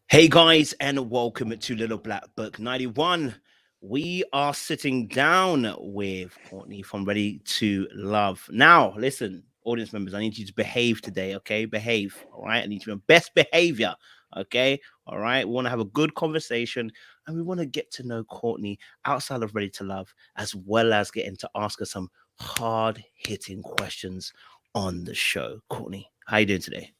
Hey guys, and welcome to Little Black Book 91. We are sitting down with Courtney from Ready to Love. Now, listen, audience members, I need you to behave today, okay? Behave, all right? I need you to be best behavior, okay? All right? We want to have a good conversation and we want to get to know Courtney outside of Ready to Love, as well as getting to ask her some hard-hitting questions on the show. Courtney, how you doing today?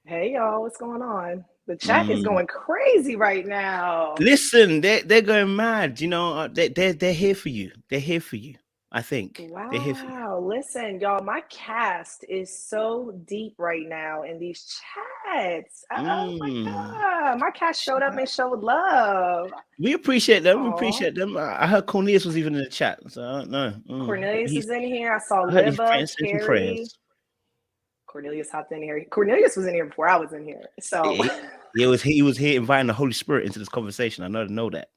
Hey y'all, what's going on? The chat is Mm. going crazy right now. Listen, they're going mad. They're here for you. They're here for you. I think they're here for you. Wow, listen, y'all, my cast is so deep right now in these chats. Oh my Mm. God, my cast showed up and showed love. We appreciate them. We Oh, appreciate them. I heard Cornelius was even in the chat, so I don't know. Cornelius is in here. I saw I heard he's Liba, praying, send some Carrie. prayers. Cornelius hopped in here. Cornelius was in here before I was in here. So He was here inviting the Holy Spirit into this conversation. I know that.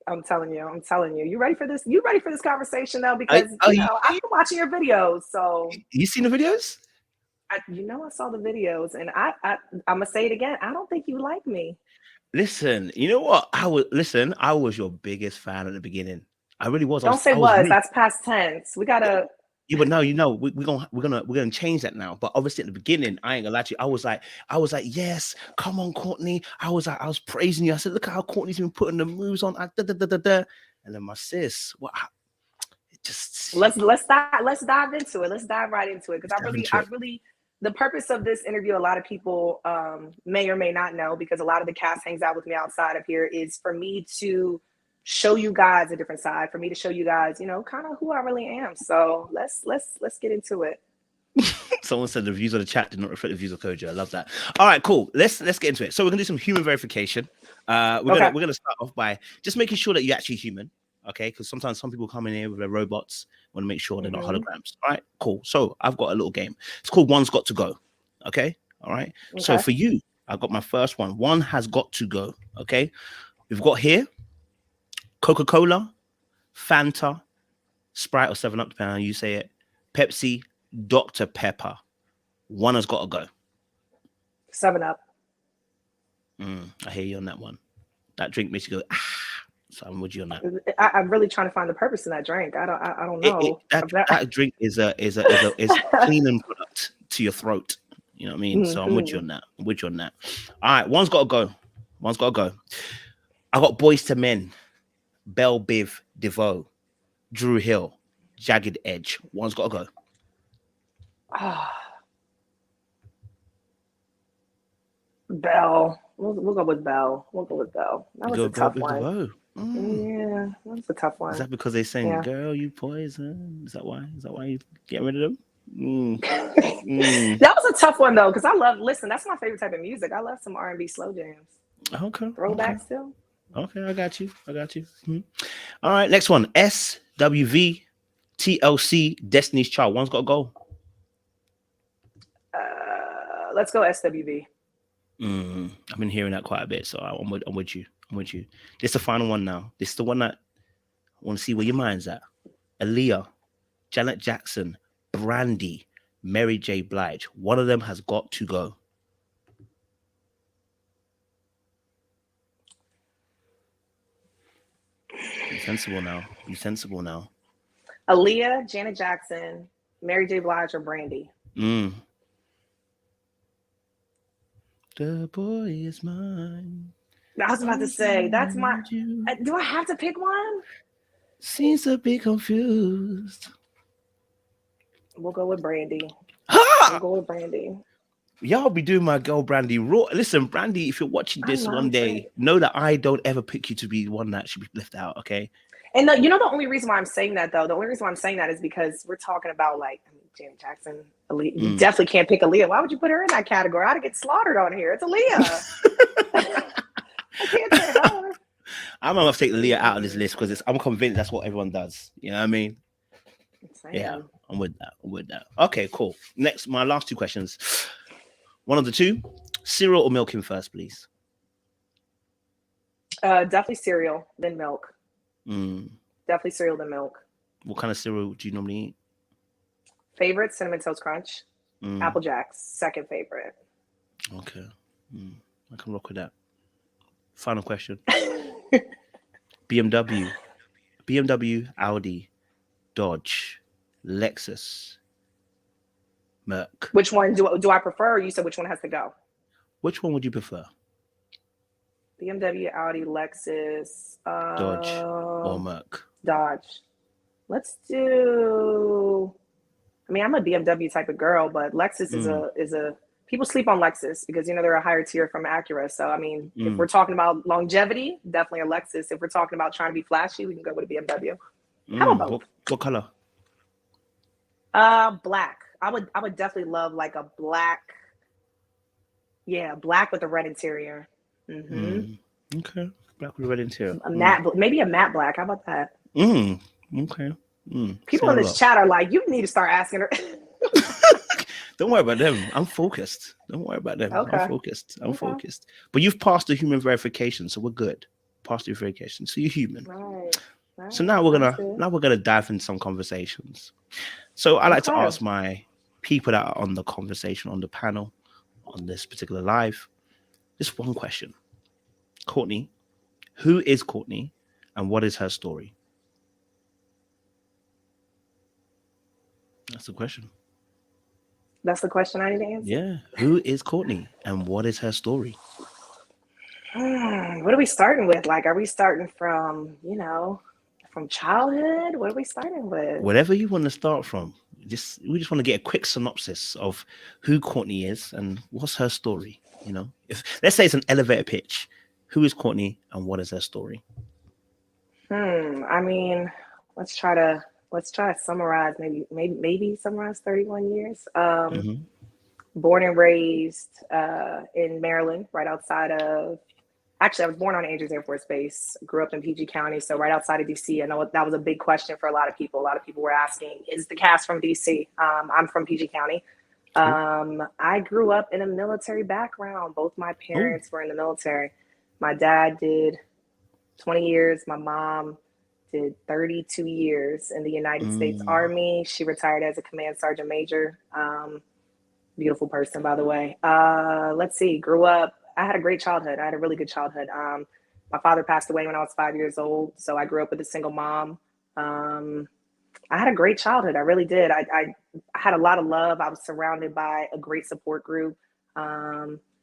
I'm telling you. You ready for this? You ready for this conversation though? I, Because are you, I've been watching your videos. So you seen the videos? I saw the videos, and I'm gonna say it again. I don't think you like me. Listen, you know what? I was your biggest fan at the beginning. I really was. Don't say I was was. really. That's past tense. We gotta. Yeah, but no, we're gonna change that now. But obviously at the beginning, I ain't gonna lie to you. I was like, yes, come on, Courtney. I was praising you. I said, look at how Courtney's been putting the moves on. And then my sis, what? It just Let's dive into it. Let's dive right into it because dive I into it. really the purpose of this interview. A lot of people may or may not know because a lot of the cast hangs out with me outside of here. Is for me to show you guys a different side. For me to show you guys, kind of who I really am. So let's get into it. Someone said the views of the chat did not reflect the views of Kojo. I love that. All right, cool. Let's get into it. So we're gonna do some human verification. We're gonna Okay. we're gonna start off by just making sure that you're actually human. Okay, because sometimes some people come in here with their robots. Want to make sure they're not Mm-hmm. holograms. All right, cool. So I've got a little game. It's called One's Got to Go. Okay, all right. So Okay. for you, I got my first one. One has got to go. Okay, we've got here Coca-Cola, Fanta, Sprite or Seven Up, depending on how you say it. Pepsi, Dr Pepper. One has got to go. 7 Up. I hear you on that one. That drink makes you go ah. So I'm with you on that. I'm really trying to find the purpose in that drink. I don't know. That drink is cleaning product to your throat. You know what I mean? So I'm with you Mhm. on that. I'm with you on that. All right, one's got to go. One's got to go. I got Boys to Men, Belle Biv DeVoe, Drew Hill, Jagged Edge. One's got to go. Bell. We'll go with Bell. We'll go with Bell. That You was go a Belle tough Biv one. DeVoe. Yeah, that was a tough Is one. that because they saying Yeah. "Girl, you poison"? Is that why? Is that why you get rid of them? Mm. Mm. That was a tough one though, because listen, that's my favorite type of music. I love some R&B slow jams. Okay. Okay. Throwback still. Okay. I got you. I got you. All right. Next one. SWV TLC Destiny's Child. One's got to go. Let's go SWV. I've been hearing that quite a bit, so I'm with you. I'm with you. This is the final one now. This is the one that I want to see where your mind's at. Aaliyah, Janet Jackson, Brandy, Mary J. Blige. One of them has got to go. Be sensible now. Be sensible now. Aaliyah, Janet Jackson, Mary J. Blige, or Brandy. Mm. The boy is mine. I was about to say that's my. You. Do I have to pick one? Seems to be confused. We'll go with Brandy. We'll Ha! go with Brandy. Y'all be doing my girl Brandy raw. Listen, Brandy, if you're watching I this know. one day, know that I don't ever pick you to be one that should be left out, okay? And the only reason why I'm saying that though, the only reason why I'm saying that is because we're talking about Janet Jackson, Aaliyah. You definitely can't pick Aaliyah. Why would you put her in that category? I'd get slaughtered on here. It's Aaliyah. I can't say her. I'm gonna have to take Leah out of this list because I'm convinced that's what everyone does. You know what I mean? Same. Yeah, I'm with that. I'm with that. Okay, cool. Next, my last two questions. One of the two, cereal or milk in first, please. Definitely cereal, then milk. Mm. Definitely cereal, then milk. What kind of cereal do you normally eat? Favorite, Cinnamon Toast Crunch. Apple Jacks, second favorite. Okay. I can rock with that. Final question. BMW, Audi, Dodge, Lexus, Merc. Which one do I prefer? Or you said which one has to go? Which one would you prefer? BMW, Audi, Lexus, Dodge or Merc? Dodge. Let's do. I mean, I'm a BMW type of girl, but Lexus is a. People sleep on Lexus because they're a higher tier from Acura. So I mean, if we're talking about longevity, definitely a Lexus. If we're talking about trying to be flashy, we can go with a BMW. How about both? What color? Black. I would definitely love like a black. Yeah, black with a red interior. Okay, black with red interior. Maybe a matte black. How about that? Okay. People in this chat are like, you need to start asking her. Don't worry about them. I'm focused. Don't worry about them. Okay. I'm focused. But you've passed the human verification, so we're good. Passed the verification, so you're human. Right. So now we're gonna dive into some conversations. So I like to ask my people that are on the conversation, on the panel, on this particular live, just one question. Courtney, who is Courtney and what is her story? That's the question. That's the question I need to answer? Yeah. Who is Courtney and what is her story? What are we starting with? Like, are we starting from, from childhood? What are we starting with? Whatever you want to start from. We just want to get a quick synopsis of who Courtney is and what's her story. If let's say it's an elevator pitch, who is Courtney and what is her story? I mean, let's try to summarize, maybe summarize 31 years. Born and raised in Maryland, right outside of, actually I was born on Andrews Air Force Base, grew up in PG County, so right outside of DC. I know that was a big question for a lot of people. A lot of people were asking, is the cast from DC? I'm from PG County. I grew up in a military background. Both my parents were in the military. My dad did 20 years. My mom did 32 years in the United States Army. She retired as a command sergeant major. Beautiful person, by the way. Let's see, grew up, I had a great childhood. I had a really good childhood. My father passed away when I was 5 years old, so I grew up with a single mom. I had a great childhood. I really did. I had a lot of love. I was surrounded by a great support group,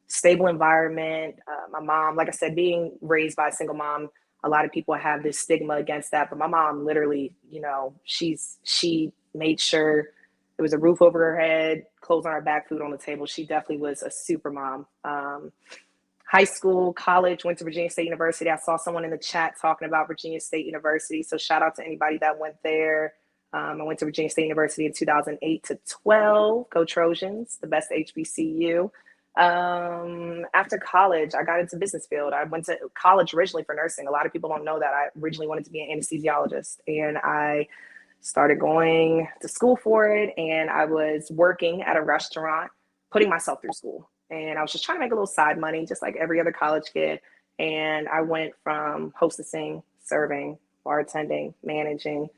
stable environment. My mom, like I said, being raised by a single mom, a lot of people have this stigma against that, but my mom literally, she made sure there was a roof over her head, clothes on her back, food on the table. She definitely was a super mom. High school, college, went to Virginia State University. I saw someone in the chat talking about Virginia State University. So shout out to anybody that went there. I went to Virginia State University in 2008 to 12. Go Trojans, the best HBCU. After college, I got into business field. I went to college originally for nursing. A lot of people don't know that. I originally wanted to be an anesthesiologist, and I started going to school for it. And I was working at a restaurant, putting myself through school. And I was just trying to make a little side money, just like every other college kid. And I went from hostessing, serving, bartending, managing,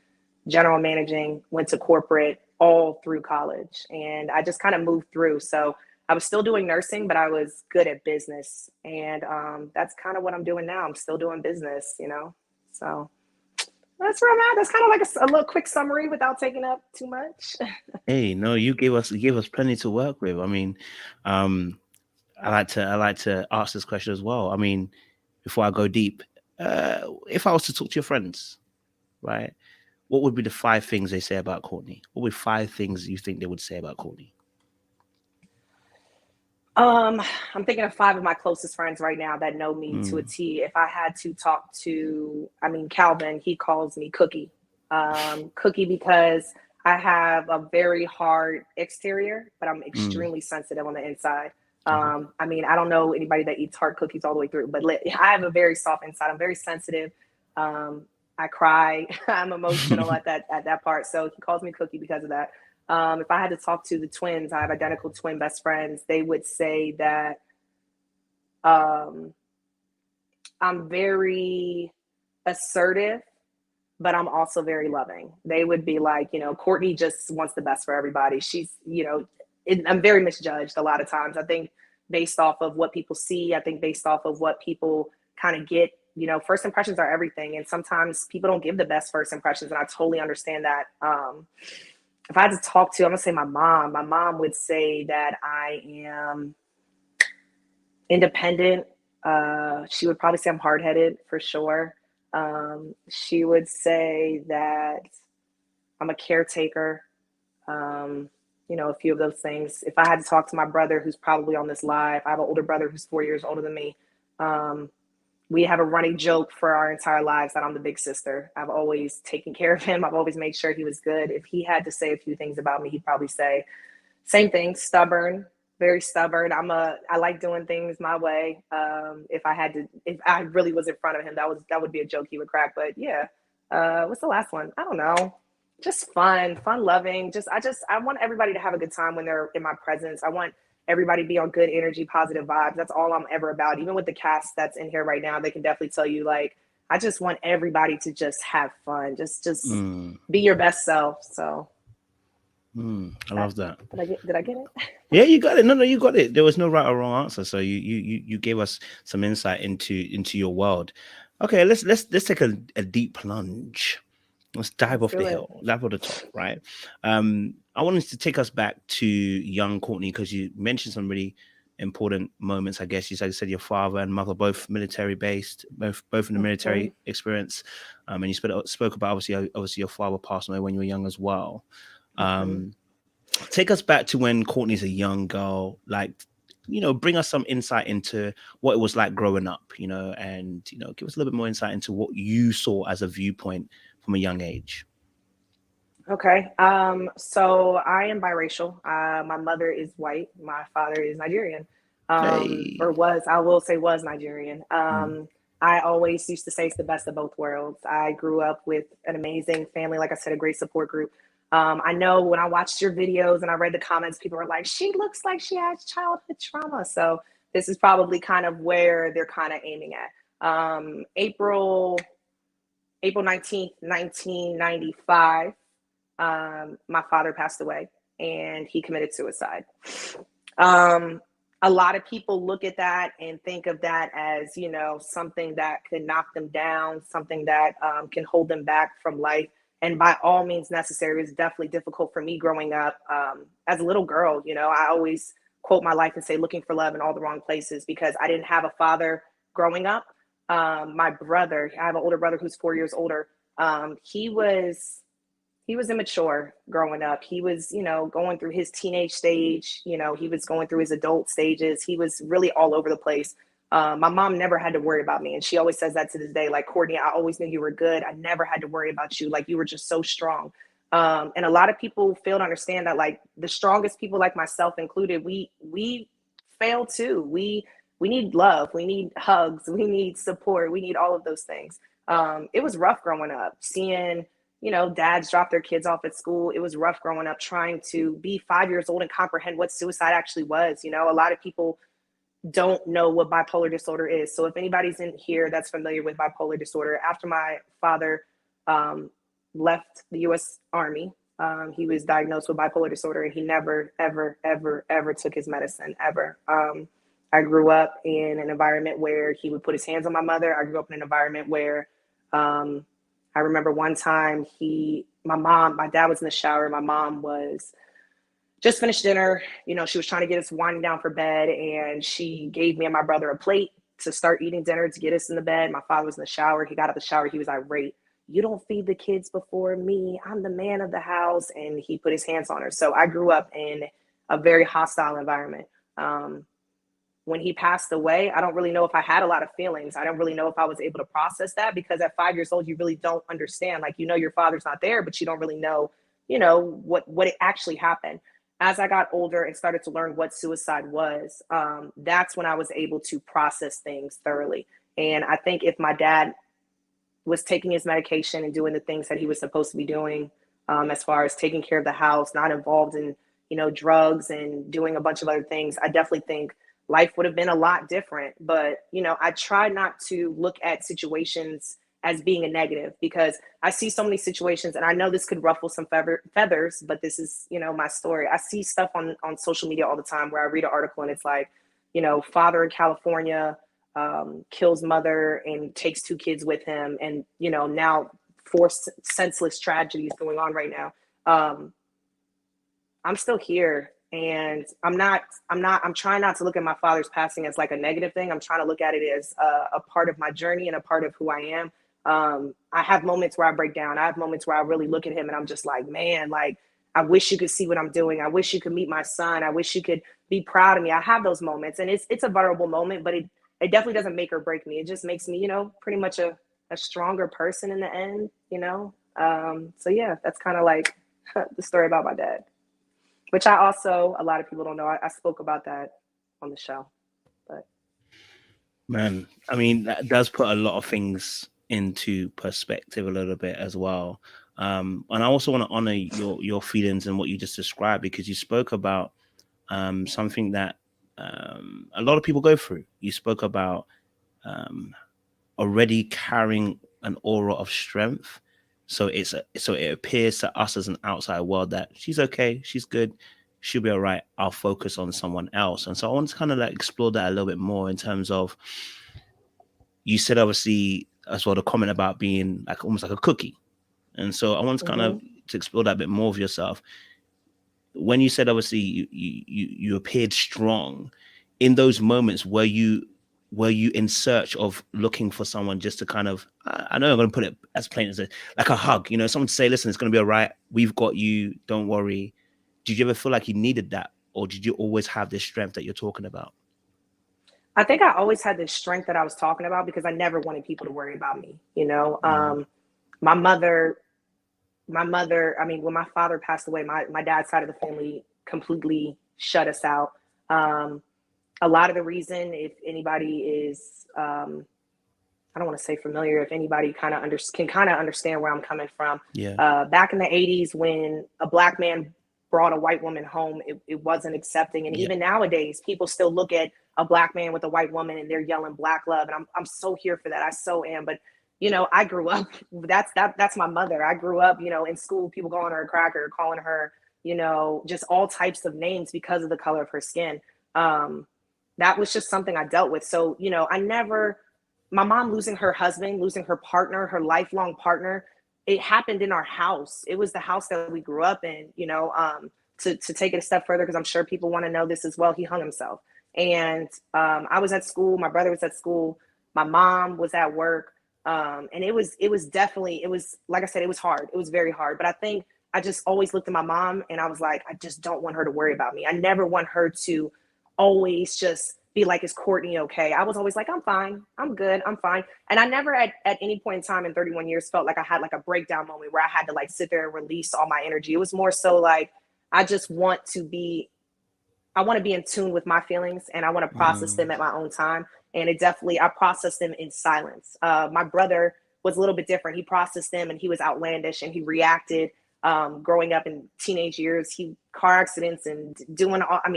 general managing, went to corporate all through college. And I just kind of moved through. So I was still doing nursing, but I was good at business. And that's kind of what I'm doing now. I'm still doing business, So that's where I'm at. That's kind of like a little quick summary without taking up too much. Hey, no, you gave us plenty to work with. I mean, I like to ask this question as well. I mean, before I go deep, if I was to talk to your friends, right, what would be the 5 things they say about Courtney? What would be 5 things you think they would say about Courtney? I'm thinking of 5 of my closest friends right now that know me to a T. If I had to talk to, Calvin, he calls me Cookie. Cookie because I have a very hard exterior, but I'm extremely sensitive on the inside. I don't know anybody that eats hard cookies all the way through, but I have a very soft inside. I'm very sensitive. I cry. I'm emotional at that part. So he calls me Cookie because of that. If I had to talk to the twins, I have identical twin best friends. They would say that I'm very assertive, but I'm also very loving. They would be like, Courtney just wants the best for everybody. She's, I'm very misjudged a lot of times. I think based off of what people see, I think based off of what people kind of get, you know, first impressions are everything. And sometimes people don't give the best first impressions. And I totally understand that. If I had to talk to, I'm gonna say my mom would say that I am independent. She would probably say I'm hard-headed for sure. She would say that I'm a caretaker. You know, a few of those things. If I had to talk to my brother, who's probably on this live, I have an older brother who's 4 years older than me. We have a running joke for our entire lives that I'm the big sister. I've always taken care of him. I've always made sure he was good. If he had to say a few things about me, he'd probably say same thing, stubborn, very stubborn. I like doing things my way. If I really was in front of him, that would be a joke he would crack. But yeah, what's the last one? I don't know. Just fun loving. I want everybody to have a good time when they're in my presence. I want everybody to be on good energy, positive vibes. That's all I'm ever about. Even with the cast that's in here right now, they can definitely tell you, like, I just want everybody to just have fun. Just be your best self. So I love that. Did I get it? Yeah, you got it. No, you got it. There was no right or wrong answer. So you gave us some insight into your world. Okay, let's take a deep plunge. Let's dive off the hill, dive off the top, right? I wanted to take us back to young Courtney, because you mentioned some really important moments. I guess you said your father and mother both military based, both in the military experience, and you spoke about obviously your father passed away when you were young as well. Take us back to when Courtney's a young girl, like, you know, bring us some insight into what it was like growing up, you know, and, you know, give us a little bit more insight into what you saw as a viewpoint from a young age. Okay. So I am biracial. My mother is white. My father is Nigerian. Or was, I will say was Nigerian. I always used to say it's the best of both worlds. I grew up with an amazing family. Like I said, a great support group. I know when I watched your videos and I read the comments, people were like, she looks like she has childhood trauma. So this is probably kind of where they're kind of aiming at. April 19th, 1995, my father passed away and he committed suicide. A lot of people look at that and think of that as, you know, something that could knock them down, something that can hold them back from life. And by all means necessary, it was definitely difficult for me growing up. As a little girl, you know, I always quote my life and say, looking for love in all the wrong places, because I didn't have a father growing up. My brother, I have an older brother who's 4 years older. He was immature growing up. He was, you know, going through his teenage stage. You know, he was going through his adult stages. He was really all over the place. My mom never had to worry about me. And she always says that to this day, like, Courtney, I always knew you were good. I never had to worry about you. Like, you were just so strong. And a lot of people fail to understand that, like, the strongest people, like myself included, we fail too. We need love. We need hugs. We need support. We need all of those things. It was rough growing up, seeing, you know, dads drop their kids off at school. It was rough growing up, trying to be 5 years old and comprehend what suicide actually was. You know, a lot of people don't know what bipolar disorder is. So if anybody's in here that's familiar with bipolar disorder, after my father left the U.S. Army, he was diagnosed with bipolar disorder, and he never, ever, ever, ever took his medicine, ever. I grew up in an environment where he would put his hands on my mother. I grew up in an environment where I remember one time my dad was in the shower. My mom was just finished dinner. You know, she was trying to get us winding down for bed, and she gave me and my brother a plate to start eating dinner to get us in the bed. My father was in the shower. He got out of the shower. He was irate. You don't feed the kids before me. I'm the man of the house. And he put his hands on her. So I grew up in a very hostile environment. When he passed away, I don't really know if I had a lot of feelings. I don't really know if I was able to process that, because at 5 years old, you really don't understand. Like, you know, your father's not there, but you don't really know, you know, what it actually happened. As I got older and started to learn what suicide was, that's when I was able to process things thoroughly. And I think if my dad was taking his medication and doing the things that he was supposed to be doing, as far as taking care of the house, not involved in, you know, drugs and doing a bunch of other things, I definitely think life would have been a lot different. But, you know, I try not to look at situations as being a negative, because I see so many situations, and I know this could ruffle some feathers, but this is, you know, my story. I see stuff on social media all the time where I read an article and it's like, you know, father in California kills mother and takes 2 kids with him, and now 4 senseless tragedies going on right now. I'm still here, and I'm trying not to look at my father's passing as like a negative thing. I'm trying to look at it as a part of my journey and a part of who I am. I have moments where I break down. I have moments where I really look at him and I'm just like, man, like, I wish you could see what I'm doing. I wish you could meet my son. I wish you could be proud of me. I have those moments, and it's a vulnerable moment, but it definitely doesn't make or break me. It just makes me, pretty much a stronger person in the end, So yeah, that's kind of like the story about my dad, which I also, a lot of people don't know. I spoke about that on the show, but. Man, I mean, that does put a lot of things into perspective a little bit as well. And I also want to honor your feelings and what you just described, because you spoke about something that a lot of people go through. You spoke about already carrying an aura of strength. So it appears to us as an outside world that she's okay, she's good, she'll be all right. I'll focus on someone else. And so I want to kind of like explore that a little bit more in terms of, you said obviously as well the comment about being like almost like a cookie. And so I want to kind of to explore that a bit more of yourself. When you said obviously you appeared strong in those moments, were you in search of looking for someone just to kind of, I know I'm going to put it as plain as like a hug, someone to say, listen, it's going to be all right, we've got you, don't worry. Did you ever feel like you needed that, or did you always have this strength that you're talking about? I think I always had this strength that I was talking about because I never wanted people to worry about me. My mother, I mean, when my father passed away, my dad's side of the family completely shut us out. A lot of the reason, if anybody is, I don't want to say familiar, if anybody kind of can kind of understand where I'm coming from. Yeah. Back in the 80s, when a Black man brought a white woman home, it wasn't accepting. And even nowadays, people still look at a Black man with a white woman and they're yelling Black love. And I'm so here for that. I so am. But, I grew up, that's my mother. I grew up, in school, people calling her a cracker, calling her, just all types of names because of the color of her skin. That was just something I dealt with. So, my mom losing her husband, losing her partner, her lifelong partner, it happened in our house. It was the house that we grew up in, to take it a step further, because I'm sure people want to know this as well. He hung himself. And I was at school. My brother was at school. My mom was at work. And it was definitely, like I said, it was hard. It was very hard. But I think I just always looked at my mom and I was like, I just don't want her to worry about me. I never want her to always just be like, is Courtney okay? I was always like, I'm fine. I'm good. I'm fine. And I never at any point in time in 31 years felt like I had like a breakdown moment where I had to like sit there and release all my energy. It was more so like, I want to be in tune with my feelings, and I want to process them at my own time. And I processed them in silence. My brother was a little bit different. He processed them and he was outlandish and he reacted. Growing up in teenage years, car accidents and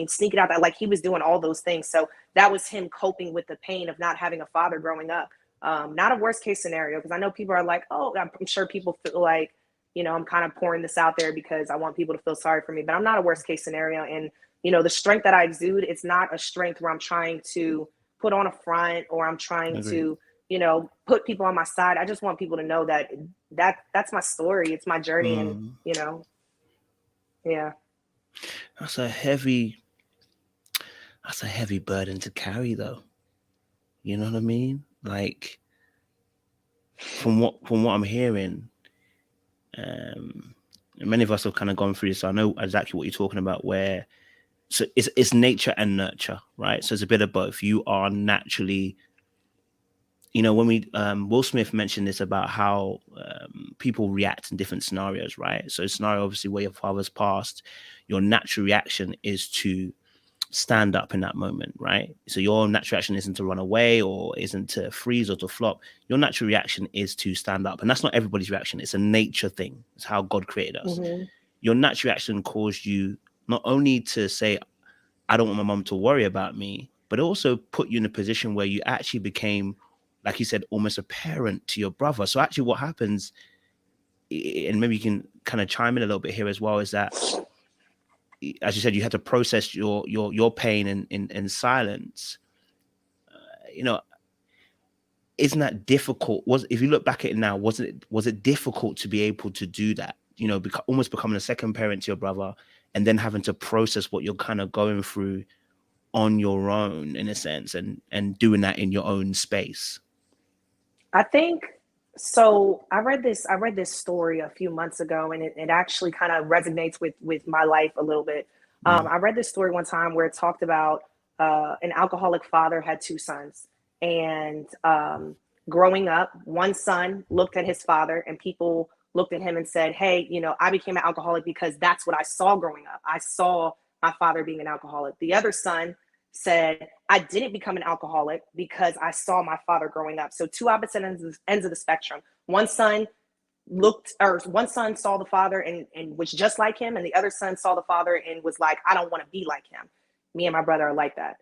sneaking out, that like he was doing all those things. So that was him coping with the pain of not having a father growing up. Not a worst case scenario, because I know people are like, oh, I'm sure people feel like, I'm kind of pouring this out there because I want people to feel sorry for me, but I'm not a worst case scenario. And, the strength that I exude, it's not a strength where I'm trying to put on a front or I'm trying to, put people on my side. I just want people to know that's my story. It's my journey. And, yeah. That's a heavy burden to carry, though. You know what I mean? Like, from what I'm hearing, many of us have kind of gone through this. So I know exactly what you're talking about, where so it's nature and nurture, right? So it's a bit of both. You are naturally, when we Will Smith mentioned this about how people react in different scenarios, right? So a scenario obviously where your father's passed, your natural reaction is to stand up in that moment, right? So your natural reaction isn't to run away or isn't to freeze or to flop. Your natural reaction is to stand up. And that's not everybody's reaction. It's a nature thing. It's how God created us. Your natural reaction caused you not only to say, I don't want my mom to worry about me, but also put you in a position where you actually became, like you said, almost a parent to your brother. So actually what happens, and maybe you can kind of chime in a little bit here as well, is that, as you said, you had to process your pain in silence. isn't that difficult? If you look back at it now, was it difficult to be able to do that? You know, almost becoming a second parent to your brother, and then having to process what you're kind of going through on your own, in a sense, and doing that in your own space. I think so. I read this story a few months ago, and it actually kind of resonates with my life a little bit. Mm. I read this story one time where it talked about an alcoholic father had two sons, and growing up, one son looked at his father, and people looked at him and said, "Hey, you know, I became an alcoholic because that's what I saw growing up. I saw my father being an alcoholic." The other son said, "I didn't become an alcoholic because I saw my father growing up." So two opposite ends of the spectrum. One son saw the father and was just like him, and the other son saw the father and was like, "I don't want to be like him." Me and my brother are like that.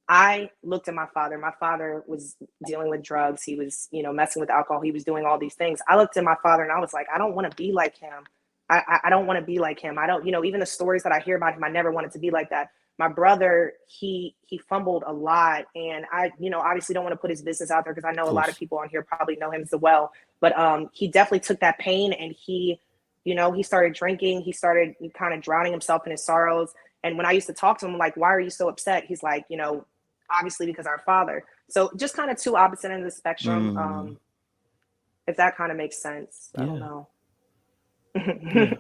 I looked at my father. My father was dealing with drugs. He was, you know, messing with alcohol. He was doing all these things. I looked at my father and I was like, I don't want to be like him. I don't want to be like him. I don't, you know, even the stories that I hear about him, I never wanted to be like that. My brother, he fumbled a lot, and I, you know, obviously don't want to put his business out there because I know Of a lot of course. people on here probably know him as well. But he definitely took that pain, and he, you know, he started drinking. He started kind of drowning himself in his sorrows. And when I used to talk to him, like, "Why are you so upset?" He's like, you know, obviously because our father. So just kind of two opposite ends of the spectrum. Mm. If that kind of makes sense. I don't Yeah. know. Yeah.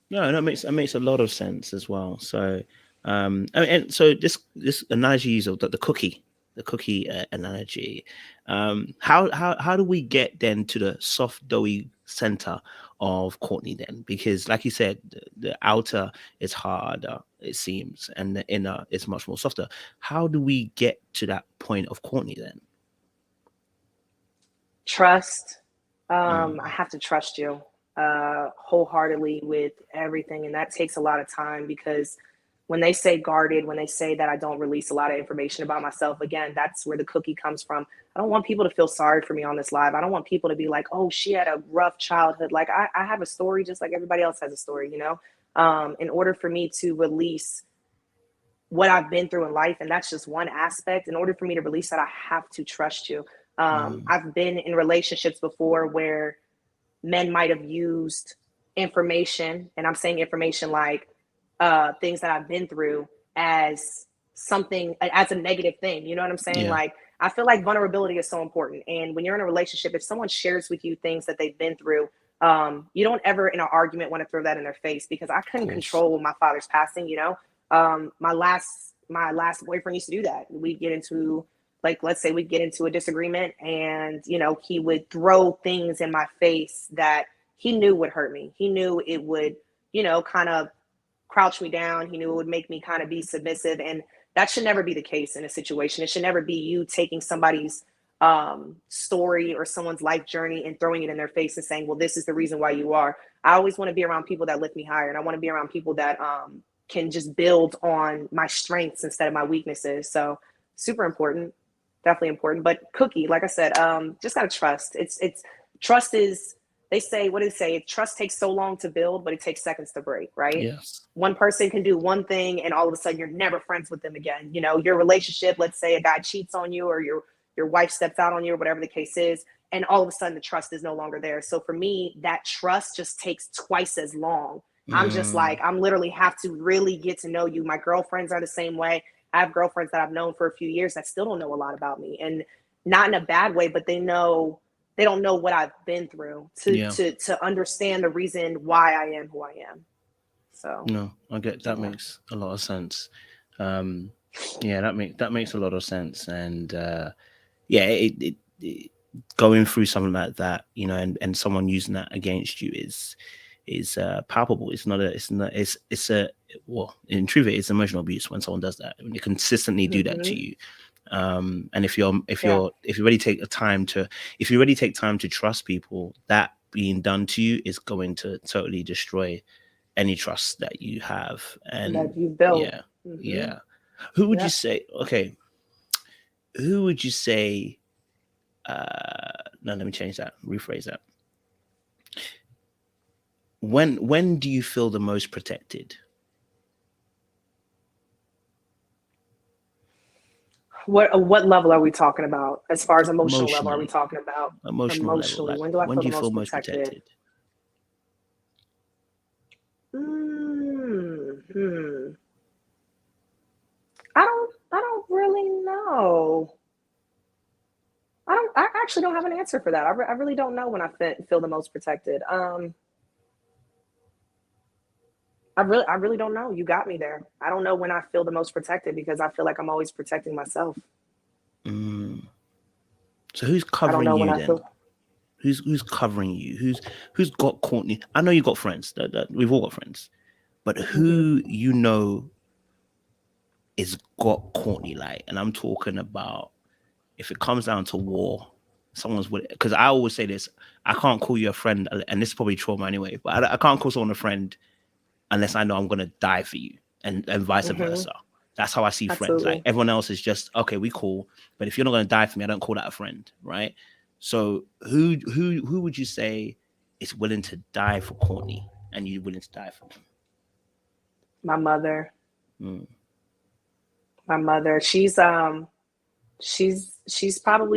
No, that makes a lot of sense as well. So, and so this analogy is the cookie analogy. How do we get then to the soft, doughy center of Courtney then? Because, like you said, the outer is harder, it seems, and the inner is much more softer. How do we get to that point of Courtney then? Trust. I Mm. have to trust you wholeheartedly with everything. And that takes a lot of time because when they say guarded, when they say that I don't release a lot of information about myself, again, that's where the cookie comes from. I don't want people to feel sorry for me on this live. I don't want people to be like, "Oh, she had a rough childhood." Like, I have a story just like everybody else has a story, you know? In order for me to release what I've been through in life, and that's just one aspect. In order for me to release that, I have to trust you. Mm. I've been in relationships before where men might have used information, and I'm saying information like things that I've been through as something, as a negative thing. You know what I'm saying? Yeah. Like, I feel like vulnerability is so important. And when you're in a relationship, if someone shares with you things that they've been through, you don't ever in an argument want to throw that in their face because I Of couldn't course. control my father's passing, you know? My last boyfriend used to do that. We'd get into, like, let's say we'd get into a disagreement, and you know, he would throw things in my face that he knew would hurt me. He knew it would, you know, kind of crouch me down. He knew it would make me kind of be submissive. And that should never be the case in a situation. It should never be you taking somebody's story or someone's life journey and throwing it in their face and saying, "Well, this is the reason why you are." I always want to be around people that lift me higher. And I want to be around people that can just build on my strengths instead of my weaknesses. So super important, definitely important. But cookie, like I said, just gotta trust. It's trust is, they say, what do they say? Trust takes so long to build, but it takes seconds to break, right? Yes. One person can do one thing and all of a sudden you're never friends with them again. You know, your relationship, let's say a guy cheats on you or your wife steps out on you or whatever the case is, and all of a sudden the trust is no longer there. So for me, that trust just takes twice as long. I'm just like, Mm. I'm literally have to really get to know you. My girlfriends are the same way. I have girlfriends that I've known for a few years that still don't know a lot about me, and not in a bad way, but they don't know what I've been through Yeah. to understand the reason why I am who I am. So No, I get that yeah. makes a lot of sense. Um, yeah, that makes a lot of sense, and yeah, going through something like that, you know, and someone using that against you is palpable. It's a well, in truth, it's emotional abuse when someone does that. When they consistently do that to Hmm. you, and if you're Yeah. if you already take the time to if you already take time to trust people, that being done to you is going to totally destroy any trust that you have. That And you built. yeah, Hmm. yeah. Who would you Yep. say? Okay, who would you say? No, let me change that. Rephrase that. When do you feel the most protected? What level are we talking about? As far as emotional level, are we Emotionally. talking about Emotional level. emotionally? Like, When do I when feel do the you feel most most protected? protected? Hmm. I don't really know. I actually don't have an answer for that. I really don't know when I feel the most protected. I really don't know. You got me there. I don't know when I feel the most protected because I feel like I'm always protecting myself. Mm. So who's I don't covering know when you I then? feel. Who's covering you? Who's got Courtney? I know you got friends. That we've all got friends, but Mhm. who you know is got Courtney like? And I'm talking about if it comes down to war, someone's with. Because I always say this: I can't call you a friend, and this is probably trauma anyway. But I can't call someone a friend unless I know I'm gonna die for you, and vice Mhm. versa. That's how I see friends. Like Absolutely. everyone else is just okay, we cool, but if you're not gonna die for me, I don't call that a friend, right? So who would you say is willing to die for Courtney, and you willing to die for them? My mother. Mm, My mother. She's probably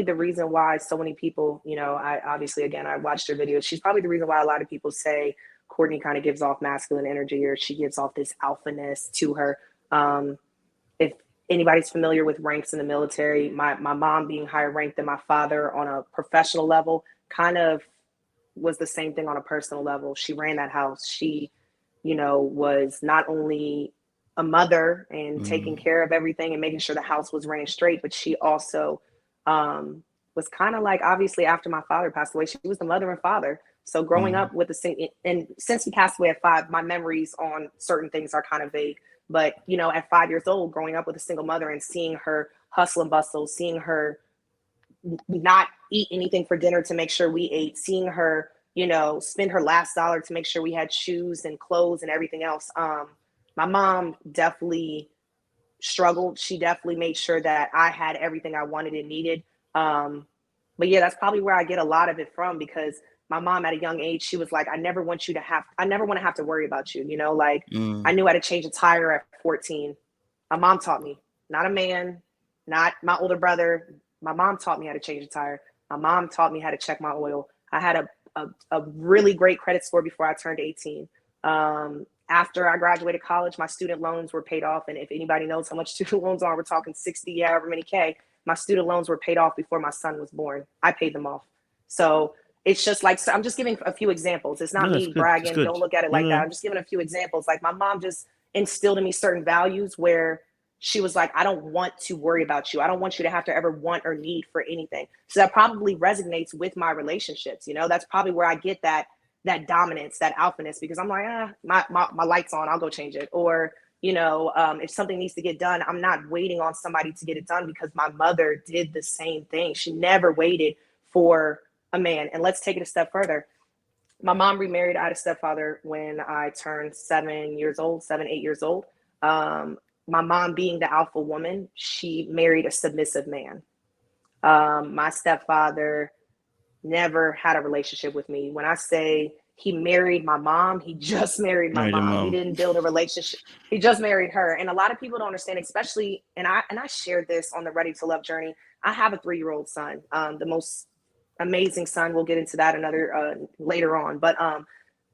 the reason why so many people, I obviously, again, I watched her videos. She's probably the reason why a lot of people say Courtney kind of gives off masculine energy, or she gives off this alphaness to her. If anybody's familiar with ranks in the military, my mom being higher ranked than my father on a professional level kind of was the same thing on a personal level. She ran that house. She, was not only a mother and taking mm, care of everything and making sure the house was ran straight, but she also was kind of like, obviously, after my father passed away, she was the mother and father. So growing mm, up with the same, and since he passed away at 5, my memories on certain things are kind of vague. But at 5 years old, growing up with a single mother and seeing her hustle and bustle, seeing her not eat anything for dinner to make sure we ate, seeing her, spend her last dollar to make sure we had shoes and clothes and everything else. My mom definitely struggled. She definitely made sure that I had everything I wanted and needed. But yeah, that's probably where I get a lot of it from because my mom at a young age, she was like, I never want to have to worry about you. Like I mm, knew how to change a tire at 14. My mom taught me, not a man, not my older brother. My mom taught me how to change a tire. My mom taught me how to check my oil. I had a really great credit score before I turned 18. After I graduated college, my student loans were paid off. And if anybody knows how much student loans are, we're talking 60, however many K. My student loans were paid off before my son was born. I paid them off. So it's just like, so I'm just giving a few examples. It's not no, that's me good. That's bragging. good. Don't look at it No, like no, that. no. I'm just giving a few examples. Like my mom just instilled in me certain values where she was like, I don't want to worry about you. I don't want you to have to ever want or need for anything. So that probably resonates with my relationships. That's probably where I get that dominance, that alphaness, because I'm like, my light's on, I'll go change it. Or, if something needs to get done, I'm not waiting on somebody to get it done because my mother did the same thing. She never waited for a man. And let's take it a step further. My mom remarried. I had a stepfather when I turned 7 years old, 7, 8 years old. My mom being the alpha woman, she married a submissive man. My stepfather never had a relationship with me. When I say he married my mom, he just married my Married your mom. He mom. didn't build a relationship. He just married her. And a lot of people don't understand, especially, and I shared this on the Ready to Love journey. I have a 3-year-old son, the most amazing son. We'll get into that another later on. But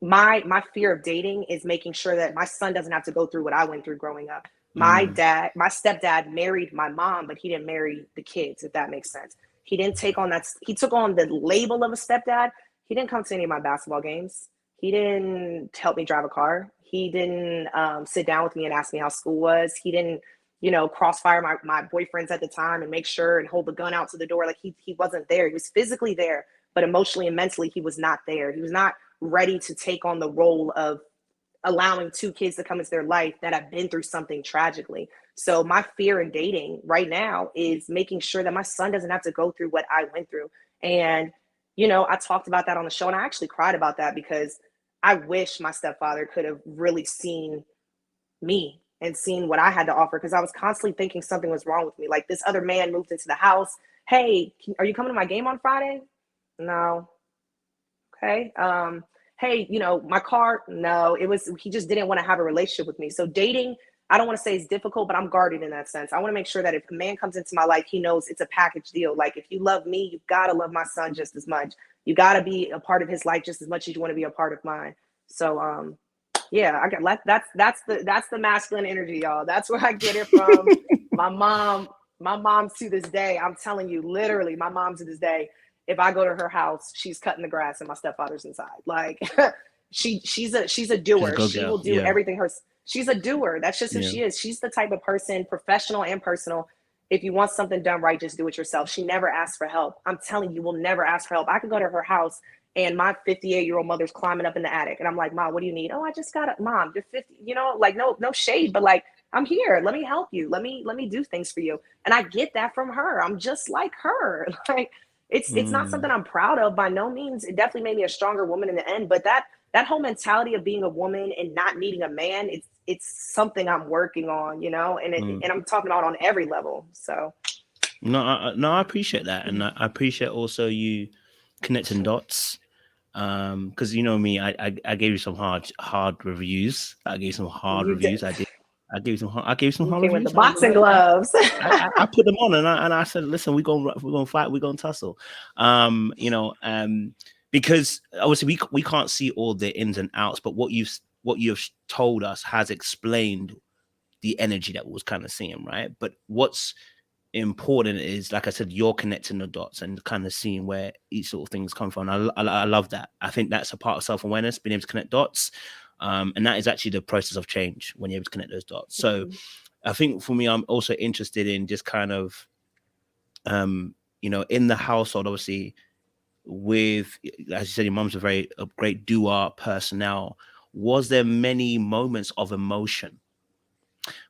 my fear of dating is making sure that my son doesn't have to go through what I went through growing up. My Mm, dad, my stepdad married my mom, but he didn't marry the kids, if that makes sense. He didn't take on that. He took on the label of a stepdad. He didn't come to any of my basketball games. He didn't help me drive a car. He didn't sit down with me and ask me how school was. He didn't, crossfire my boyfriends at the time and make sure and hold the gun out to the door. Like he wasn't there. He was physically there, but emotionally and mentally, he was not there. He was not ready to take on the role of allowing 2 kids to come into their life that have been through something tragically. So my fear in dating right now is making sure that my son doesn't have to go through what I went through. And, I talked about that on the show and I actually cried about that because I wish my stepfather could have really seen me and seen what I had to offer because I was constantly thinking something was wrong with me. Like this other man moved into the house. Hey, are you coming to my game on Friday? No. Okay. Hey, my car, no, he just didn't want to have a relationship with me. So dating, I don't want to say it's difficult, but I'm guarded in that sense. I want to make sure that if a man comes into my life, he knows it's a package deal. Like, if you love me, you got to love my son just as much. You got to be a part of his life just as much as you want to be a part of mine. So, yeah, I got that's the masculine energy, y'all. That's where I get it from. My mom to this day, I'm telling you, literally, my mom to this day, if I go to her house, she's cutting the grass and my stepfather's inside. Like, she's a doer. She will do everything she's a doer. That's just who she is. She's the type of person, professional and personal. If you want something done right, just do it yourself. She never asks for help. I'm telling you, will never ask for help. I could go to her house and my 58-year-old mother's climbing up in the attic. And I'm like, Mom, what do you need? Oh, I just got it. Mom, you're 50, like, no shade, but like, I'm here. Let me help you. Let me do things for you. And I get that from her. I'm just like her. Like, it's not something I'm proud of by no means. It definitely made me a stronger woman in the end. But that whole mentality of being a woman and not needing a man, it's something I'm working on, and I'm talking about on every level. So. No, I appreciate that. And I appreciate also you connecting dots. Because me, I gave you some hard reviews. I gave some hard reviews. I gave some hard reviews. With the boxing gloves. I put them on and I said, listen, we're gonna fight, we're gonna tussle. Because obviously we can't see all the ins and outs, but what you've told us has explained the energy that we was kind of seeing, right? But what's important is, like I said, you're connecting the dots and kind of seeing where each sort of things come from. I love that. I think that's a part of self-awareness, being able to connect dots. And that is actually the process of change when you're able to connect those dots. So I think for me, I'm also interested in just kind of, in the household, obviously, with, as you said, your mom's a great doer person now. Was there many moments of emotion?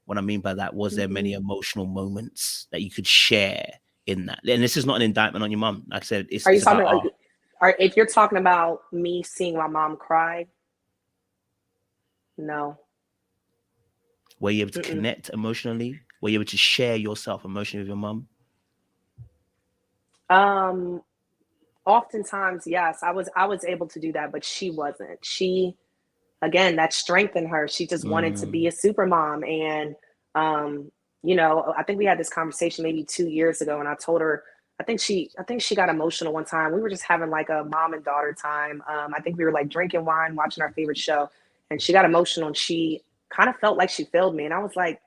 What I mean by that, was there many emotional moments that you could share in that? And this is not an indictment on your mom. Like I said, if you're talking about me seeing my mom cry, no. Were you able to connect emotionally? Were you able to share yourself emotionally with your mom? Oftentimes, yes, I was able to do that, but she wasn't. Again, that strength in her. She just wanted to be a super mom. And, I think we had this conversation maybe 2 years ago, and I told her, I think she got emotional one time. We were just having like a mom and daughter time. I think we were like drinking wine, watching our favorite show, and she got emotional and she kind of felt like she failed me. And I was like,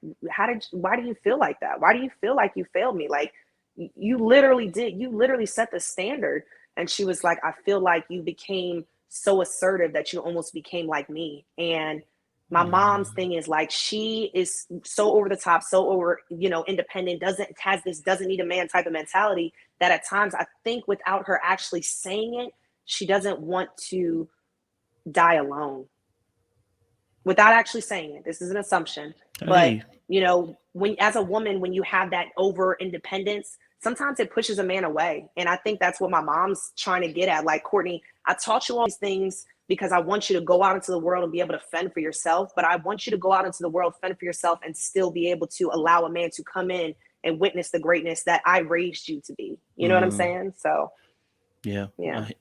why do you feel like that? Why do you feel like you failed me? Like, you literally did. You literally set the standard. And she was like, I feel like you became so assertive that you almost became like me. And my mom's thing is like, she is so over the top, so over, independent, doesn't need a man type of mentality, that at times I think without her actually saying it, she doesn't want to die alone. Without actually saying it. This is an assumption. But, when, as a woman, when you have that over independence, sometimes it pushes a man away. And I think that's what my mom's trying to get at. Like, Courtney, I taught you all these things because I want you to go out into the world and be able to fend for yourself. But I want you to go out into the world, fend for yourself, and still be able to allow a man to come in and witness the greatness that I raised you to be. You know what I'm saying? So, yeah.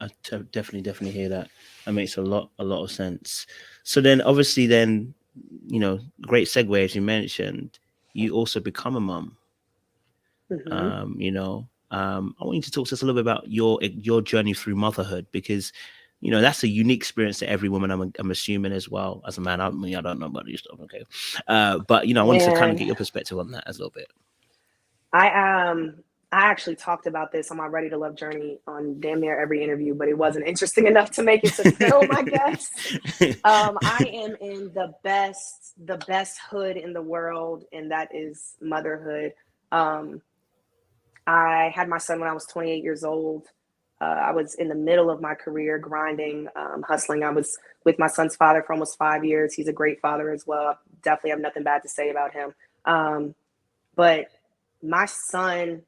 I definitely hear that. That makes a lot of sense. So then, obviously, great segue, as you mentioned, you also become a mom. I want you to talk to us a little bit about your journey through motherhood, because that's a unique experience to every woman, I'm assuming, as well. As a man, I don't know about this stuff, okay, but I wanted to kind of get your perspective on that as a little bit. I actually talked about this on my Ready to Love journey on damn near every interview, but it wasn't interesting enough to make it to film, I guess. I am in the best hood in the world, and that is motherhood. I had my son when I was 28 years old. I was in the middle of my career, grinding, hustling. I was with my son's father for almost 5 years. He's a great father as well. I definitely have nothing bad to say about him. But my son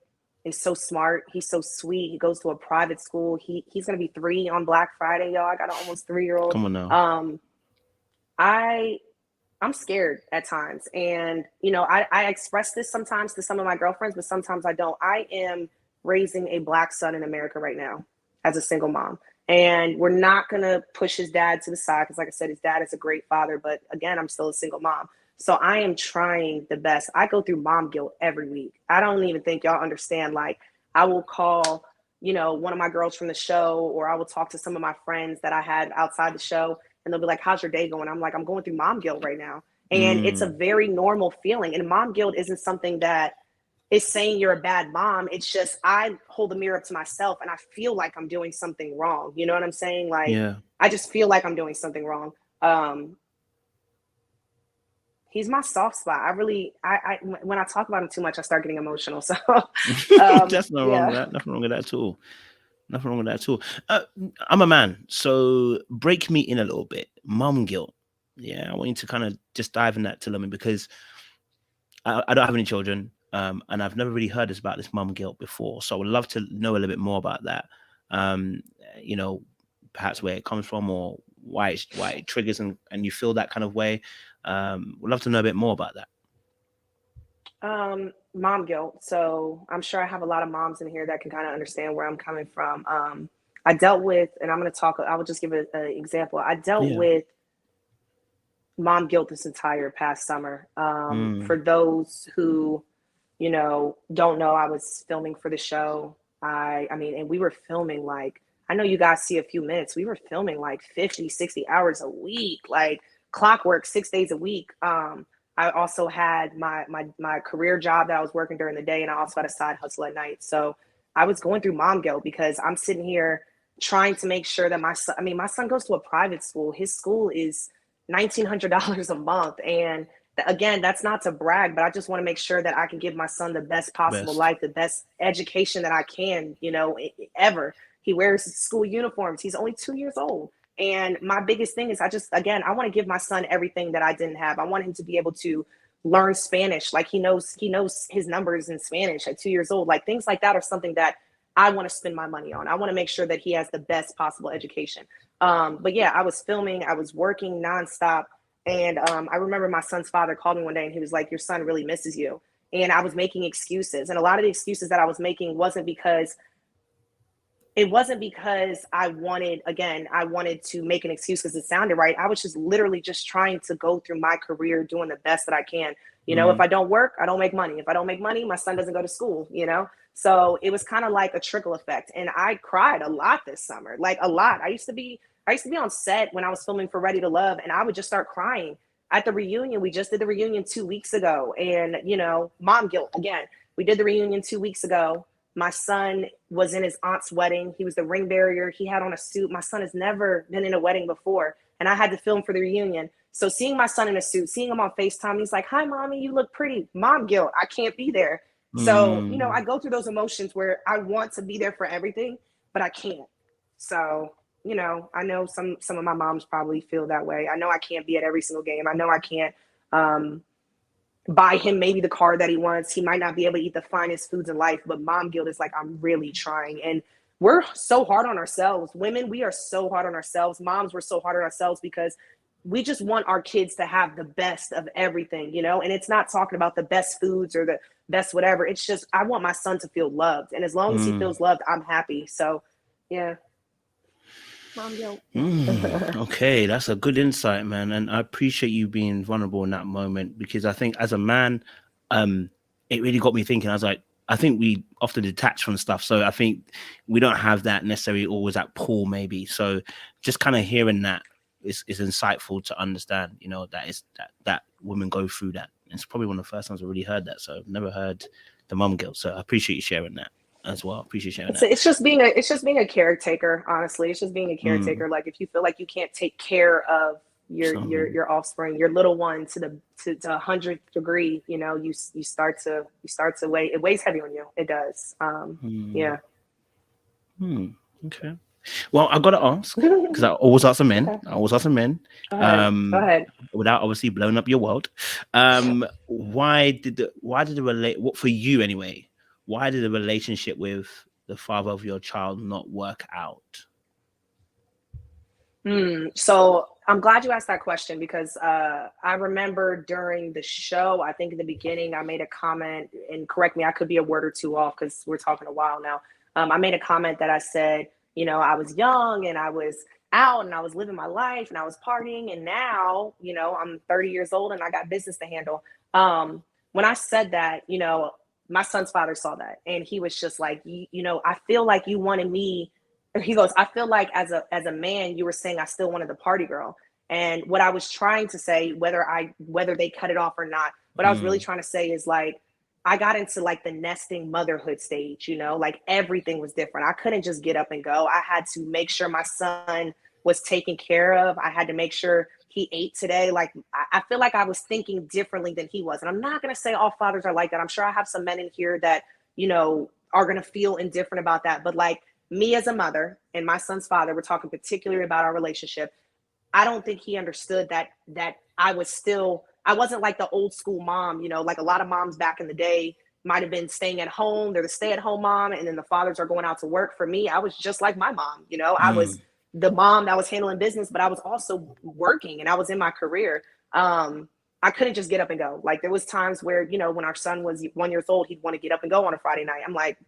is so smart. He's so sweet. He goes to a private school. He's going to be 3 on Black Friday, y'all. I got an almost 3-year-old. Come on now. I'm scared at times. And, I express this sometimes to some of my girlfriends, but sometimes I don't. I am raising a Black son in America right now as a single mom. And we're not going to push his dad to the side because, like I said, his dad is a great father. But again, I'm still a single mom. So I am trying the best. I go through mom guilt every week. I don't even think y'all understand. Like, I will call, you know, one of my girls from the show, or I will talk to some of my friends that I had outside the show, and they'll be like, how's your day going? I'm like, I'm going through mom guilt right now. And it's a very normal feeling. And mom guilt isn't something that is saying you're a bad mom. It's just, I hold the mirror up to myself and I feel like I'm doing something wrong. You know what I'm saying? Like, Yeah. I just feel like I'm doing something wrong. He's my soft spot. I really, when I talk about him too much, I start getting emotional. So, That's not wrong with that. Nothing wrong with that at all. Nothing wrong with that at all. I'm a man, so break me in a little bit. Mom guilt. Yeah, I want you to kind of just dive in that to me, because I don't have any children, and I've never really heard about this mom guilt before. So I would love to know a little bit more about that. You know, perhaps where it comes from, or why it triggers and you feel that kind of way. Would love to know a bit more about that. Mom guilt. So I'm sure I have a lot of moms in here that can kind of understand where I'm coming from. I dealt with, and I'm going to talk, I will just give an example. I dealt with mom guilt this entire past summer. For those who, you know, don't know, I was filming for the show. I mean, and we were filming like, I know you guys see a few minutes. We were filming like 50, 60 hours a week, like clockwork, 6 days a week. I also had my career job that I was working during the day, and I also had a side hustle at night. So I was going through mom guilt because I'm sitting here trying to make sure that my son goes to a private school. His school is $1,900 a month. And again, that's not to brag, but I just want to make sure that I can give my son the best possible life, the best education that I can, you know, ever. He wears school uniforms. He's only 2 years old. And my biggest thing is I want to give my son everything that I didn't have. I want him to be able to learn Spanish. Like he knows his numbers in Spanish at 2 years old. Like things like that are something that I want to spend my money on. I want to make sure that he has the best possible education. But yeah, I was filming, I was working nonstop. And I remember my son's father called me one day and he was like, your son really misses you. And I was making excuses. And a lot of the excuses that I was making wasn't because I wanted to make an excuse because it sounded right. I was just literally just trying to go through my career, doing the best that I can. You know, if I don't work, I don't make money. If I don't make money, my son doesn't go to school, you know? So it was kind of like a trickle effect. And I cried a lot this summer, like a lot. I used to be on set when I was filming for Ready to Love, and I would just start crying at the reunion. We just did the reunion 2 weeks ago. And, you know, mom guilt again. We did the reunion 2 weeks ago. My son was in his aunt's wedding. He was the ring bearer. He had on a suit. My son has never been in a wedding before. And I had to film for the reunion. So seeing my son in a suit, seeing him on FaceTime, he's like, hi, mommy, you look pretty. Mom guilt. I can't be there. So, you know, I go through those emotions where I want to be there for everything, but I can't. So, you know, I know some of my moms probably feel that way. I know I can't be at every single game. I know I can't buy him maybe the car that he wants. He might not be able to eat the finest foods in life, but mom guilt is like, I'm really trying. And we're so hard on ourselves. Women, we are so hard on ourselves. Moms, we're so hard on ourselves because we just want our kids to have the best of everything, you know? And it's not talking about the best foods or the best whatever. It's just, I want my son to feel loved. And as long as he feels loved, I'm happy. So yeah. Mom guilt. Okay, that's a good insight, man. And I appreciate you being vulnerable in that moment, because I think as a man, it really got me thinking. I was like, I think we often detach from stuff. So I think we don't have that necessarily always at pull, maybe. So just kind of hearing that is insightful to understand, you know, that women go through that. It's probably one of the first times I really heard that. So I've never heard the mom guilt. So I appreciate you sharing that as well. Appreciate sharing that. It's just being a caretaker, honestly. It's just being a caretaker. Like if you feel like you can't take care of your offspring, your little one to 100th degree, you know, you start to weigh, it weighs heavy on you. It does. Yeah. Okay. Well, I gotta ask, because I always ask the men. Go ahead. Without obviously blowing up your world. Why did the for you anyway? Why did the relationship with the father of your child not work out? So I'm glad you asked that question, because I remember during the show, I think in the beginning, I made a comment, and correct me, I could be a word or two off because we're talking a while now. I made a comment that I said, you know, I was young and I was out and I was living my life and I was partying. And now, you know, I'm 30 years old and I got business to handle. When I said that, you know, my son's father saw that and he was just like, you know, I feel like you wanted me. He goes, I feel like as a man, you were saying I still wanted the party girl. And what I was trying to say, whether they cut it off or not, what I was really trying to say is like, I got into like the nesting motherhood stage, you know, like everything was different. I couldn't just get up and go. I had to make sure my son was taken care of. I had to make sure he ate today. Like, I feel like I was thinking differently than he was. And I'm not going to say all fathers are like that. I'm sure I have some men in here that, you know, are going to feel indifferent about that. But like me as a mother and my son's father, we're talking particularly about our relationship. I don't think he understood that I wasn't like the old school mom, you know, like a lot of moms back in the day might have been staying at home. They're the stay-at-home mom, and then the fathers are going out to work. For me, I was just like my mom, you know, I was the mom that was handling business, but I was also working and I was in my career. I couldn't just get up and go. Like there was times where, you know, when our son was 1 year old, he'd want to get up and go on a Friday night. I'm like,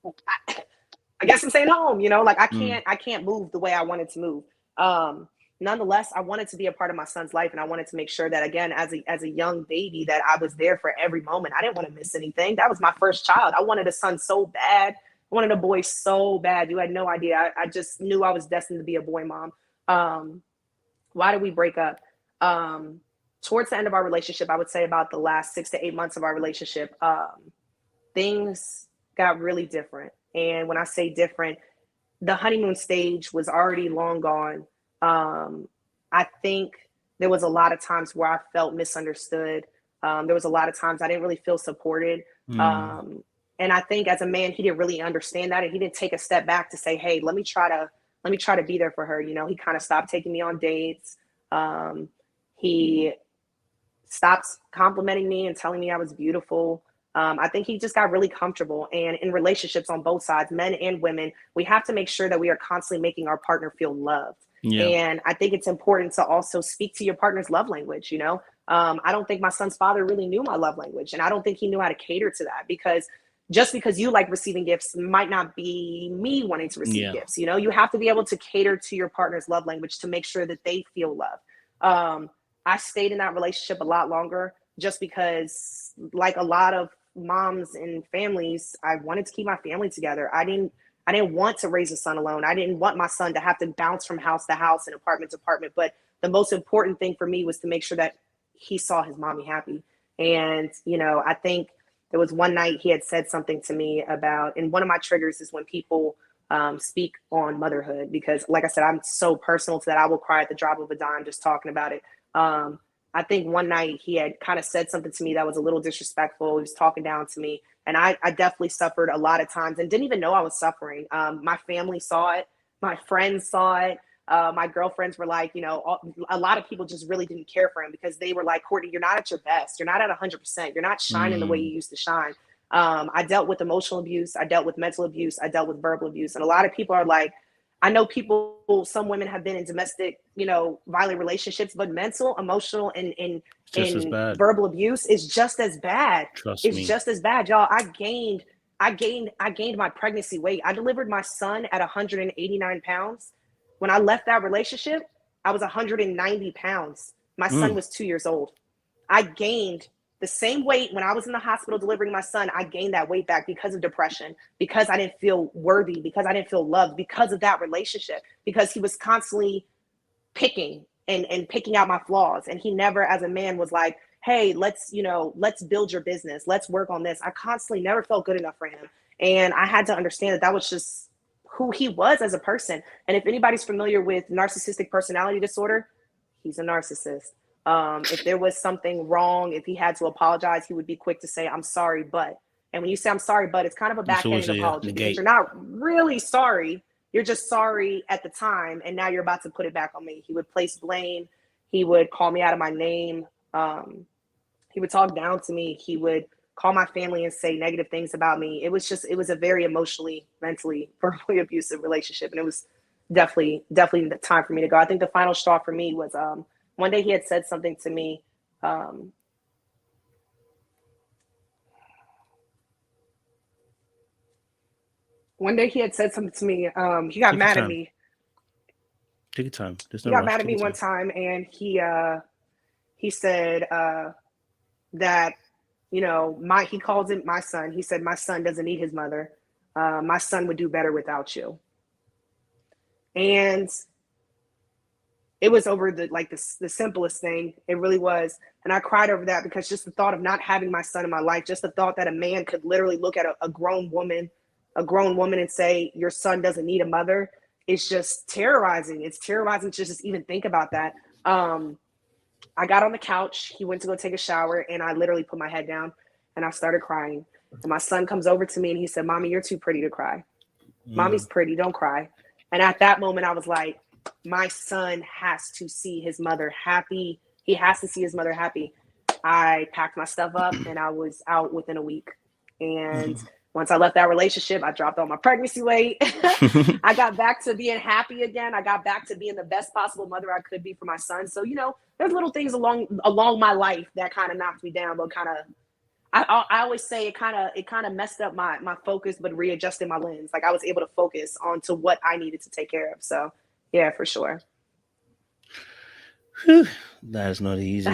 I guess I'm staying home, you know, like I can't move the way I wanted to move. Nonetheless, I wanted to be a part of my son's life. And I wanted to make sure that, again, as a young baby, that I was there for every moment. I didn't want to miss anything. That was my first child. I wanted a son so bad. I wanted a boy so bad. You had no idea. I just knew I was destined to be a boy mom. Why did we break up? Towards the end of our relationship, I would say about the last 6 to 8 months of our relationship, things got really different. And when I say different, the honeymoon stage was already long gone. I think there was a lot of times where I felt misunderstood. There was a lot of times I didn't really feel supported. And I think as a man, he didn't really understand that. And he didn't take a step back to say, hey, let me try to be there for her. You know, he kind of stopped taking me on dates. He stopped complimenting me and telling me I was beautiful. I think he just got really comfortable. And in relationships on both sides, men and women, we have to make sure that we are constantly making our partner feel loved. Yeah. And I think it's important to also speak to your partner's love language. You know, I don't think my son's father really knew my love language, and I don't think he knew how to cater to that, because just because you like receiving gifts might not be me wanting to receive gifts. You know, you have to be able to cater to your partner's love language to make sure that they feel loved. I stayed in that relationship a lot longer just because, like a lot of moms and families, I wanted to keep my family together. I didn't want to raise a son alone. I didn't want my son to have to bounce from house to house and apartment to apartment. But the most important thing for me was to make sure that he saw his mommy happy. And, you know, I think there was one night he had said something to me about, and one of my triggers is when people speak on motherhood, because like I said, I'm so personal to that. I will cry at the drop of a dime just talking about it. I think one night he had kind of said something to me that was a little disrespectful. He was talking down to me. And I definitely suffered a lot of times and didn't even know I was suffering. My family saw it. My friends saw it. My girlfriends were like, you know, a lot of people just really didn't care for him because they were like, Courtney, you're not at your best. You're not at 100%. You're not shining the way you used to shine. I dealt with emotional abuse. I dealt with mental abuse. I dealt with verbal abuse. And a lot of people are like, I know people, some women have been in domestic, you know, violent relationships, but mental, emotional, and verbal abuse is just as bad. It's just as bad, y'all. I gained my pregnancy weight. I delivered my son at 189 pounds. When I left that relationship, I was 190 pounds. My son was 2 years old. I gained the same weight when I was in the hospital delivering my son. I gained that weight back because of depression, because I didn't feel worthy, because I didn't feel loved, because of that relationship, because he was constantly picking and picking out my flaws. And he never, as a man, was like, hey, let's build your business. Let's work on this. I constantly never felt good enough for him. And I had to understand that was just who he was as a person. And if anybody's familiar with narcissistic personality disorder, he's a narcissist. If there was something wrong, if he had to apologize, he would be quick to say, I'm sorry, but. And when you say I'm sorry, but, it's kind of a backhanded apology because you're not really sorry. You're just sorry at the time. And now you're about to put it back on me. He would place blame. He would call me out of my name. He would talk down to me. He would call my family and say negative things about me. It was a very emotionally, mentally, verbally abusive relationship. And it was definitely the time for me to go. I think the final straw for me was, one day he had said something to me. He got mad at me. Take your time. There's He no got rush. mad at Take me your one time. time, and he said that, you know, he calls it my son. He said, my son doesn't need his mother. My son would do better without you. And it was over the simplest thing. It really was. And I cried over that, because just the thought of not having my son in my life, just the thought that a man could literally look at a grown woman and say, your son doesn't need a mother, is just terrorizing. It's terrorizing to just even think about that. I got on the couch, he went to go take a shower, and I literally put my head down and I started crying. And my son comes over to me and he said, Mommy, you're too pretty to cry. Mommy's pretty, don't cry. And at that moment, I was like, my son has to see his mother happy. He has to see his mother happy. I packed my stuff up and I was out within a week. And once I left that relationship, I dropped all my pregnancy weight. I got back to being happy again. I got back to being the best possible mother I could be for my son. So, you know, there's little things along my life that kind of knocked me down, but kind of, I always say it kind of messed up my focus, but readjusted my lens. Like, I was able to focus onto what I needed to take care of. So yeah, for sure. That is not easy.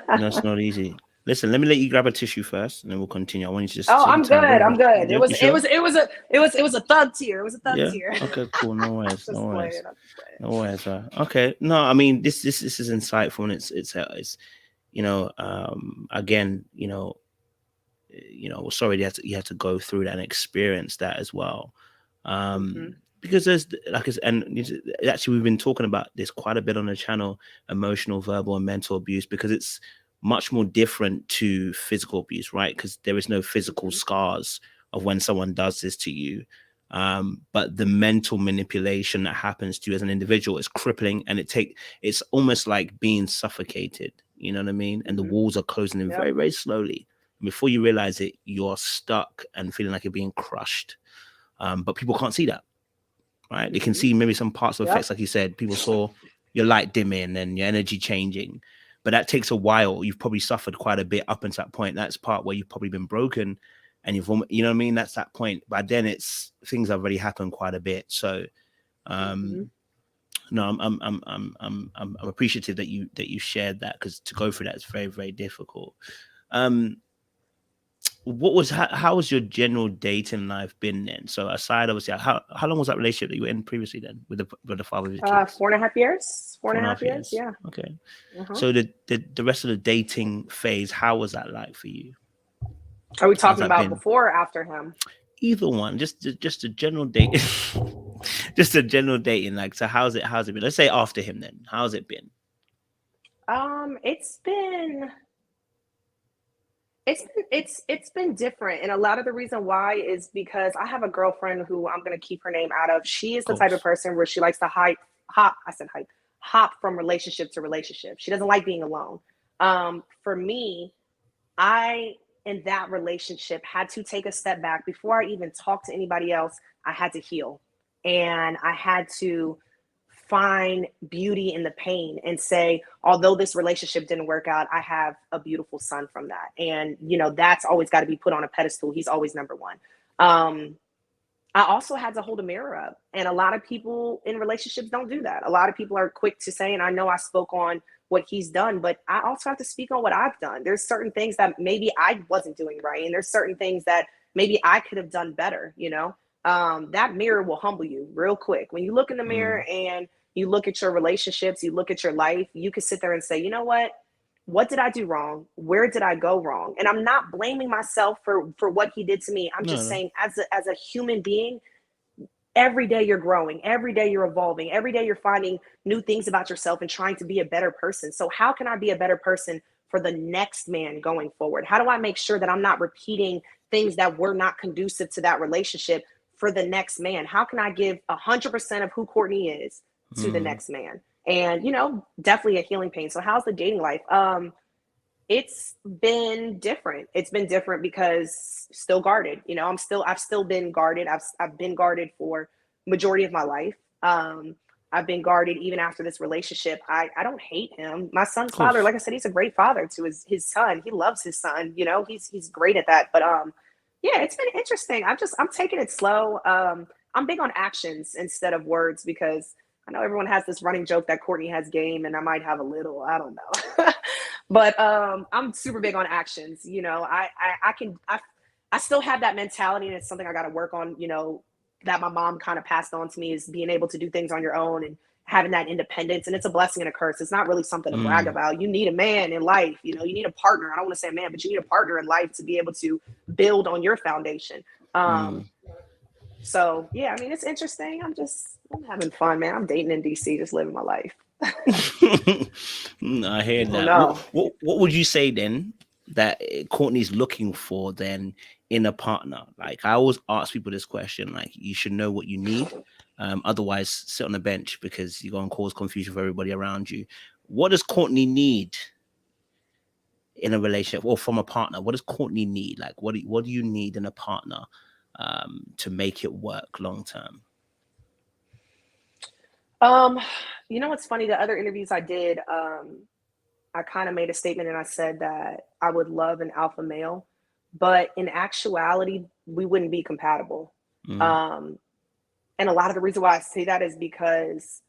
That's not easy. Listen, let me let you grab a tissue first, and then we'll continue. I want you to just. Oh, I'm good. I'm good. Yeah, It was sure? it was a thug tear. It was a thug Yeah. tear. Okay. Cool. No worries. Just No worries. playing. No worries. Okay. No, I mean, this is insightful, and it's you know, again, you know, sorry you had to go through that and experience that as well. Because there's actually we've been talking about this quite a bit on the channel, emotional, verbal, and mental abuse, because it's much more different to physical abuse, right? Because there is no physical scars of when someone does this to you. But the mental manipulation that happens to you as an individual is crippling, and it's almost like being suffocated. You know what I mean? And the walls are closing in very, very slowly. Before you realize it, you're stuck and feeling like you're being crushed. But people can't see that, right? They can see maybe some parts of effects, like you said. People saw your light dimming and your energy changing, but that takes a while. You've probably suffered quite a bit up until that point. That's part where you've probably been broken, and you know what I mean? That's that point. But then things have already happened quite a bit. So, no, I'm appreciative that you shared that, because to go through that is very, very difficult. How was your general dating life been then? So aside, obviously, how long was that relationship that you were in previously then with the father of your kids? 4.5 years. 4.5 years. Yeah. Okay. So the rest of the dating phase, how was that like for you? Are we talking about before or after him? Either one, just a general date, just a general dating. Like, so how's it been? Let's say after him then. How's it been? It's been different, and a lot of the reason why is because I have a girlfriend who I'm going to keep her name out of. She is the type of person where she likes to hop from relationship to relationship. She doesn't like being alone. For me, in that relationship, had to take a step back before I even talked to anybody else. I had to heal, and I had to find beauty in the pain and say, although this relationship didn't work out, I have a beautiful son from that. And, you know, that's always got to be put on a pedestal. He's always number one. I also had to hold a mirror up. And a lot of people in relationships don't do that. A lot of people are quick to say, and I know I spoke on what he's done, but I also have to speak on what I've done. There's certain things that maybe I wasn't doing right. And there's certain things that maybe I could have done better, you know? That mirror will humble you real quick. When you look in the mirror and you look at your relationships, you look at your life, you can sit there and say, you know what did I do wrong? Where did I go wrong? And I'm not blaming myself for what he did to me. I'm just saying, as a human being, every day you're growing, every day you're evolving, every day you're finding new things about yourself and trying to be a better person. So how can I be a better person for the next man going forward? How do I make sure that I'm not repeating things that were not conducive to that relationship for the next man? How can I give 100% of who Courtney is to the next man? And, you know, definitely a healing pain. So how's the dating life? It's been different. It's been different because still guarded, you know, I've still been guarded. I've been guarded for majority of my life. I've been guarded even after this relationship. I don't hate him. My son's father, like I said, he's a great father to his son. He loves his son, you know, he's great at that. But yeah, it's been interesting. I'm taking it slow. I'm big on actions instead of words, because I know everyone has this running joke that Courtney has game, and I might have a little. I don't know, but I'm super big on actions. You know, I still have that mentality, and it's something I got to work on. You know, that my mom kind of passed on to me, is being able to do things on your own and having that independence. And it's a blessing and a curse. It's not really something to brag about. You need a man in life. You know, you need a partner. I don't want to say a man, but you need a partner in life to be able to build on your foundation. So yeah, I mean, it's interesting. I'm having fun, man. I'm dating in DC, just living my life. I hear that. What would you say then that Courtney's looking for then in a partner? Like, I always ask people this question, like, you should know what you need. Otherwise sit on the bench, because you're going to cause confusion for everybody around you. What does Courtney need in a relationship or from a partner? What does Courtney need? Like, what do you need in a partner to make it work long term? You know what's funny? The other interviews I did, I kind of made a statement and I said that I would love an alpha male, but in actuality, we wouldn't be compatible. And a lot of the reason why I say that is because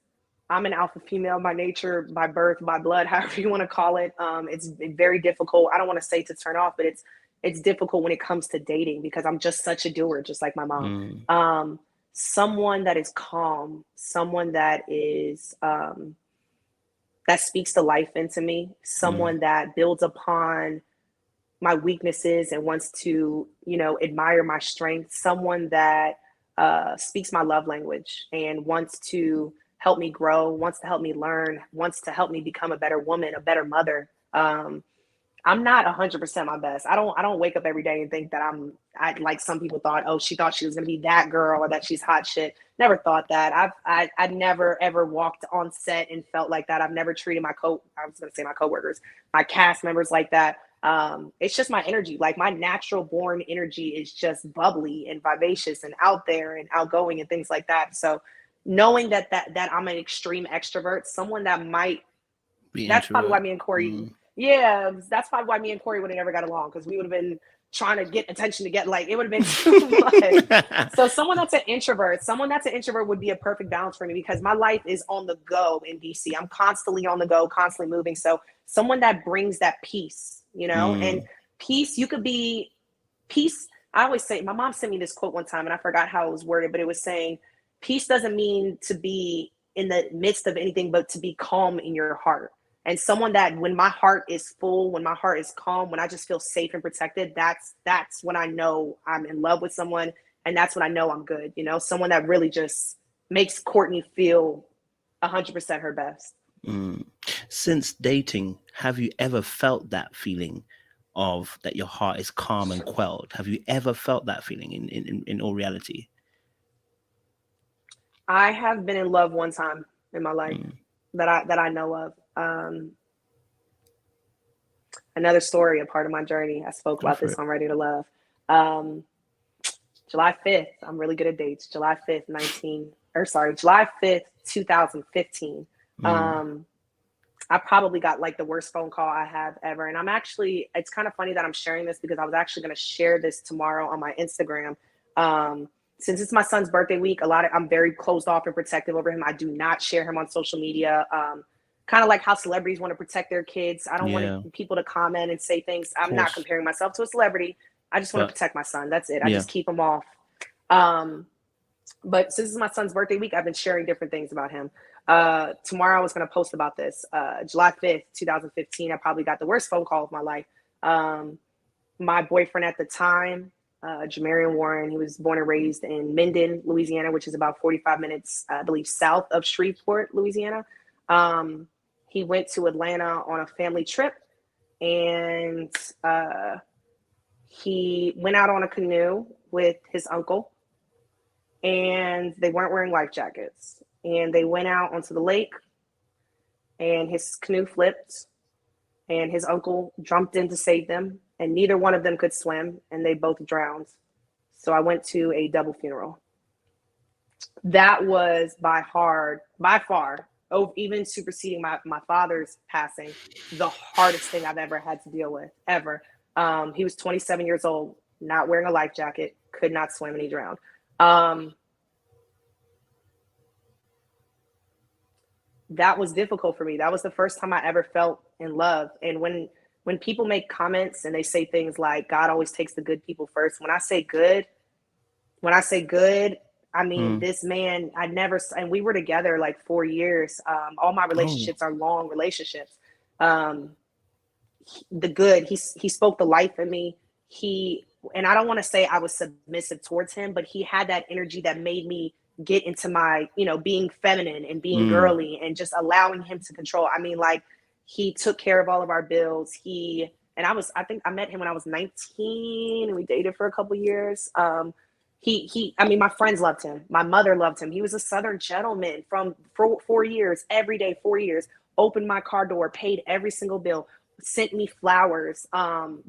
I'm an alpha female by nature, by birth, by blood, however you want to call it. It's very difficult. I don't want to say to turn off, but it's difficult when it comes to dating, because I'm just such a doer, just like my mom. Someone that is calm, someone that is that speaks the life into me, someone that builds upon my weaknesses and wants to, you know, admire my strengths, someone that speaks my love language and wants to help me grow, wants to help me learn, wants to help me become a better woman, a better mother. I'm not 100% my best. I don't wake up every day and think that I like some people thought, oh, she thought she was going to be that girl or that she's hot shit. Never thought that. I never ever walked on set and felt like that. I've never treated my coworkers, my cast members like that. It's just my energy. Like, my natural born energy is just bubbly and vivacious and out there and outgoing and things like that. So knowing that I'm an extreme extrovert, someone that might be that's probably why me and Corey that's probably why me and Corey would have never got along, because we would have been trying to get attention to get, like, it would have been too much. So someone that's an introvert would be a perfect balance for me, because my life is on the go in DC. I'm constantly on the go, constantly moving. So someone that brings that peace, you know, and peace, you could be peace. I always say, my mom sent me this quote one time and I forgot how it was worded, but it was saying, peace doesn't mean to be in the midst of anything, but to be calm in your heart. And someone that, when my heart is full, when my heart is calm, when I just feel safe and protected, that's when I know I'm in love with someone. And that's when I know I'm good. You know, someone that really just makes Courtney feel 100% her best. Since dating, have you ever felt that feeling of that your heart is calm and quelled? Have you ever felt that feeling in all reality? I have been in love one time in my life that I know of. Another story, a part of my journey. I spoke about this on Ready to Love. July 5th, I'm really good at dates. July 5th, 2015. I probably got like the worst phone call I have ever. And it's kind of funny that I'm sharing this, because I was actually going to share this tomorrow on my Instagram. Since it's my son's birthday week, I'm very closed off and protective over him. I do not share him on social media. Kind of like how celebrities want to protect their kids. I don't want people to comment and say things. I'm not comparing myself to a celebrity. I just want to protect my son. That's it. I just keep him off. But since it's my son's birthday week, I've been sharing different things about him. Tomorrow I was going to post about this. July 5th, 2015, I probably got the worst phone call of my life. My boyfriend at the time, Jamarian Warren, he was born and raised in Minden, Louisiana, which is about 45 minutes, I believe, south of Shreveport, Louisiana. He went to Atlanta on a family trip, and he went out on a canoe with his uncle, and they weren't wearing life jackets. And they went out onto the lake, and his canoe flipped, and his uncle jumped in to save them, and neither one of them could swim, and they both drowned. So I went to a double funeral. That was by far, even superseding my father's passing, the hardest thing I've ever had to deal with, ever. He was 27 years old, not wearing a life jacket, could not swim, and he drowned. that was difficult for me. That was the first time I ever felt in love. And when people make comments and they say things like God always takes the good people first, when I say good, I mean, this man, I never, and we were together like 4 years. All my relationships are long relationships. The good, he spoke the life in me. And I don't want to say I was submissive towards him, but he had that energy that made me get into my, being feminine and being girly and just allowing him to control. I mean, like, he took care of all of our bills. I think I met him when I was 19 and we dated for a couple years. I mean, my friends loved him. My mother loved him. He was a Southern gentleman for 4 years, every day, 4 years, opened my car door, paid every single bill, sent me flowers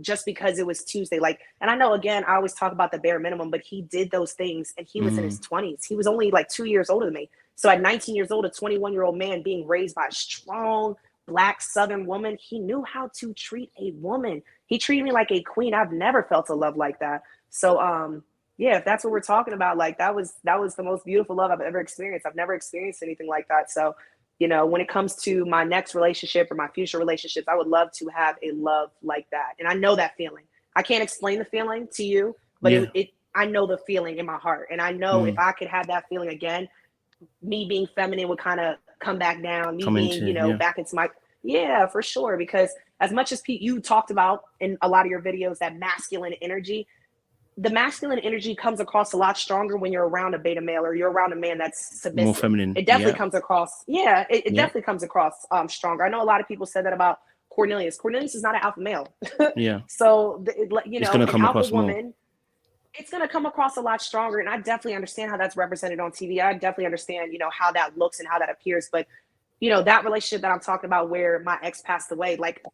just because it was Tuesday. Like, and I know, again, I always talk about the bare minimum, but he did those things and he was in his 20s. He was only like 2 years older than me. So at 19 years old, a 21-year-old man being raised by a strong Black Southern woman, he knew how to treat a woman. He treated me like a queen. I've never felt a love like that. So, yeah, if that's what we're talking about, like that was the most beautiful love I've ever experienced. I've never experienced anything like that. So, when it comes to my next relationship or my future relationships, I would love to have a love like that. And I know that feeling. I can't explain the feeling to you, but I know the feeling in my heart. And I know if I could have that feeling again, me being feminine would kind of come back down, me being, back into my, for sure. Because as much as you talked about in a lot of your videos, that masculine energy, the masculine energy comes across a lot stronger when you're around a beta male or you're around a man that's submissive. More feminine. It definitely comes across. Yeah, it definitely comes across stronger. I know a lot of people said that about Cornelius. Cornelius is not an alpha male. Yeah. So, it's going to come across woman, more. It's going to come across a lot stronger. And I definitely understand how that's represented on TV. I definitely understand, how that looks and how that appears. But, that relationship that I'm talking about where my ex passed away, like,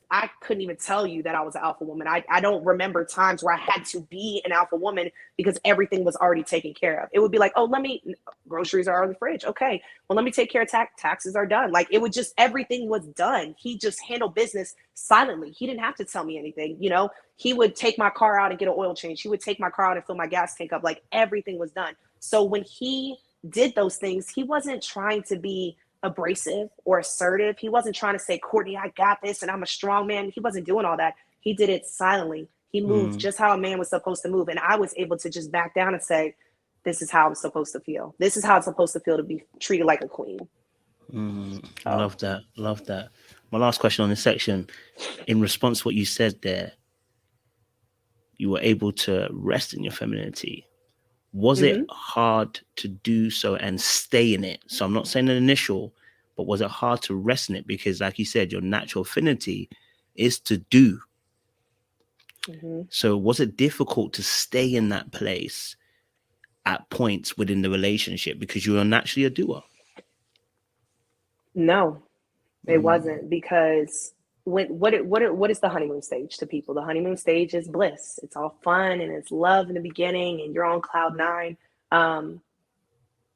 I couldn't even tell you that I was an alpha woman. I don't remember times where I had to be an alpha woman because everything was already taken care of. It would be like, oh, groceries are in the fridge. Okay, well, let me take care of taxes are done. Like, it would just, everything was done. He just handled business silently. He didn't have to tell me anything. He would take my car out and get an oil change. He would take my car out and fill my gas tank up. Like, everything was done. So when he did those things, he wasn't trying to be abrasive or assertive. He wasn't trying to say, Courtney, I got this and I'm a strong man. He wasn't doing all that. He did it silently. He moved just how a man was supposed to move. And I was able to just back down and say, this is how I'm supposed to feel. This is how it's supposed to feel to be treated like a queen. I love that. Love that. My last question on this section, in response to what you said there, you were able to rest in your femininity. Was it hard to do so and stay in it? So I'm not saying an initial, but was it hard to rest in it? Because like you said, your natural affinity is to do. So was it difficult to stay in that place at points within the relationship because you are naturally a doer? No, it wasn't, because what is the honeymoon stage to people? The honeymoon stage is bliss. It's all fun and it's love in the beginning and you're on cloud 9.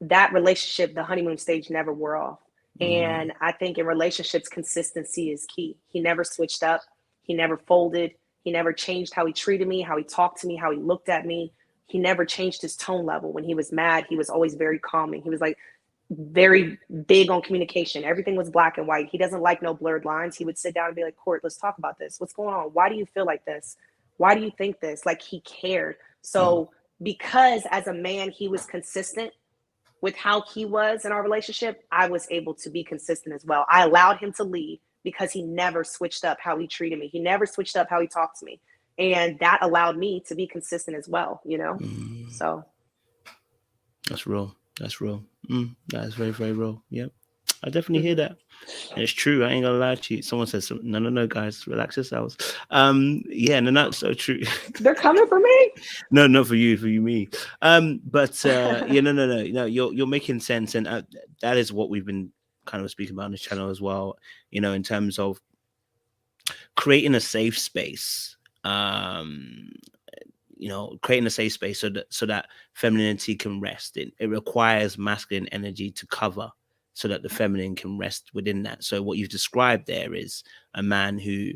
That relationship, the honeymoon stage, never wore off. And I think in relationships, consistency is key. He never switched up. He never folded. He never changed how he treated me, how he talked to me, how he looked at me. He never changed his tone level. When he was mad, he was always very calming. He was like very big on communication. Everything was black and white. He doesn't like no blurred lines. He would sit down and be like, Court, let's talk about this. What's going on? Why do you feel like this? Why do you think this? Like, he cared. So because as a man, he was consistent with how he was in our relationship, I was able to be consistent as well. I allowed him to lead because he never switched up how he treated me. He never switched up how he talked to me. And that allowed me to be consistent as well, So. That's real. That's real. That is very, very real. Yep. I definitely hear that. And it's true. I ain't gonna lie to you. Someone says, no, guys, relax yourselves. Yeah, no, that's so true. They're coming for me. No, not for you, me. But yeah, no, you're making sense, and that is what we've been kind of speaking about on this channel as well. In terms of creating a safe space. Creating a safe space so that femininity can rest. It requires masculine energy to cover so that the feminine can rest within that. So what you've described there is a man who,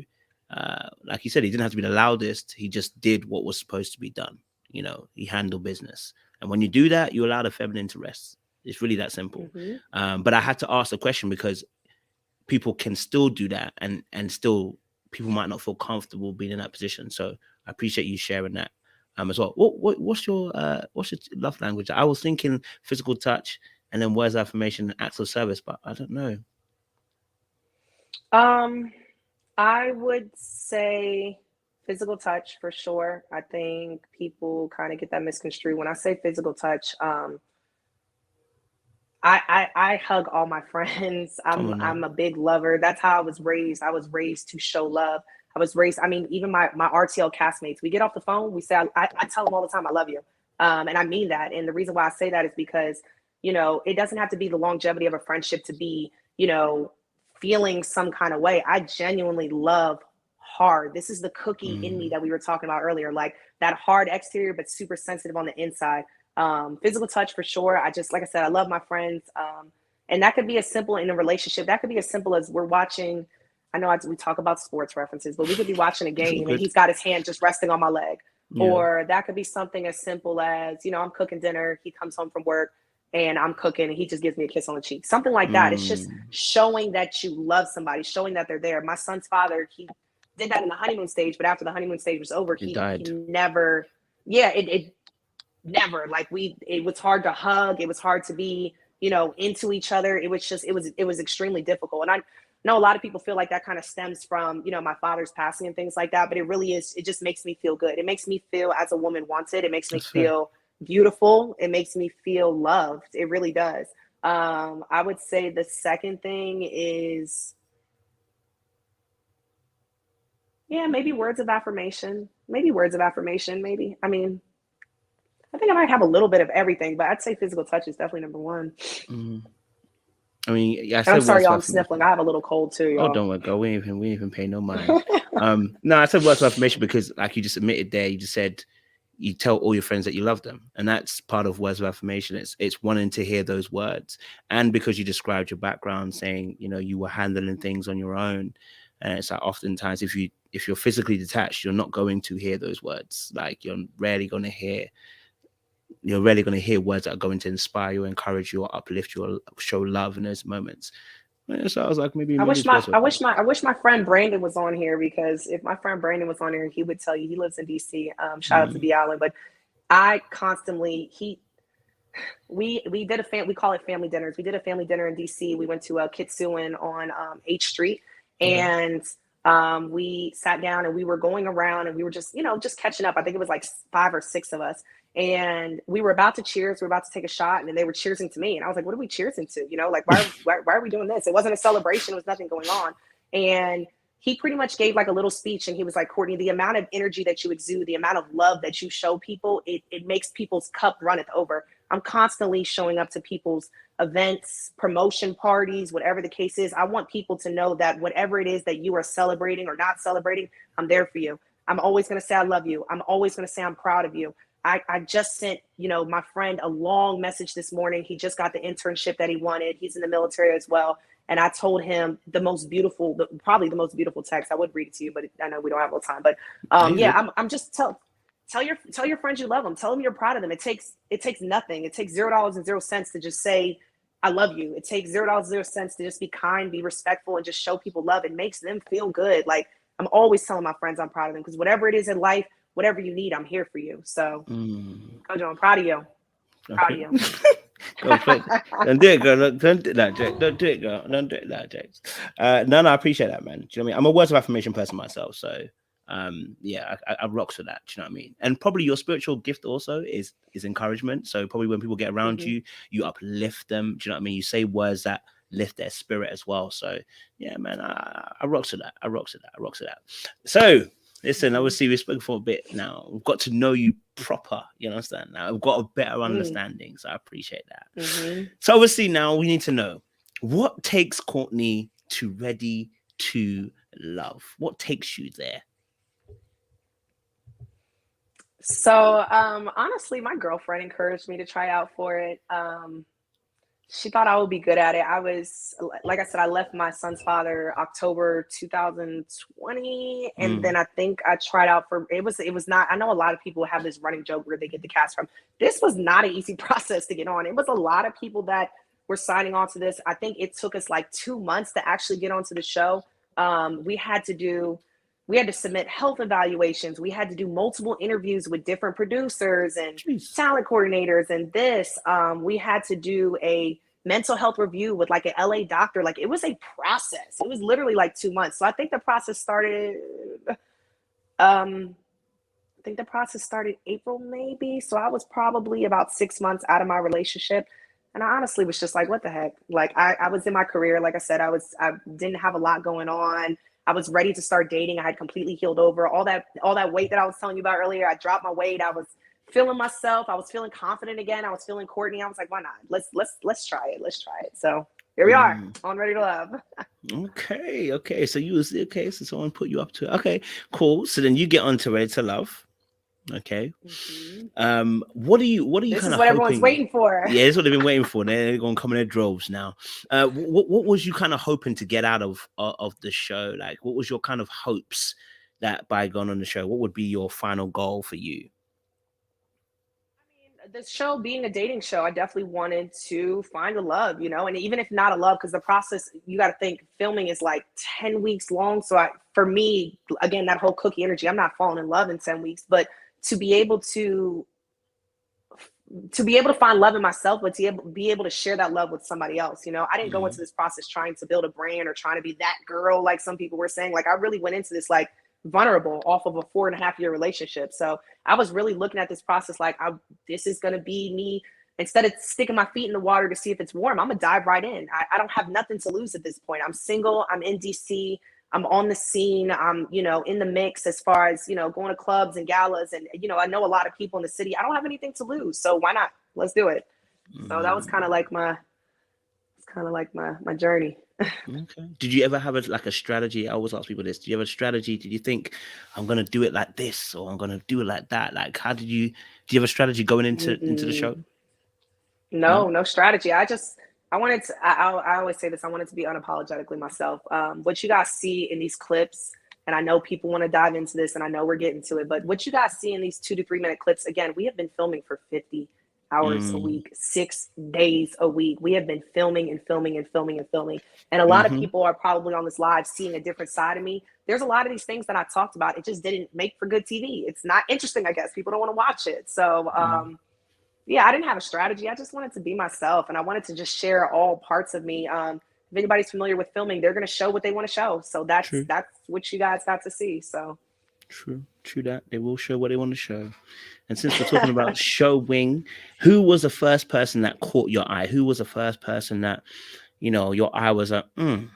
like you said, he didn't have to be the loudest. He just did what was supposed to be done. He handled business. And when you do that, you allow the feminine to rest. It's really that simple. But I had to ask the question because people can still do that, and still people might not feel comfortable being in that position. So I appreciate you sharing that as well. What's your love language? I was thinking physical touch, and then words of affirmation and acts of service, but I don't know. I would say physical touch for sure. I think people kind of get that misconstrued. When I say physical touch, I hug all my friends. I'm a big lover. That's how I was raised. I was raised to show love. I was raised, I mean, even my RTL castmates, we get off the phone, we say, I tell them all the time, I love you. And I mean that. And the reason why I say that is because, you know, it doesn't have to be the longevity of a friendship to be, you know, feeling some kind of way. I genuinely love hard. This is the cookie in me that we were talking about earlier, like that hard exterior, but super sensitive on the inside. Physical touch for sure. I just, like I said, I love my friends. And that could be as simple in a relationship. That could be as simple as we're watching. I know we talk about sports references, but we could be watching a game and he's got his hand just resting on my leg. Yeah. Or that could be something as simple as, you know, I'm cooking dinner. He comes home from work and I'm cooking and he just gives me a kiss on the cheek. Something like that. It's just showing that you love somebody, showing that they're there. My son's father, he did that in the honeymoon stage, but after the honeymoon stage was over, he never, it never, like it was hard to hug. It was hard to be, you know, into each other. It was just, it was extremely difficult. And I know a lot of people feel like that kind of stems from, you know, my father's passing and things like that, but it really is, it just makes me feel good. It makes me feel as a woman wanted. It makes me feel beautiful. It makes me feel loved. It really does. I would say the second thing is, maybe words of affirmation. Maybe. I mean, I think I might have a little bit of everything, but I'd say physical touch is definitely number one. I mean, I'm sorry, y'all. I'm sniffling. I have a little cold too, y'all. Oh, don't worry, girl. We ain't even pay no mind. No, I said words of affirmation because, like you just admitted there, you just said you tell all your friends that you love them, and that's part of words of affirmation. It's wanting to hear those words, and because you described your background, saying you know you were handling things on your own, and it's like oftentimes if you're physically detached, you're not going to hear those words. Like you're rarely going to hear words that are going to inspire you, encourage you, or uplift you, or show love in those moments. So I was like, maybe I wish my friend Brandon was on here, because if my friend Brandon was on here, he would tell you. He lives in DC. Shout out to BEHAVIOUR. But I constantly we did we call it family dinners. We did a family dinner in DC. We went to Kitsuin on H Street, and we sat down and we were going around and we were just catching up. I think it was like 5 or 6 of us. And we were about to cheers. We were about to take a shot, and then they were cheersing to me. And I was like, what are we cheersing to? You know, like, why are we doing this? It wasn't a celebration. There was nothing going on. And he pretty much gave like a little speech. And he was like, Courtney, the amount of energy that you exude, the amount of love that you show people, it makes people's cup runneth over. I'm constantly showing up to people's events, promotion parties, whatever the case is. I want people to know that whatever it is that you are celebrating or not celebrating, I'm there for you. I'm always going to say I love you. I'm always going to say I'm proud of you. I just sent, my friend a long message this morning. He just got the internship that he wanted. He's in the military as well. And I told him probably the most beautiful text. I would read it to you, but I know we don't have all the time. But I'm just tell your friends you love them. Tell them you're proud of them. It takes nothing. It takes $0.00 to just say I love you. It takes $0.00 to just be kind, be respectful, and just show people love. It makes them feel good. Like, I'm always telling my friends I'm proud of them, because whatever it is in life, whatever you need, I'm here for you. So, Kojo, I'm proud of you. Proud of you. Don't do it, girl. Don't do that, Jake. Don't do it, girl. Don't do it, that, Jake. No, I appreciate that, man. Do you know what I mean? I'm a words of affirmation person myself, so I rocks with that. Do you know what I mean? And probably your spiritual gift also is encouragement. So probably when people get around you, you uplift them. Do you know what I mean? You say words that lift their spirit as well. So yeah, man, I rocks with that. I rocks with that. So. Listen, obviously we've spoken for a bit now. We've got to know you proper, you understand? Now we've got a better understanding, so I appreciate that. So obviously now we need to know, what takes Courtney to ready to love? What takes you there? So honestly, my girlfriend encouraged me to try out for it. She thought I would be good at it. I was, like I said, I left my son's father October 2020, and then I think I tried out for it was not. I know a lot of people have this running joke where they get the cast from. This was not an easy process to get on. It was a lot of people that were signing on to this. I think it took us like 2 months to actually get onto the show. We had to submit health evaluations. We had to do multiple interviews with different producers and talent coordinators and this. We had to do a mental health review with like an LA doctor. Like, it was a process. It was literally like 2 months. So I think the process started, April maybe. So I was probably about 6 months out of my relationship. And I honestly was just like, what the heck? Like, I was in my career. Like I said, I didn't have a lot going on. I was ready to start dating. I had completely healed over all that weight that I was telling you about earlier. I dropped my weight. I was feeling myself. I was feeling confident again. I was feeling Courtney. I was like, why not? Let's try it. Let's try it. So here we are on Ready to Love. Okay. So you was okay. So someone put you up to it. Okay, cool. So then you get on to Ready to Love. Okay. What are you this kind is of what everyone's waiting for? Yeah, this is what they've been waiting for. They're going to come in their droves now. What was you kind of hoping to get out of the show? Like, what was your kind of hopes that by going on the show, what would be your final goal for you? I mean, the show being a dating show, I definitely wanted to find a love, you know, and even if not a love, because the process, you got to think, filming is like 10 weeks long. So for me, again, that whole cookie energy, I'm not falling in love in 10 weeks, but to be able to find love in myself, but to be able to share that love with somebody else. You know, I didn't go into this process trying to build a brand or trying to be that girl like some people were saying. Like, I really went into this like vulnerable off of a 4.5-year relationship. So I was really looking at this process like, this is going to be me. Instead of sticking my feet in the water to see if it's warm, I'm going to dive right in. I don't have nothing to lose at this point. I'm single. I'm in DC. I'm on the scene. I'm, you know, in the mix as far as, you know, going to clubs and galas. And, you know, I know a lot of people in the city. I don't have anything to lose. So why not? Let's do it. So that was kind of like my journey. Okay. Did you ever have a strategy? I always ask people this. Do you have a strategy? Did you think, I'm going to do it like this or I'm going to do it like that? Like, do you have a strategy going into the show? No strategy. I always say this. I wanted to be unapologetically myself. What you guys see in these clips, and I know people want to dive into this, and I know we're getting to it, but what you guys see in these 2 to 3 minute clips, again, we have been filming for 50 hours a week, 6 days a week. We have been filming and filming and filming and filming. And a lot of people are probably on this live seeing a different side of me. There's a lot of these things that I talked about. It just didn't make for good TV. It's not interesting, I guess. People don't want to watch it. So, yeah, I didn't have a strategy. I just wanted to be myself, and I wanted to just share all parts of me. If anybody's familiar with filming, they're going to show what they want to show. So that's what you guys got to see. So true that they will show what they want to show. And since we're talking about showing, who was the first person that caught your eye? Who was the first person that, you know, your eye was like, on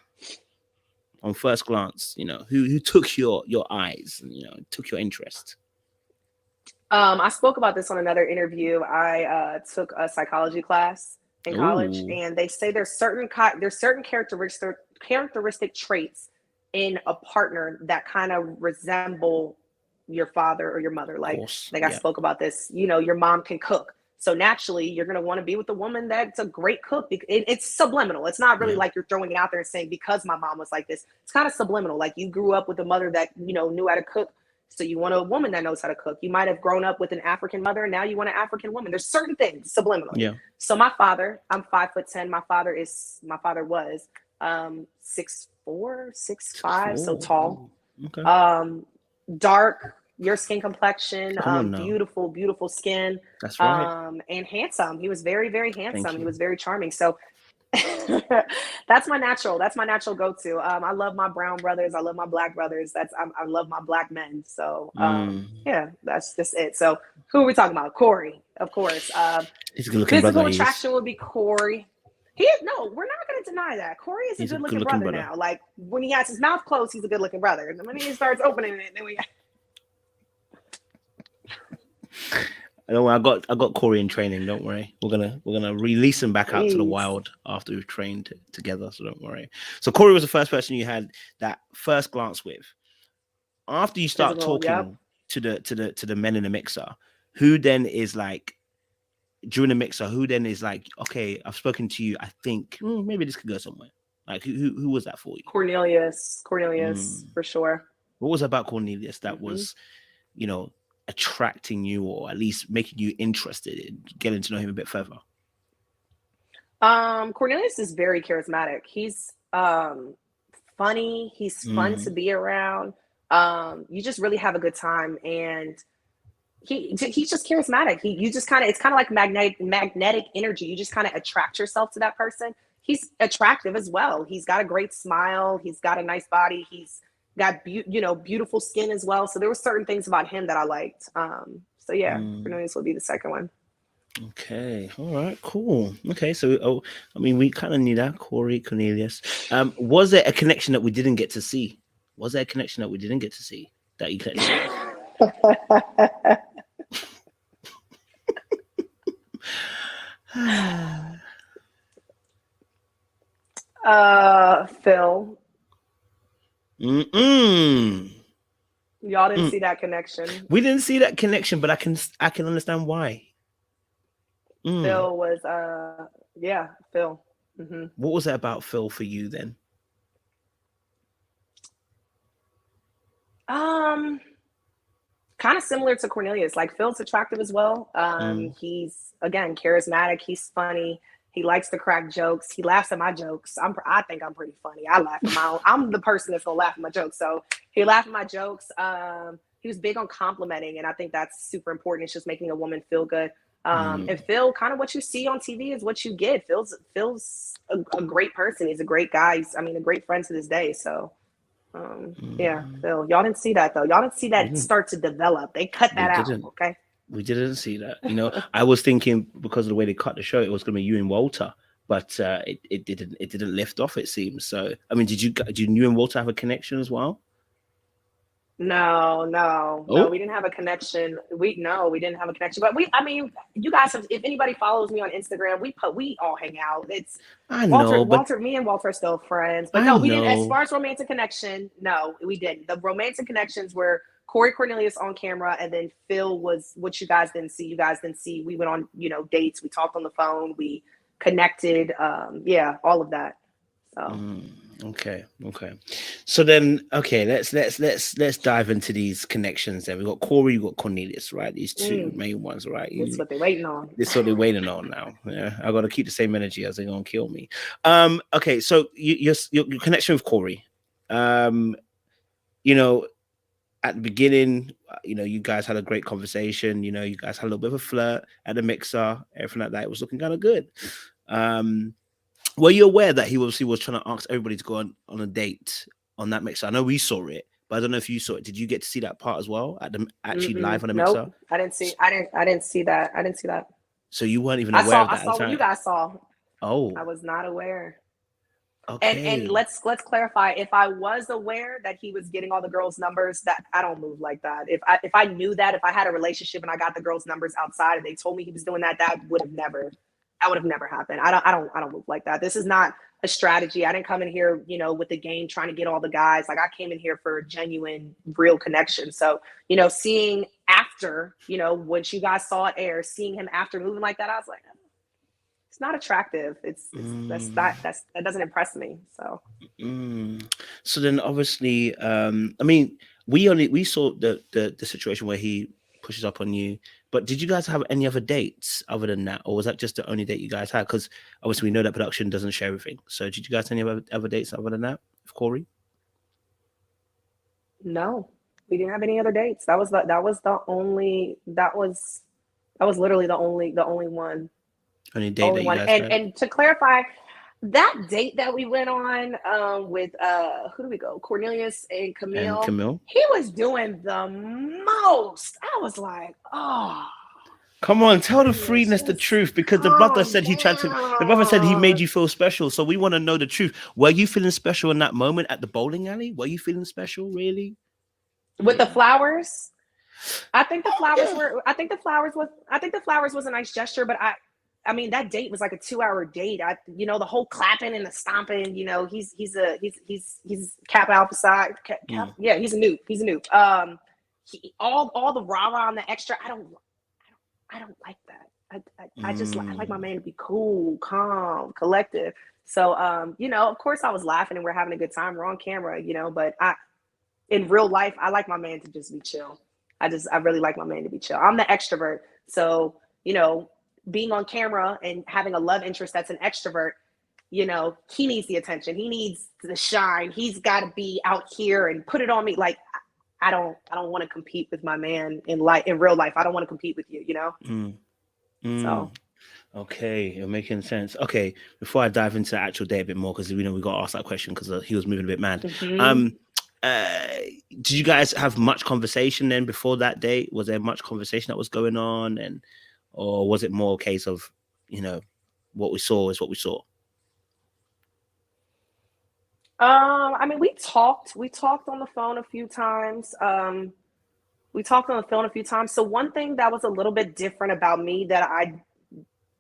first glance? You know, who took your eyes and, you know, took your interest? I spoke about this on another interview. I took a psychology class in college, and they say there's certain characteristic traits in a partner that kind of resemble your father or your mother. Like I spoke about this, you know, your mom can cook. So naturally, you're going to want to be with a woman that's a great cook. It's subliminal. It's not really like you're throwing it out there and saying, because my mom was like this. It's kind of subliminal. Like, you grew up with a mother that, you know, knew how to cook. So you want a woman that knows how to cook. You might have grown up with an African mother, and now you want an African woman. There's certain things subliminally. Yeah. So my father, I'm 5'10". My father was 6'4", 6'5", so tall. Okay. Dark, your skin complexion, beautiful skin. That's right. And handsome. He was very, very handsome. He was very charming. So that's my natural go-to. I love my brown brothers. I love my black brothers. I love my black men. So yeah, that's just it. So who are we talking about? Corey, of course. He's a good-looking brother. Physical attraction would be Corey. No, we're not going to deny that. Corey is a good-looking brother now. Like, when he has his mouth closed, he's a good-looking brother. And when he starts opening it, then we. I got Corey in training. Don't worry. We're gonna release him back out to the wild after we've trained together. So don't worry. So Corey was the first person you had that first glance with. After you start talking to the men in the mixer, who then is like during the mixer, who then is like, okay, I've spoken to you, I think maybe this could go somewhere? Like who was that for you? Cornelius for sure. What was about Cornelius that was, you know, attracting you, or at least making you interested in getting to know him a bit further? Cornelius is very charismatic. He's funny. He's fun to be around. You just really have a good time, and he's just charismatic. It's kind of like magnetic energy. You just kind of attract yourself to that person. He's attractive as well. He's got a great smile. He's got a nice body. He's got beautiful skin as well. So there were certain things about him that I liked. So yeah, Cornelius will be the second one. Okay, all right, cool. Okay, so I mean, we kind of knew that, Corey, Cornelius. Was there a connection that we didn't get to see? Was there a connection that we didn't get to see that you connected? Phil. Y'all didn't see that connection. We didn't see that connection, but I can understand why. Phil was Phil. What was it about Phil for you then? Kind of similar to Cornelius. Like, Phil's attractive as well. He's, again, charismatic. He's funny. He likes to crack jokes. He laughs at my jokes. I think I'm pretty funny. I laugh at my own. I'm the person that's gonna laugh at my jokes. So he laughed at my jokes. He was big on complimenting, and I think that's super important. It's just making a woman feel good. And Phil, kind of what you see on TV is what you get. Phil's a great person. He's a great guy. He's, a great friend to this day. So yeah, Phil, y'all didn't see that though. Y'all didn't see that start to develop. They cut that out. Okay. We didn't see that. You know, I was thinking because of the way they cut the show, it was going to be you and Walter, but it didn't lift off, it seems. So, I mean, did you and Walter have a connection as well? No, we didn't have a connection. We didn't have a connection. But you guys have, if anybody follows me on Instagram, we all hang out. It's Walter, me and Walter are still friends. But no, we didn't. As far as romantic connection, no, we didn't. The romantic connections were Corey Cornelius on camera, and then Phil was what you guys didn't see. We went on, dates. We talked on the phone. We connected. All of that. So. Okay. So then, let's dive into these connections. Then we got Corey, you got Cornelius, right? These two main ones, right? That's what they're waiting on. This is what they're waiting on now. Yeah, I got to keep the same energy, as they're gonna kill me. Okay. So your connection with Corey, at the beginning, you guys had a great conversation. You guys had a little bit of a flirt at the mixer, everything like that. It was looking kind of good. Were you aware that he was trying to ask everybody to go on a date on that mixer? I know we saw it, but I don't know if you saw it. Did you get to see that part as well live on the mixer? Nope, I didn't see that. So you weren't even aware of that? I saw what you guys saw. Oh, I was not aware. Okay. And let's clarify. If I was aware that he was getting all the girls' numbers, that I don't move like that. If I knew that, if I had a relationship and I got the girls' numbers outside and they told me he was doing that, that would have never happened. I don't move like that. This is not a strategy. I didn't come in here, with the game trying to get all the guys. Like, I came in here for a genuine, real connection. So, seeing after, once you guys saw it air, seeing him after moving like that, I was like, it's not attractive. That doesn't impress me. So. So then, obviously, we saw the situation where he pushes up on you, but did you guys have any other dates other than that, or was that just the only date you guys had? Because obviously we know that production doesn't share everything. So did you guys have any other dates other than that with Corey? No, we didn't have any other dates. That was literally the only one. Only date that you guys had. And to clarify, that date that we went on with who do we go? Cornelius and Kamile. He was doing the most. I was like, oh. Come on, tell the freeness the truth, because the brother said the brother said he made you feel special. So we want to know the truth. Were you feeling special in that moment at the bowling alley? Were you feeling special, really? With the flowers? I think the flowers was a nice gesture, but that date was like a 2-hour date. The whole clapping and the stomping, he's Kappa Alpha Psi. Yeah, he's a noob. He's a noob. All the rah-rah and the extra, I don't like that. I like my man to be cool, calm, collective. So, you know, of course I was laughing and we're having a good time. We're on camera, you know, but in real life, I like my man to just be chill. I really like my man to be chill. I'm the extrovert. So, you know, being on camera and having a love interest that's an extrovert, you know, he needs the attention. He needs the shine. He's got to be out here and put it on me. Like, I don't want to compete with my man in real life. I don't want to compete with you, you know? So. Okay, you're making sense. Okay, before I dive into the actual day a bit more, because we got to ask that question because he was moving a bit mad. Did you guys have much conversation then before that date? Was there much conversation that was going on, or was it more a case of, you know, what we saw is what we saw? I mean, we talked on the phone a few times. So one thing that was a little bit different about me that I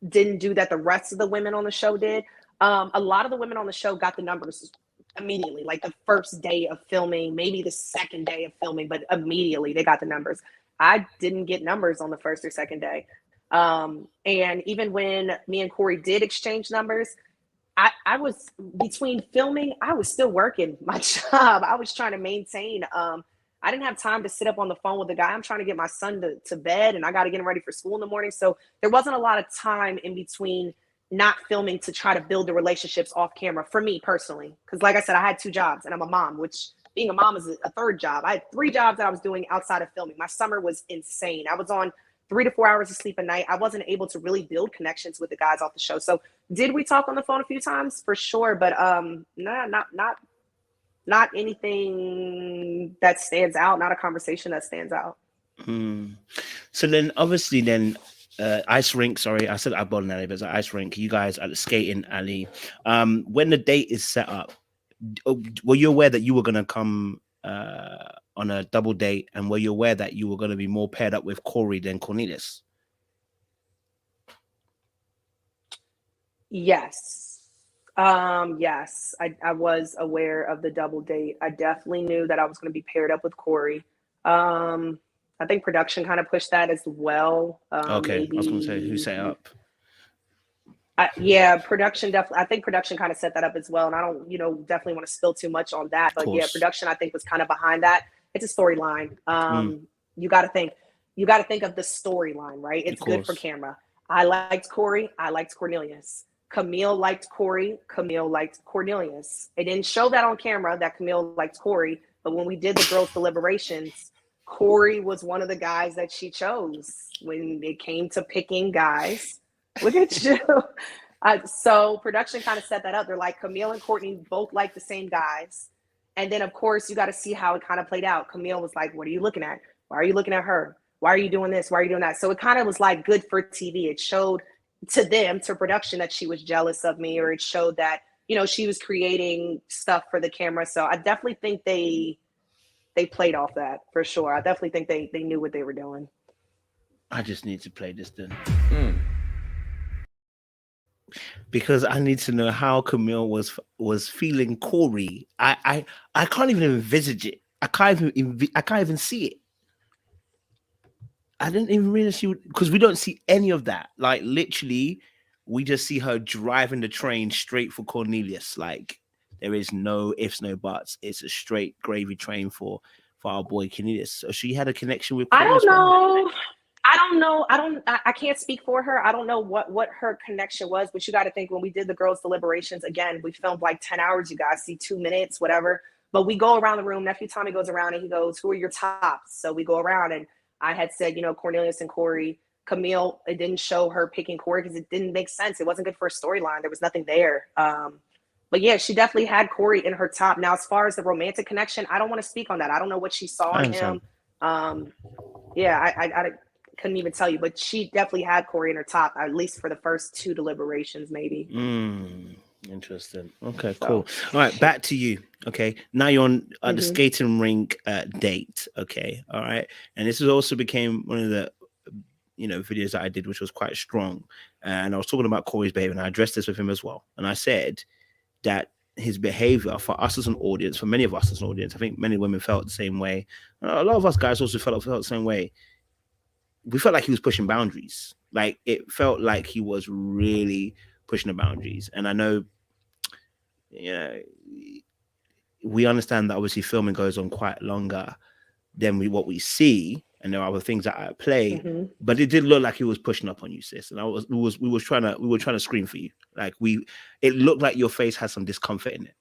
didn't do that the rest of the women on the show did. A lot of the women on the show got the numbers immediately, like the first day of filming, maybe the second day of filming, but immediately they got the numbers. I didn't get numbers on the first or second day. And even when me and Corey did exchange numbers, I was between filming, I was still working my job. I was trying to maintain. I didn't have time to sit up on the phone with the guy. I'm trying to get my son to bed and I got to get him ready for school in the morning. So there wasn't a lot of time in between not filming to try to build the relationships off camera for me personally. Because like I said, I had 2 jobs and I'm a mom, which being a mom is a 3rd job. I had 3 jobs that I was doing outside of filming. My summer was insane. I was on 3 to 4 hours of sleep a night. I wasn't able to really build connections with the guys off the show. So did we talk on the phone a few times? For sure. But not anything that stands out, not a conversation that stands out. So then obviously then ice rink, sorry, I said bowling alley, but it's an ice rink. You guys at the skating alley. When the date is set up, were you aware that you were going to come on a double date, and were you aware that you were going to be more paired up with Corey than Cornelius? Yes. Yes, I was aware of the double date. I definitely knew that I was going to be paired up with Corey. I think production kind of pushed that as well. Okay, maybe, I was going to say, who set up? Yeah, production definitely. I think production kind of set that up as well, and I don't, you know, definitely want to spill too much on that. But yeah, production I think was kind of behind that. It's a storyline. You got to think of the storyline, right? It's good for camera. I liked Corey. I liked Cornelius. Kamile liked Corey. Kamile liked Cornelius. It didn't show that on camera that Kamile liked Corey, but when we did the girls' deliberations, Corey was one of the guys that she chose when it came to picking guys. Look at you. So production kind of set that up. They're like, Kamile and Courtney both like the same guys. And then, of course, you got to see how it kind of played out. Kamile was like, what are you looking at? Why are you looking at her? Why are you doing this? Why are you doing that? So it kind of was like good for TV. It showed to them, to production, that she was jealous of me, or it showed that, you know, she was creating stuff for the camera. So I definitely think they played off that for sure. I definitely think they knew what they were doing. I just need to play this then. Because I need to know how Kamile was feeling Corey. I can't even envisage it. I can't even see it. I didn't even realize she would, because we don't see any of that. Like literally, we just see her driving the train straight for Cornelius. Like there is no ifs, no buts. It's a straight gravy train for our boy Cornelius. So she had a connection with Corey. I don't know. I can't speak for her. I don't know what her connection was, but you got to think, when we did the girls' deliberations, again, we filmed like 10 hours. You guys see 2 minutes, whatever. But we go around the room. Nephew Tommy goes around and he goes, who are your tops? So we go around, and I had said, you know, Cornelius and Corey. Kamile, it didn't show her picking Corey because it didn't make sense. It wasn't good for a storyline. There was nothing there. But yeah, she definitely had Corey in her top. Now, as far as the romantic connection, I don't want to speak on that. I don't know what she saw in him. Yeah, I couldn't even tell you, but she definitely had Corey in her top, at least for the first 2 deliberations, maybe. Interesting. Okay, cool. All right, back to you. Okay, now you're on the skating rink date. Okay, all right, and this also became one of the videos that I did, which was quite strong. And I was talking about Corey's behavior, and I addressed this with him as well. And I said that his behavior, for us as an audience, for many of us as an audience, I think many women felt the same way. A lot of us guys also felt the same way. We felt like he was pushing boundaries. Like it felt like he was really pushing the boundaries. And I know, you know, we understand that obviously filming goes on quite longer than what we see, and there are other things that are at play. Mm-hmm. But it did look like he was pushing up on you, sis. And we were trying to scream for you. Like it looked like your face had some discomfort in it.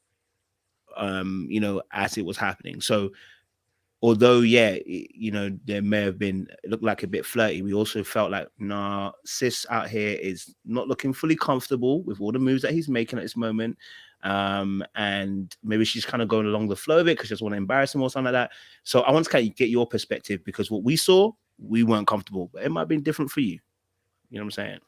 You know, as it was happening. So although, yeah, you know, there may have been, it looked like a bit flirty, we also felt like, nah, sis out here is not looking fully comfortable with all the moves that he's making at this moment. And maybe she's kind of going along the flow of it because she doesn't want to embarrass him or something like that. So I want to kind of get your perspective, because what we saw, we weren't comfortable, but it might have been different for you. You know what I'm saying?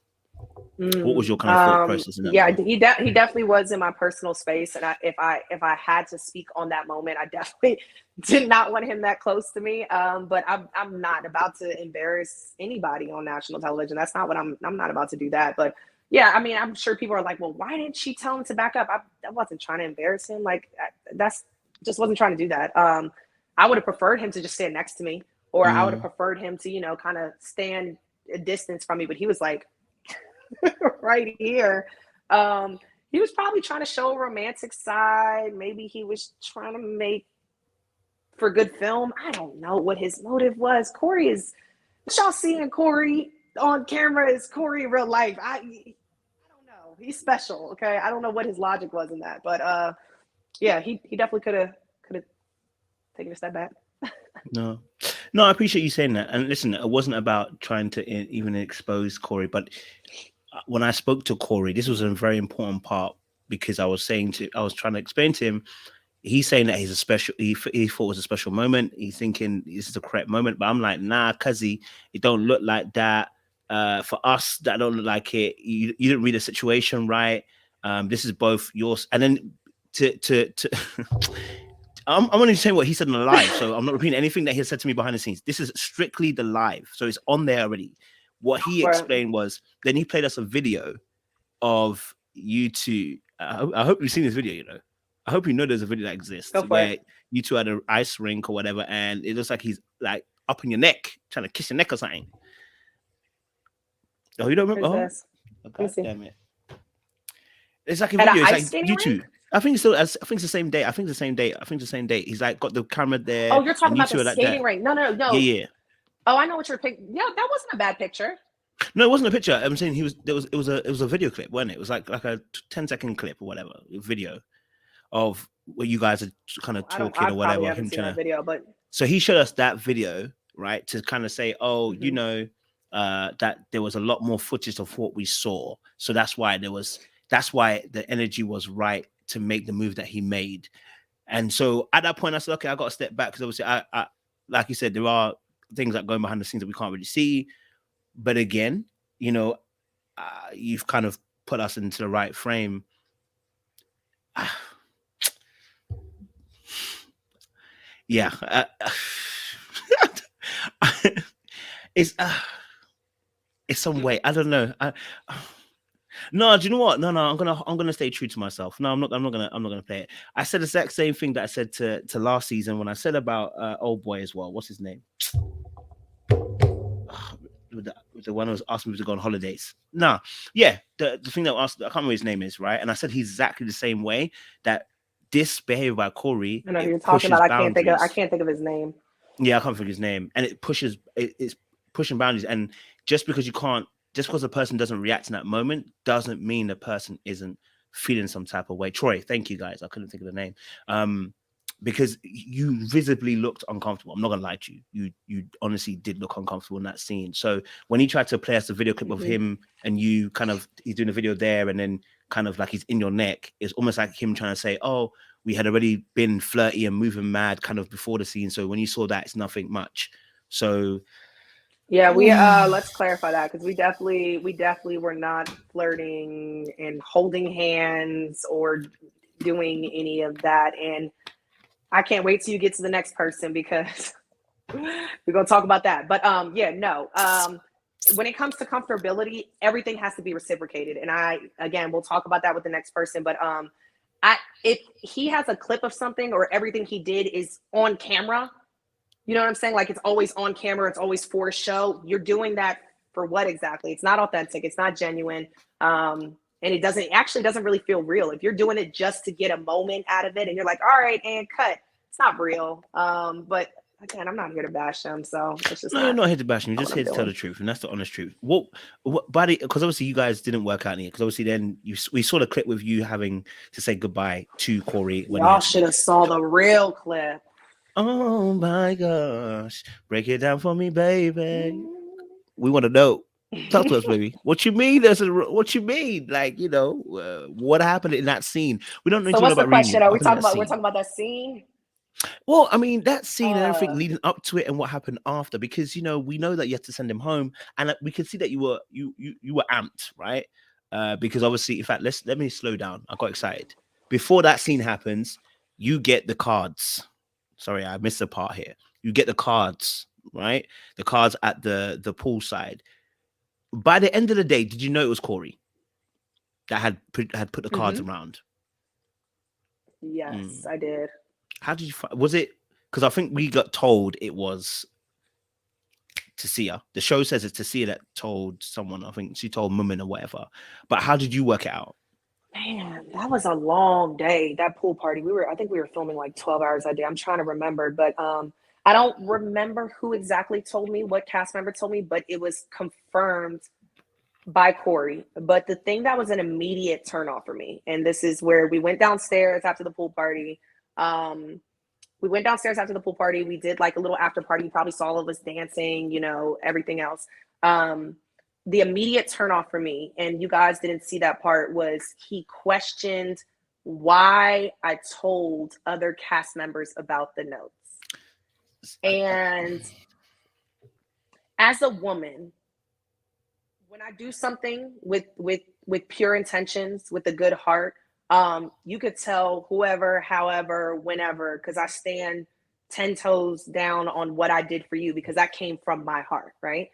What was your kind of thought process in that yeah, moment? he definitely was in my personal space, and if I had to speak on that moment, I definitely did not want him that close to me. But I'm not about to embarrass anybody on national television. That's not what I'm not about to do that. But yeah, I mean, I'm sure people are like, well, why didn't she tell him to back up? I wasn't trying to embarrass him. Like, that's just wasn't trying to do that. I would have preferred him to just stand next to me, or I would have preferred him to, you know, kind of stand a distance from me. But he was like right here. He was probably trying to show a romantic side. Maybe he was trying to make for good film. I don't know what his motive was. Corey is, y'all seeing Corey on camera is Corey in real life. I don't know. He's special. Okay. I don't know what his logic was in that, but yeah, he definitely could have taken a step back. No, I appreciate you saying that. And listen, it wasn't about trying to even expose Corey, but when I spoke to Corey, this was a very important part, because I was trying to explain to him, he's saying that he thought it was a special moment. He's thinking this is the correct moment, but I'm like, nah, cuzzy, it don't look like that. For us, that don't look like it. You didn't read the situation right. This is both yours, and then to I'm only saying what he said in the live, so I'm not repeating anything that he said to me behind the scenes. This is strictly the live, so it's on there already. What he explained was, then he played us a video of you two. I hope you've seen this video. You know, I hope you know there's a video that exists where you two at an ice rink or whatever, and it looks like he's like up in your neck, trying to kiss your neck or something. Oh, you don't remember? Oh, God damn it! It's like a video. It's like you two. I think it's the same day. I think it's the same day. He's like got the camera there. Oh, you're talking about the skating rink. No. Yeah. Oh, I know what you're picking. Yeah, that wasn't a bad picture. No, it wasn't a picture. I'm saying it was a video clip, wasn't it? It was like a 10-second clip or whatever, video of where you guys are kind of talking or whatever. Him trying to video, but so he showed us that video, right, to kind of say, oh, you know, that there was a lot more footage of what we saw. So that's why the energy was right to make the move that he made. And so at that point, I said, okay, I got to step back, because obviously, I like you said, there are things that go behind the scenes that we can't really see. But again, you know, you've kind of put us into the right frame. Yeah, it's some way. I don't know. No, do you know what? No, I'm gonna stay true to myself. No, I'm not gonna play it. I said the exact same thing that I said to last season when I said about old boy as well. What's his name? The one who was asking me to go on holidays. No, yeah, the thing that I asked, I can't remember his name is, right? And I said he's exactly the same way, that this behavior by Corey. I know you're talking about. I can't think of his name. Yeah, I can't think of his name, and it's pushing boundaries. And just because a person doesn't react in that moment doesn't mean the person isn't feeling some type of way. Troy, thank you guys. I couldn't think of the name. Because you visibly looked uncomfortable. I'm not gonna lie to you. You honestly did look uncomfortable in that scene. So when he tried to play us a video clip of him and you he's doing a video there and then kind of like he's in your neck, it's almost like him trying to say, oh, we had already been flirty and moving mad kind of before the scene. So when you saw that, it's nothing much. So yeah, we let's clarify that, because we definitely were not flirting and holding hands or doing any of that. And I can't wait till you get to the next person, because we're gonna talk about that. But yeah, no. When it comes to comfortability, everything has to be reciprocated. And we'll talk about that with the next person. But if he has a clip of something or everything he did is on camera, you know what I'm saying? Like, it's always on camera, it's always for show. You're doing that for what exactly? It's not authentic. It's not genuine. And it doesn't really feel real. If you're doing it just to get a moment out of it and you're like, all right, and cut, it's not real. But again, I'm not here to bash them. So it's just No, you're not here to bash him. You're just here to tell the doing. truth, and that's the honest truth. What buddy? Because obviously you guys didn't work out here. Because obviously then we saw the clip with you having to say goodbye to Corey. Y'all should have saw the real clip. Oh my gosh! Break it down for me, baby. We want to know. Talk to us, baby. What you mean? What you mean? Like, you know, what happened in that scene? We don't know. So what's the question? We're talking about that scene. Well, I mean, that scene and everything leading up to it and what happened after, because, you know, we know that you had to send him home, and we could see that you were amped, right? Because obviously, in fact, let me slow down. I got excited. Before that scene happens, you get the cards. Sorry, I missed a part here. You get the cards, right? The cards at the poolside. By the end of the day, did you know it was Corey that had put the cards around? Yes, I did. How did you find? Was it because I think we got told it was Tasia? The show says it's Tasia that told someone. I think she told Moomin or whatever. But how did you work it out? Man, that was a long day. That pool party. I think we were filming like 12 hours a day. I'm trying to remember, but I don't remember who exactly told me, what cast member told me, but it was confirmed by Corey. But the thing that was an immediate turnoff for me, and this is where we went downstairs after the pool party. We went downstairs after the pool party. We did like a little after party. You probably saw all of us dancing, you know, everything else. The immediate turnoff for me, and you guys didn't see that part, was he questioned why I told other cast members about the notes. And as a woman, when I do something with pure intentions, with a good heart, you could tell whoever, however, whenever, because I stand 10 toes down on what I did for you, because that came from my heart, right?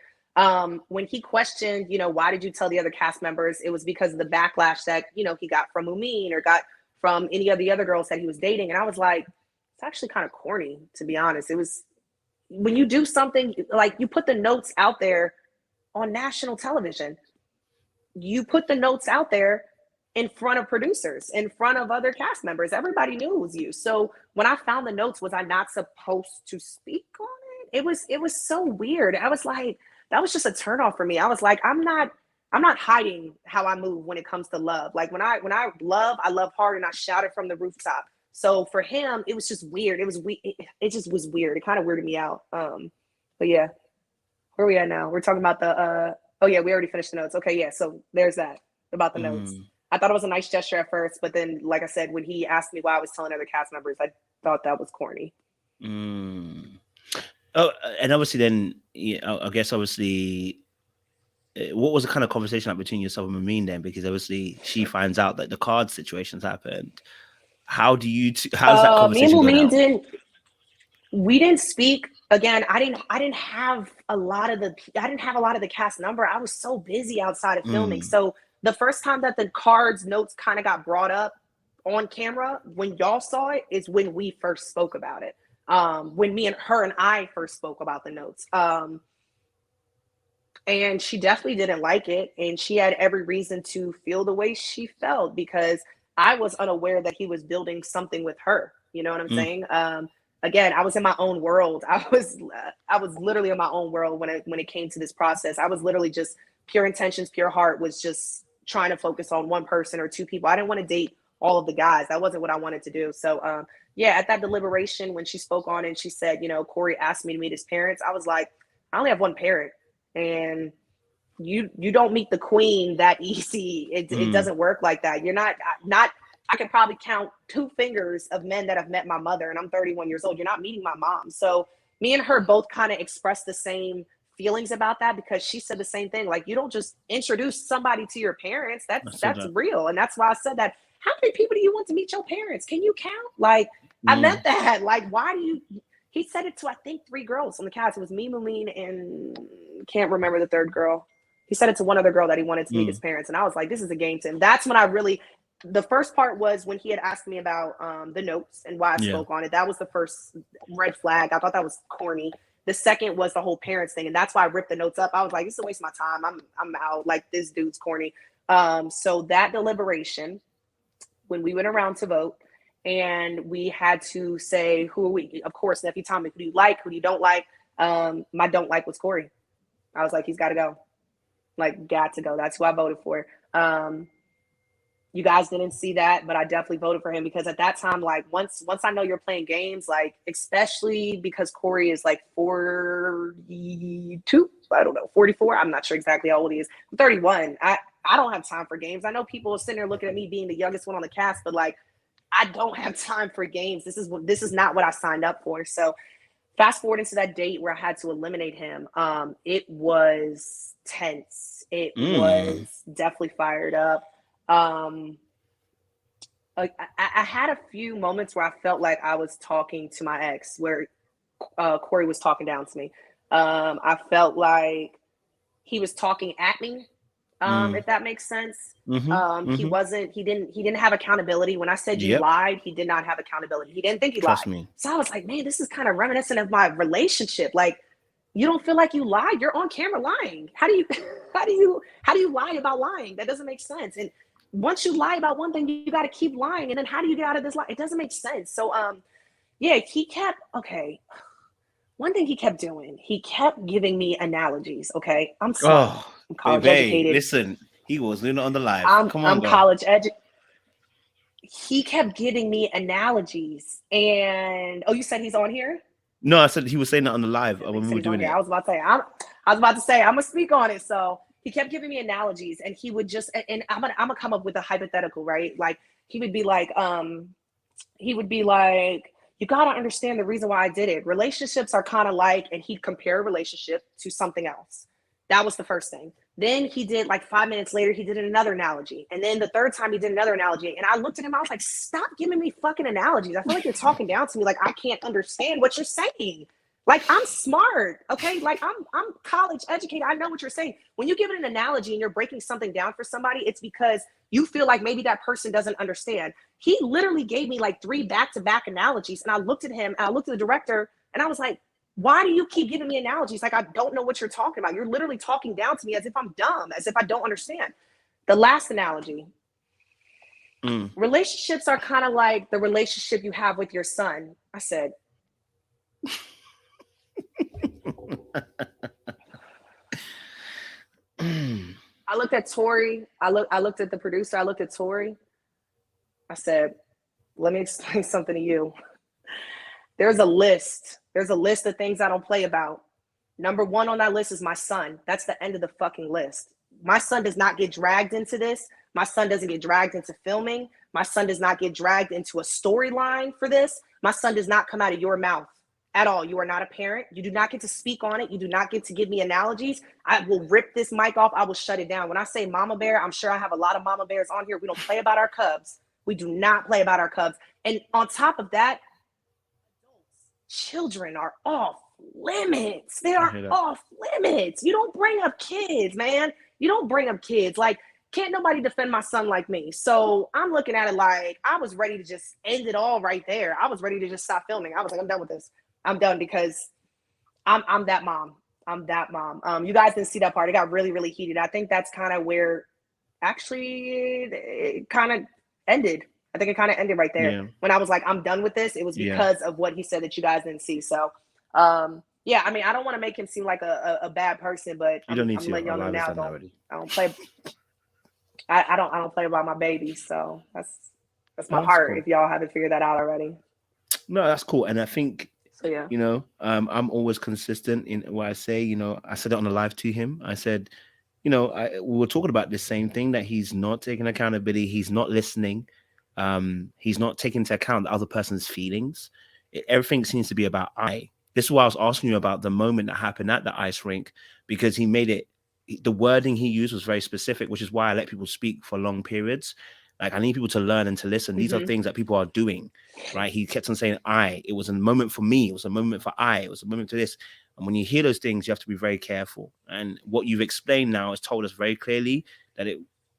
When he questioned, you know, why did you tell the other cast members? It was because of the backlash that, you know, he got from Umin or got from any of the other girls that he was dating. And I was like, it's actually kind of corny, to be honest. It was, when you do something, like you put the notes out there on national television, you put the notes out there in front of producers, in front of other cast members. Everybody knew it was you. So when I found the notes, was I not supposed to speak on it? It was so weird. I was like, that was just a turnoff for me. I was like, I'm not hiding how I move when it comes to love. Like when I love, I love hard, and I shout it from the rooftop. So for him, it was just weird. It just was weird. It kind of weirded me out. But yeah, where are we at now? We're talking about the oh yeah, we already finished the notes. Okay, yeah. So there's that about the notes. I thought it was a nice gesture at first, but then, like I said, when he asked me why I was telling other cast members, I thought that was corny. Oh, and obviously then, yeah, I guess obviously, what was the kind of conversation like between yourself and Amin then? Because obviously she finds out that the card situations happened. How do you? How's that conversation me and going? We didn't speak. Again, I didn't have a lot of the cast number. I was so busy outside of filming. So the first time that the cards notes kind of got brought up on camera, when y'all saw it, is when we first spoke about it. When me and her and I first spoke about the notes. And she definitely didn't like it. And she had every reason to feel the way she felt, because I was unaware that he was building something with her. You know what I'm saying? Again, I was in my own world. I was literally in my own world when it came to this process. I was literally just pure intentions, pure heart, was just trying to focus on one person or two people. I didn't want to date all of the guys. That wasn't what I wanted to do. So, yeah, at that deliberation, when she spoke on it and she said, you know, Corey asked me to meet his parents, I was like, I only have one parent, and you don't meet the queen that easy. It doesn't work like that. You're not. I can probably count 2 fingers of men that have met my mother, and I'm 31 years old. You're not meeting my mom. So me and her both kind of expressed the same feelings about that, because she said the same thing. Like, you don't just introduce somebody to your parents. That's real. And that's why I said that. How many people do you want to meet your parents? Can you count? Like, I meant that. Like, why do you? He said it to, I think, 3 girls on the cast. It was me, Moomin, and can't remember the third girl. He said it to one other girl that he wanted to meet his parents. And I was like, this is a game to him. That's when I really, the first part was when he had asked me about the notes and why I spoke on it. That was the first red flag. I thought that was corny. The second was the whole parents thing. And that's why I ripped the notes up. I was like, this is a waste of my time. I'm out. Like, this dude's corny. So that deliberation, when we went around to vote and we had to say, who are we? Of course, Nephew Tommy, who do you like? Who do you don't like? My don't like was Corey. I was like, he's got to go. Like, got to go. That's who I voted for. You guys didn't see that, but I definitely voted for him because at that time, like once I know you're playing games, like especially because Corey is like 42, I don't know, 44. I'm not sure exactly how old he is. I'm 31. I don't have time for games. I know people are sitting there looking at me being the youngest one on the cast, but like I don't have time for games. This is not what I signed up for. So fast forward into that date where I had to eliminate him. It was tense. It was definitely fired up. I had a few moments where I felt like I was talking to my ex, where Corey was talking down to me. I felt like he was talking at me, if that makes sense. He didn't have accountability. When I said you lied, he did not have accountability. He didn't think he Trust lied. me. So I was like, man, this is kind of reminiscent of my relationship. Like, you don't feel like you lied. You're on camera lying. How do you lie about lying? That doesn't make sense. And once you lie about one thing, you got to keep lying. And then how do you get out of this lie? It doesn't make sense. So, yeah, one thing he kept doing, he kept giving me analogies. Okay. I'm college educated. Listen, he was doing it on the live. I'm college educated. He kept giving me analogies. And, oh, you said he's on here? No, I said he was saying that on the live when we were doing it. I was about to say, I'm gonna speak on it. So he kept giving me analogies, and he would just, and I'm gonna come up with a hypothetical, right? Like he would be like, you gotta understand the reason why I did it. Relationships are kind of like, and he'd compare a relationship to something else. That was the first thing. Then he did, like 5 minutes later, he did another analogy. And then the third time he did another analogy. And I looked at him, I was like, stop giving me fucking analogies. I feel like you're talking down to me. Like, I can't understand what you're saying. Like, I'm smart, okay? Like, I'm college educated. I know what you're saying. When you give it an analogy and you're breaking something down for somebody, it's because you feel like maybe that person doesn't understand. He literally gave me like 3 back-to-back analogies. And I looked at him, and I looked at the director, and I was like, why do you keep giving me analogies? Like, I don't know what you're talking about. You're literally talking down to me as if I'm dumb, as if I don't understand. The last analogy, relationships are kind of like the relationship you have with your son. I said, I looked at Tori. I looked at the producer. I looked at Tori. I said, let me explain something to you. There's a list of things I don't play about. Number 1 on that list is my son. That's the end of the fucking list. My son does not get dragged into this. My son doesn't get dragged into filming. My son does not get dragged into a storyline for this. My son does not come out of your mouth at all. You are not a parent. You do not get to speak on it. You do not get to give me analogies. I will rip this mic off. I will shut it down. When I say mama bear, I'm sure I have a lot of mama bears on here. We don't play about our cubs. We do not play about our cubs. And on top of that, children are off limits. They are off limits. You don't bring up kids, man. You don't bring up kids. Like, can't nobody defend my son like me. So I'm looking at it like I was ready to just end it all right there. I was ready to just stop filming. I was like, I'm done with this. I'm done because I'm that mom. I'm that mom. You guys didn't see that part. It got really, really heated. I think that's kind of where actually it kind of ended. I think it kind of ended right there. Yeah. When I was like, I'm done with this, it was because of what he said that you guys didn't see. So, yeah, I mean, I don't want to make him seem like a bad person, but you don't need to. Letting y'all know now. I don't play. I don't play about my baby. So that's my heart. Cool. If y'all haven't figured that out already. No, that's cool. And I think, so, yeah, you know, I'm always consistent in what I say. You know, I said it on the live to him. I said, you know, we were talking about the same thing, that he's not taking accountability. He's not listening. He's not taking into account the other person's feelings. Everything seems to be about I. This is why I was asking you about the moment that happened at the ice rink, because he made it, the wording he used was very specific, which is why I let people speak for long periods. Like, I need people to learn and to listen. These are things that people are doing, right? He kept on saying I. It was a moment for me. It was a moment for I. It was a moment to this. And when you hear those things, you have to be very careful. And what you've explained now has told us very clearly that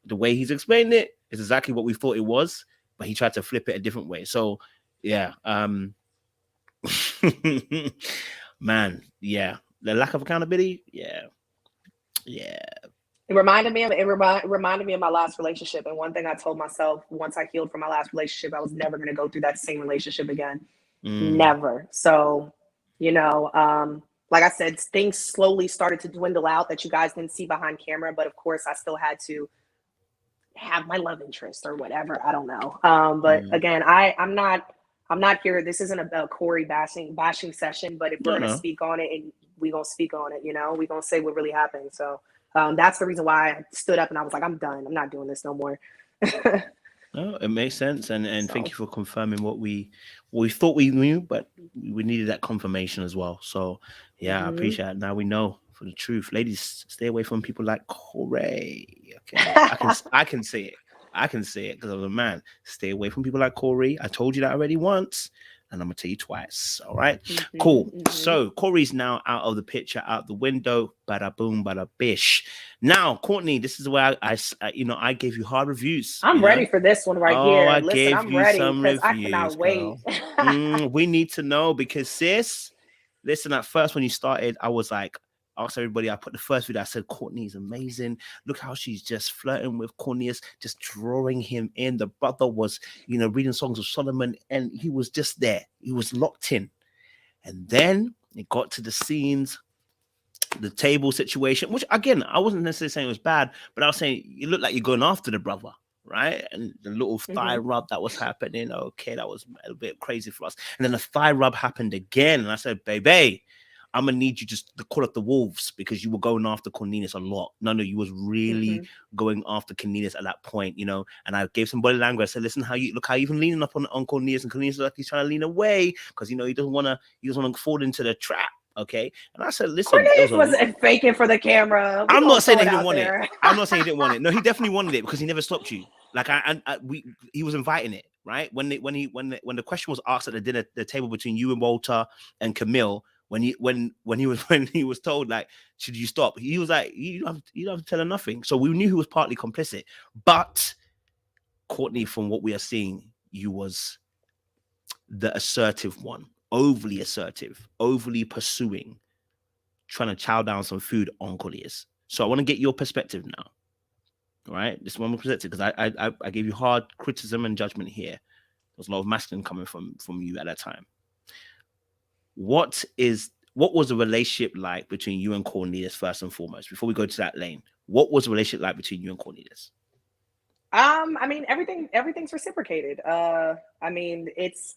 the way he's explained it is exactly what we thought it was, but he tried to flip it a different way. So, yeah. Man, yeah. The lack of accountability, yeah. It reminded me of my last relationship. And one thing I told myself once I healed from my last relationship, I was never going to go through that same relationship again. Never. So, like I said, things slowly started to dwindle out that you guys didn't see behind camera. But of course, I still had to have my love interest or whatever. I don't know. But again, I'm not here. This isn't a Corey bashing session. But if we're going to speak on it, and we're going to speak on it, we're going to say what really happened. So that's the reason why I stood up and I was like, I'm done. I'm not doing this no more. No, it makes sense, and thank you for confirming what we thought we knew, but we needed that confirmation as well. So yeah, I appreciate it. Now we know for the truth. Ladies, stay away from people like Corey. Okay, I can say it. I can say it because I'm a man. Stay away from people like Corey. I told you that already once, and I'm gonna tell you twice. All right, cool. So Corey's now out of the picture, out the window. Bada boom, bada bish. Now, Courtney, this is where I gave you hard reviews. I'm ready for this one right here. I Listen, gave I'm you ready some because I reviews, cannot wait. We need to know because sis, listen. At first, when you started, I was like, asked everybody. I put the first video. I said, Courtney is amazing. Look how she's just flirting with Cornelius, just drawing him in. The brother was, reading Songs of Solomon, and he was just there. He was locked in. And then it got to the scenes, the table situation, which again, I wasn't necessarily saying it was bad, but I was saying you look like you're going after the brother, right? And the little thigh rub that was happening. Okay, that was a bit crazy for us. And then the thigh rub happened again, and I said, baby, I'm gonna need you just to call up the wolves because you were going after Cornelius a lot. No, you was really going after Cornelius at that point, And I gave some body language. I said, listen, how you even leaning up on Cornelius, and Cornelius like he's trying to lean away because he doesn't want to fall into the trap. Okay, and I said, listen, Cornelius wasn't faking for the camera. I'm not saying that he didn't want it. I'm not saying he didn't want it. No, he definitely wanted it because he never stopped you. Like he was inviting it, right? When the question was asked at the table between you and Walter and Kamile. When he was told, like, should you stop? He was like, you don't have to tell her nothing. So we knew he was partly complicit. But Courtney, from what we are seeing, you was the assertive one, overly assertive, overly pursuing, trying to chow down some food on Cornelius. So I want to get your perspective now. All right, this is one perspective because I gave you hard criticism and judgment here. There was a lot of masculine coming from you at that time. What was the relationship like between you and Cornelius first and foremost? Before we go to that lane, what was the relationship like between you and Cornelius? I mean, everything's reciprocated. I mean, it's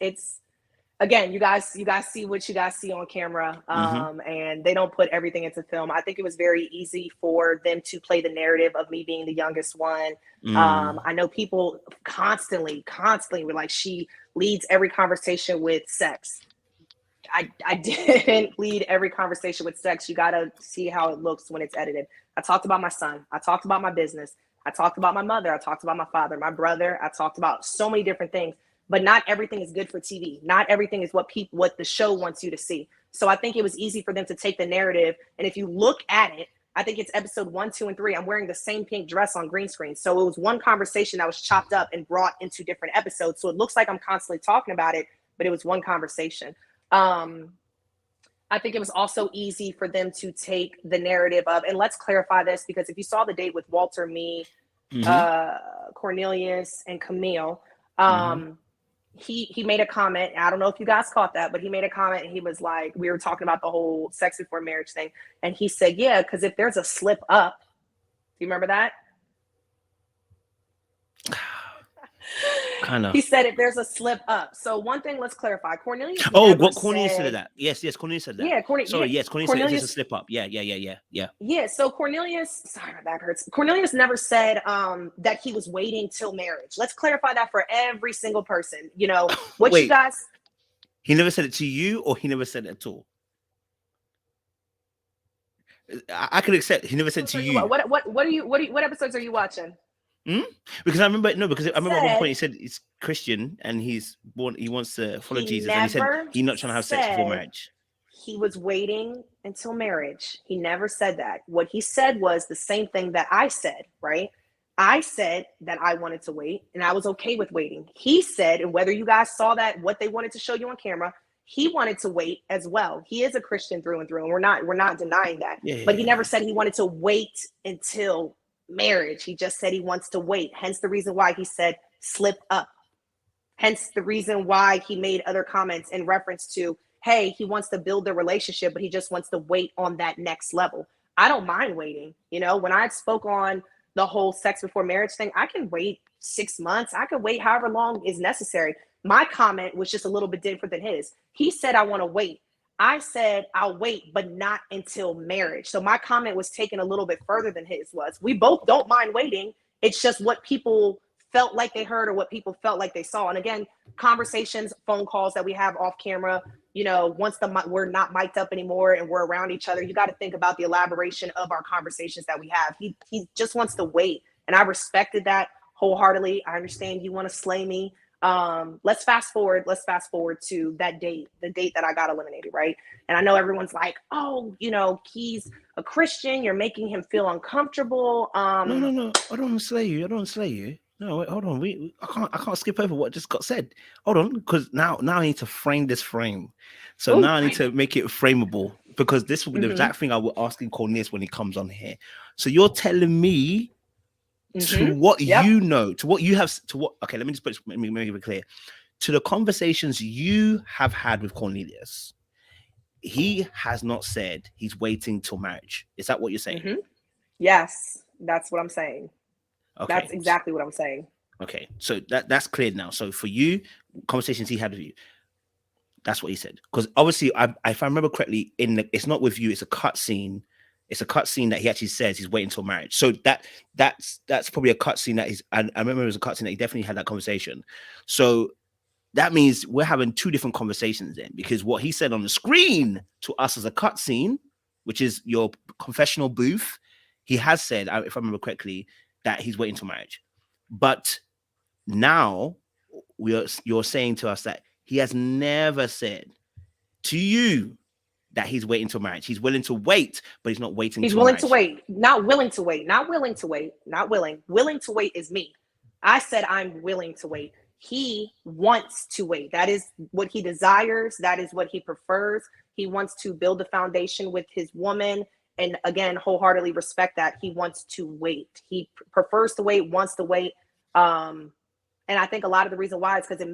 again, you guys see what you guys see on camera, and they don't put everything into film. I think it was very easy for them to play the narrative of me being the youngest one. I know people constantly were like, she leads every conversation with sex. I didn't lead every conversation with sex. You got to see how it looks when it's edited. I talked about my son. I talked about my business. I talked about my mother. I talked about my father, my brother. I talked about so many different things, but not everything is good for TV. Not everything is what the show wants you to see. So I think it was easy for them to take the narrative. And if you look at it, I think it's episode 1, 2, and 3. I'm wearing the same pink dress on green screen. So it was one conversation that was chopped up and brought into different episodes. So it looks like I'm constantly talking about it, but it was one conversation. I think it was also easy for them to take the narrative of, and let's clarify this, because if you saw the date with Walter, me, Cornelius, and Kamile, he made a comment. I don't know if you guys caught that, but he made a comment and he was like, we were talking about the whole sex before marriage thing. And he said, yeah, because if there's a slip up, do you remember that? Kind of. He said if there's a slip up. So one thing, let's clarify. Cornelius. What Cornelius said that? Yes, Cornelius said that. Yeah, Cornelius said there's a slip up. Yeah. Yeah. So Cornelius, sorry, my back hurts. Cornelius never said that he was waiting till marriage. Let's clarify that for every single person. What you guys. He never said it to you, or he never said it at all. I could accept. He never said it to you. What episodes are you watching? Because I remember at one point he said he's Christian and he wants to follow Jesus, and he said he's not trying to have sex before marriage. He was waiting until marriage. He never said that. What he said was the same thing that I said, right? I said that I wanted to wait and I was okay with waiting. He said, and whether you guys saw that, what they wanted to show you on camera, he wanted to wait as well. He is a Christian through and through, and we're not denying that. Yeah. But he never said he wanted to wait until marriage. He just said he wants to wait. Hence the reason why he said slip up. Hence the reason why he made other comments in reference to, hey, he wants to build the relationship, but he just wants to wait on that next level. I don't mind waiting. You know, when I spoke on the whole sex before marriage thing, I can wait 6 months. I could wait however long is necessary. My comment was just a little bit different than his. He said, I want to wait. I said, I'll wait, but not until marriage. So my comment was taken a little bit further than his was. We both don't mind waiting. It's just what people felt like they heard or what people felt like they saw. And again, conversations, phone calls that we have off camera, you know, once we're not mic'd up anymore and we're around each other, you got to think about the elaboration of our conversations that we have. He just wants to wait. And I respected that wholeheartedly. I understand you want to slay me. Let's fast forward to that date, the date that I got eliminated, right? And I know everyone's like, oh, you know, he's a Christian, you're making him feel uncomfortable. No. I don't want to slay you. No, wait, hold on. I can't skip over what just got said. Hold on, because now I need to frame this frame. So now I need to make it frameable, because this will be the exact thing I will asking Cornelius when he comes on here. So you're telling me to what you know, to what you have, to what, okay, let me make it clear. To the conversations you have had with Cornelius, he has not said he's waiting till marriage. Is that what you're saying? Yes, that's what I'm saying. Okay. That's exactly what I'm saying. Okay, so that's clear now. So for you, conversations he had with you, that's what he said. Because obviously, if I remember correctly, it's not with you, it's a cut scene. It's a cut scene that he actually says he's waiting till marriage. So that's probably a cut scene that I remember it was a cut scene that he definitely had that conversation. So that means we're having two different conversations then, because what he said on the screen to us as a cut scene, which is your confessional booth, he has said, if I remember correctly, that he's waiting till marriage. But now you're saying to us that he has never said to you that he's waiting till marriage. He's willing to wait, but he's not waiting. He's willing to wait, not willing to wait, not willing to wait, not willing. Willing to wait is me. I said I'm willing to wait. He wants to wait. That is what he desires. That is what he prefers. He wants to build a foundation with his woman. And again, wholeheartedly respect that. He wants to wait. He prefers to wait, wants to wait. And I think a lot of the reason why is because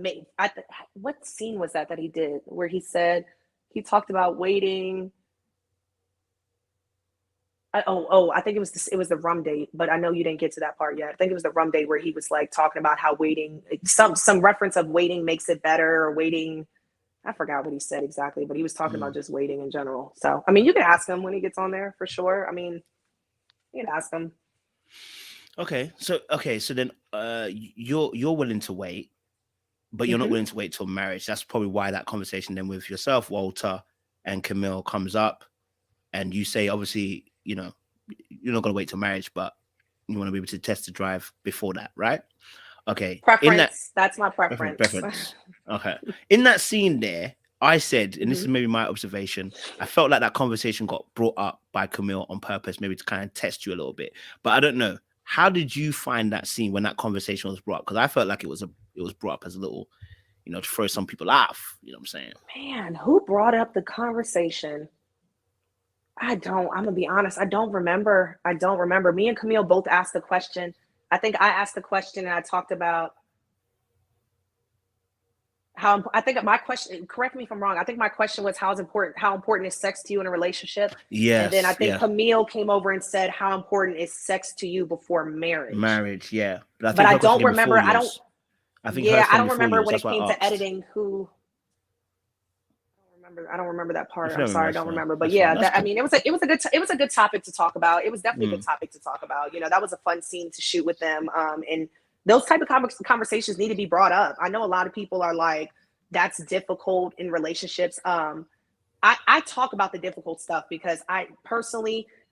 what scene was that he did where he said, he talked about waiting. I think it was the rum date, but I know you didn't get to that part yet. I think it was the rum date where he was like talking about how waiting, some reference of waiting makes it better, or waiting. I forgot what he said exactly, but he was talking about just waiting in general. So, I mean, you can ask him when he gets on there for sure. I mean, you can ask him. Okay. So then you're willing to wait, but you're not willing to wait till marriage. That's probably why that conversation then with yourself, Walter, and Kamile comes up, and you say, obviously, you know, you're not going to wait till marriage, but you want to be able to test the drive before that, right? Okay. Preference. That's my preference. Preference. Okay. In that scene there, I said, and this is maybe my observation, I felt like that conversation got brought up by Kamile on purpose, maybe to kind of test you a little bit. But I don't know. How did you find that scene when that conversation was brought up? Because I felt like it was brought up as a little, you know, to throw some people off. You know what I'm saying? Man, who brought up the conversation? I'm gonna be honest. I don't remember. Me and Kamile both asked the question. I think I asked the question and I talked about how, I think my question, correct me if I'm wrong, I think my question was how important is sex to you in a relationship? Yes. And then I think Kamile came over and said, how important is sex to you before marriage? Marriage, yeah. But I don't remember. I don't remember when it came to editing who. I don't remember that part. I'm sorry, I don't remember. But yeah, I mean, it was a good topic to talk about. It was definitely a good topic to talk about. You know, that was a fun scene to shoot with them. And those type of conversations need to be brought up. I know a lot of people are like, that's difficult in relationships. I talk about the difficult stuff because I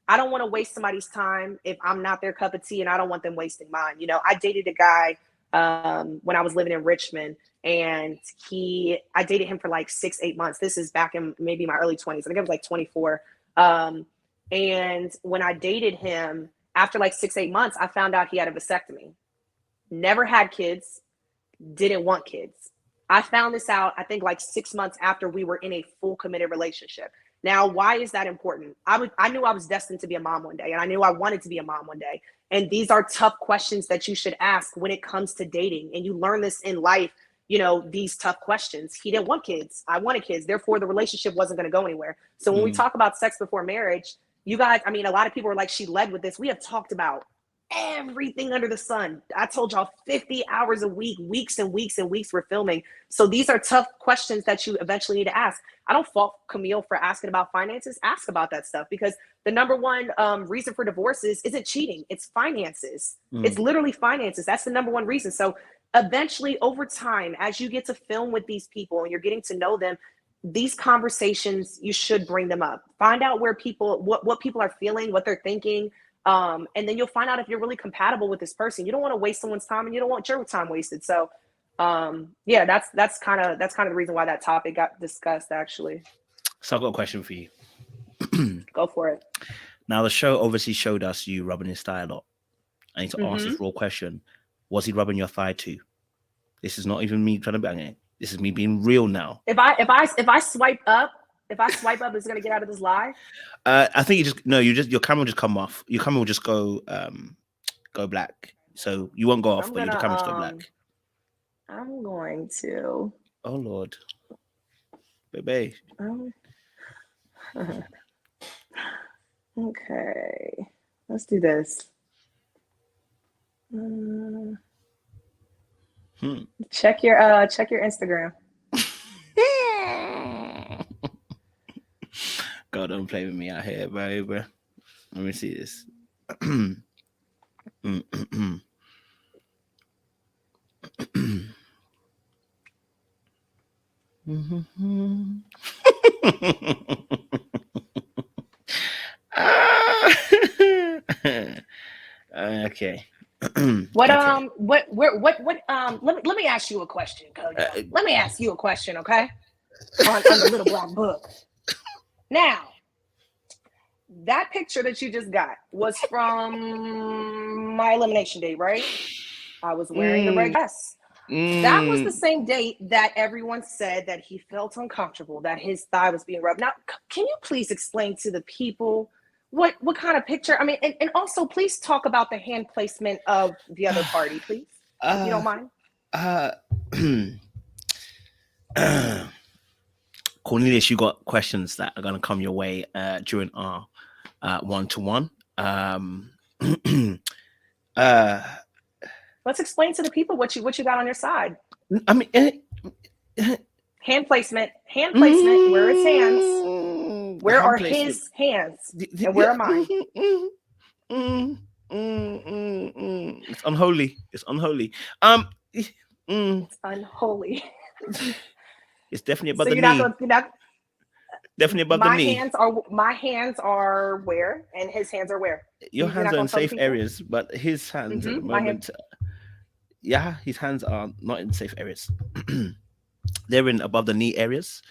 don't want to waste somebody's time if I'm not their cup of tea, and I don't want them wasting mine. You know, I dated a guy when I was living in Richmond, and I dated him for like 6-8 months. This is back in maybe my early 20s. I think I was like 24. And when I dated him, after like 6-8 months, I found out he had a vasectomy. Never had kids, didn't want kids. I found this out, I think like 6 months after we were in a full committed relationship. Now, why is that important? I knew I was destined to be a mom one day, and I knew I wanted to be a mom one day. And these are tough questions that you should ask when it comes to dating. And you learn this in life, you know, these tough questions. He didn't want kids. I wanted kids. Therefore, the relationship wasn't going to go anywhere. So when we talk about sex before marriage, you guys, I mean, a lot of people are like, she led with this. We have talked about everything under the sun. I told y'all 50 hours a week, weeks and weeks and weeks we're filming. So these are tough questions that you eventually need to ask. I don't fault Kamille for asking about finances. Ask about that stuff, because the number one reason for divorces isn't cheating. It's finances. It's literally finances. That's the number one reason. So eventually, over time, as you get to film with these people and you're getting to know them, these conversations, you should bring them up. Find out where people, what people are feeling, what they're thinking. And then you'll find out if you're really compatible with this person. You don't want to waste someone's time, and you don't want your time wasted. So yeah, that's kind of the reason why that topic got discussed, actually. So I've got a question for you. Go for it. Now, the show obviously showed us you rubbing his thigh a lot. I need to ask this raw question. Was he rubbing your thigh too? This is not even me trying to bang it. This is me being real now. If I swipe up, it's gonna get out of this live. I think your camera will just come off. Your camera will just go black. So you won't go off, but your camera will just go black. I'm going to. Oh Lord, baby. Okay, let's do this. Check your Instagram. God, don't play with me out here, baby. Let me see this. Okay. Let me ask you a question, Cody. Let me ask you a question, okay? On the Little Black Book. Now, that picture that you just got was from my elimination date, right? I was wearing the red dress. That was the same date that everyone said that he felt uncomfortable, that his thigh was being rubbed. Now, can you please explain to the people what kind of picture? I mean, and also please talk about the hand placement of the other party, please, if you don't mind. Cornelius, you got questions that are going to come your way during our one-to-one. Let's explain to the people what you got on your side. I mean, hand placement. Where are his hands? Where are his hands? And where are mine? It's unholy. It's unholy. It's unholy. It's definitely above the knee. Definitely above the knee. My hands are where, and his hands are where? Your hands are in safe areas, but his hands at the moment, yeah, his hands are not in safe areas. They're in above the knee areas,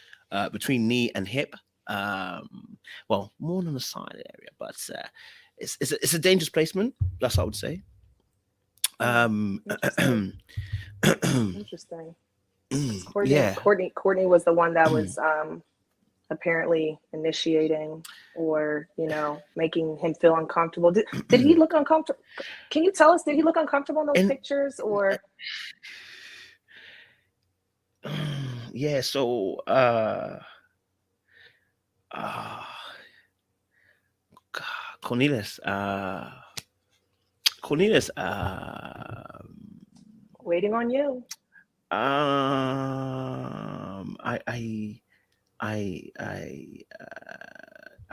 between knee and hip. Well, more on the side area, but it's a dangerous placement. That's what I would say. Interesting. Courtney was the one that was apparently initiating, or making him feel uncomfortable. Did he look uncomfortable? Can you tell us, did he look uncomfortable in those pictures, or? Yeah, so Cornelius, waiting on you. I'm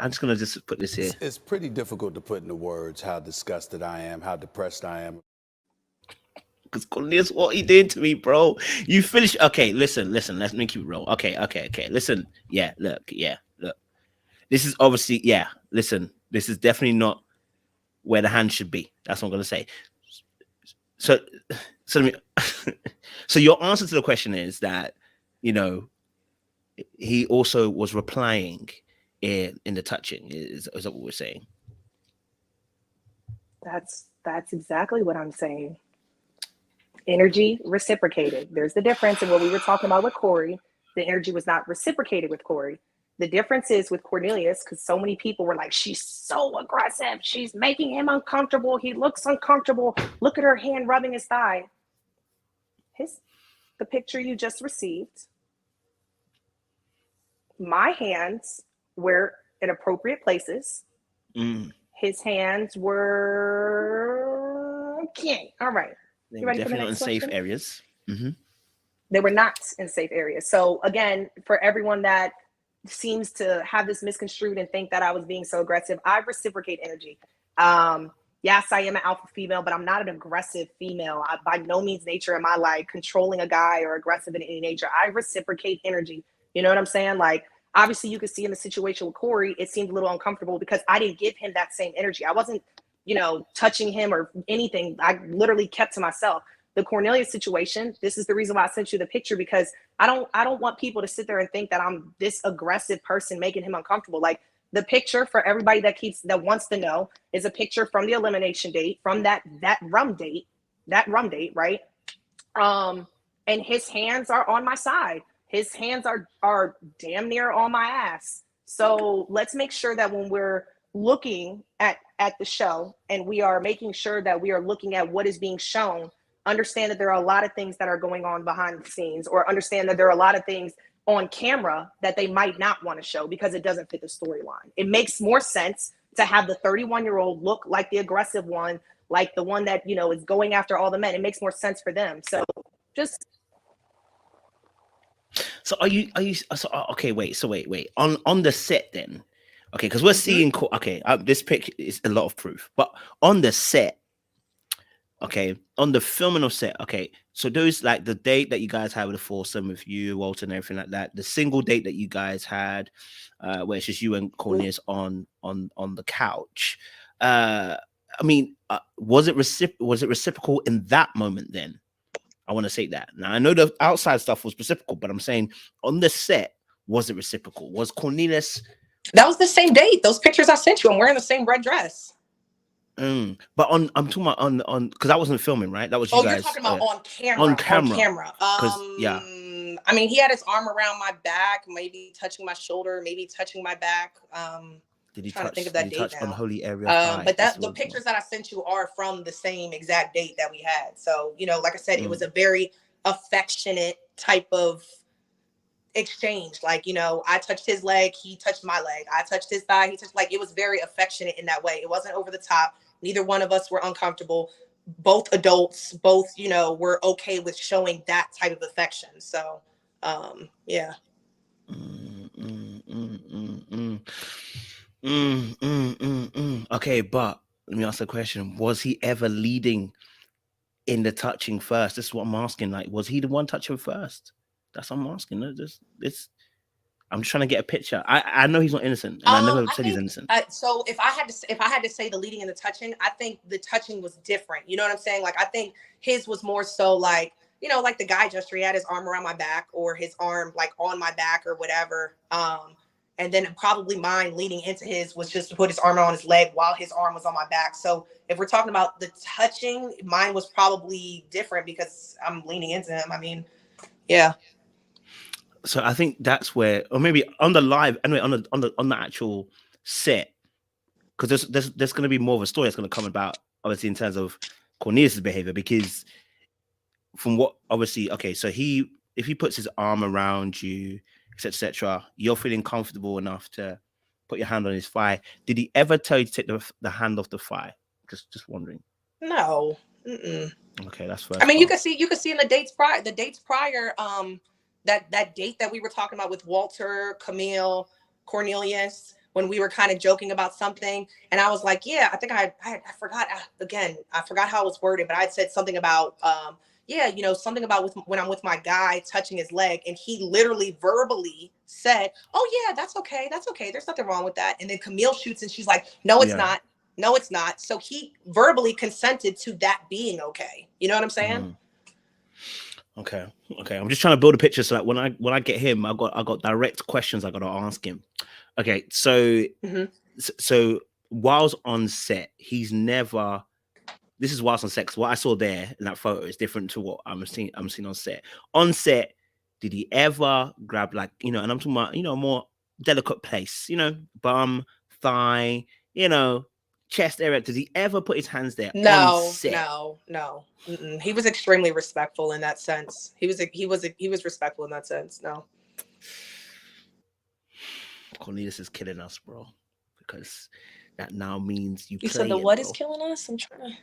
just gonna put this here. It's pretty difficult to put into words how disgusted I am, how depressed I am. Because Cornelius, what he did to me, bro. You finished. Okay, listen. Let's make you roll. Okay. Listen. Yeah, look. This is obviously, yeah. Listen, this is definitely not where the hand should be. That's what I'm gonna say. So your answer to the question is that, he also was replying in the touching. Is that what we're saying? That's exactly what I'm saying. Energy reciprocated. There's the difference in what we were talking about with Corey. The energy was not reciprocated with Corey. The difference is with Cornelius, because so many people were like, she's so aggressive. She's making him uncomfortable. He looks uncomfortable. Look at her hand rubbing his thigh. The picture you just received, my hands were in appropriate places. His hands were okay. All right. They were definitely not in safe areas. They were not in safe areas. So again, for everyone that seems to have this misconstrued and think that I was being so aggressive, I reciprocate energy. Yes, I am an alpha female, but I'm not an aggressive female. By no means nature am I like controlling a guy or aggressive in any nature. I reciprocate energy. You know what I'm saying? Like, obviously you could see in the situation with Corey, it seemed a little uncomfortable because I didn't give him that same energy. I wasn't, touching him or anything. I literally kept to myself. The Cornelius situation, this is the reason why I sent you the picture, because I don't want people to sit there and think that I'm this aggressive person making him uncomfortable. Like, the picture, for everybody that wants to know, is a picture from the elimination date, from that rum date, right? And his hands are on my side. His hands are damn near on my ass. So let's make sure that when we're looking at the show and we are making sure that we are looking at what is being shown, understand that there are a lot of things that are going on behind the scenes, or understand that there are a lot of things on camera that they might not want to show because it doesn't fit the storyline. It makes more sense to have the 31-year-old look like the aggressive one, like the one that, is going after all the men. It makes more sense for them. So just. So wait. On the set then, okay, because we're seeing, this pic is a lot of proof, but on the set, okay, on the filming of set, okay, so those, like, the date that you guys had with the foursome with you, Walter, and everything like that, the single date that you guys had, where it's just you and Cornelius on the couch, was it reciprocal in that moment then? I want to say that. Now, I know the outside stuff was reciprocal, but I'm saying on the set, was it reciprocal? Was Cornelius... That was the same date. Those pictures I sent you, I'm wearing the same red dress. But I'm talking about on because I wasn't filming, right? That was you guys. You're talking about on camera. On camera. Yeah. I mean, he had his arm around my back, maybe touching my shoulder, maybe touching my back. Did he trying touch, to think of that did he date touch now. unholy area? But the pictures that I sent you are from the same exact date that we had. So, like I said, it was a very affectionate type of exchange. Like, I touched his leg, he touched my leg. I touched his thigh, he touched, like, it was very affectionate in that way. It wasn't over the top. Neither one of us were uncomfortable. Both adults, were okay with showing that type of affection. So, yeah. Okay, but let me ask a question. Was he ever leading in the touching first? This is what I'm asking. Like, was he the one touching first? That's what I'm asking. I'm just trying to get a picture. I know he's not innocent, and I never said he's innocent. So if I had to say the leading and the touching, I think the touching was different. You know what I'm saying? Like, I think his was more so like, like the guy gesture. He had his arm around my back, or his arm like on my back or whatever. And then probably mine leaning into his was just to put his arm on his leg while his arm was on my back. So if we're talking about the touching, mine was probably different because I'm leaning into him. I mean, yeah. So I think that's where, or maybe on the live, anyway, on the actual set, because there's going to be more of a story that's going to come about, obviously, in terms of Cornelius' behavior, because from what, obviously, okay, so if he puts his arm around you, etc., you're feeling comfortable enough to put your hand on his thigh. Did he ever tell you to take the hand off the thigh? Just wondering. No. Mm-mm. Okay, that's first. I mean, you can see in the dates prior, that date that we were talking about with Walter, Kamile, Cornelius, when we were kind of joking about something, and I was like, yeah, I think I forgot again. I forgot how it was worded, but I had said something about something about when I'm with my guy touching his leg, and he literally verbally said, "Oh yeah, that's okay. There's nothing wrong with that." And then Kamile shoots, and she's like, "No, it's not. No, it's not." So he verbally consented to that being okay. You know what I'm saying? Okay. I'm just trying to build a picture so that when I get him, I got direct questions I got to ask him. Okay, so so whilst on set, he's never this is whilst on set. What I saw there in that photo is different to what I'm seeing on set. On set, did he ever grab, like, you know, and I'm talking about, you know, a more delicate place, you know, bum, thigh, you know, chest area? Did he ever put his hands there on No, set? no. He was extremely respectful in that sense. He was respectful in that sense. No. Cornelius is killing us, bro, because that now means you You play said the it, what bro. is killing us? I'm trying to.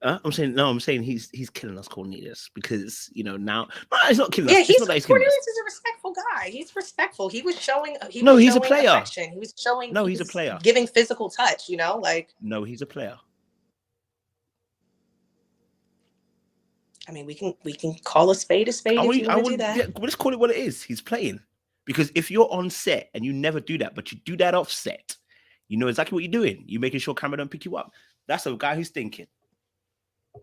I'm saying he's killing us, Cornelius, because, you know, now, no, it's not killing us. Yeah, It's not that he's killing us. Cornelius is a respectful guy. He's respectful. He was showing. No, he's a showing player. affection. He was showing. No, he he's a was player. Giving physical touch. You know, like. No, he's a player. I mean, we can call a spade if you want to do that. Yeah, let's call it what it is. He's playing. Because if you're on set and you never do that, but you do that off set, you know exactly what you're doing. You're making sure camera don't pick you up. That's a guy who's thinking. I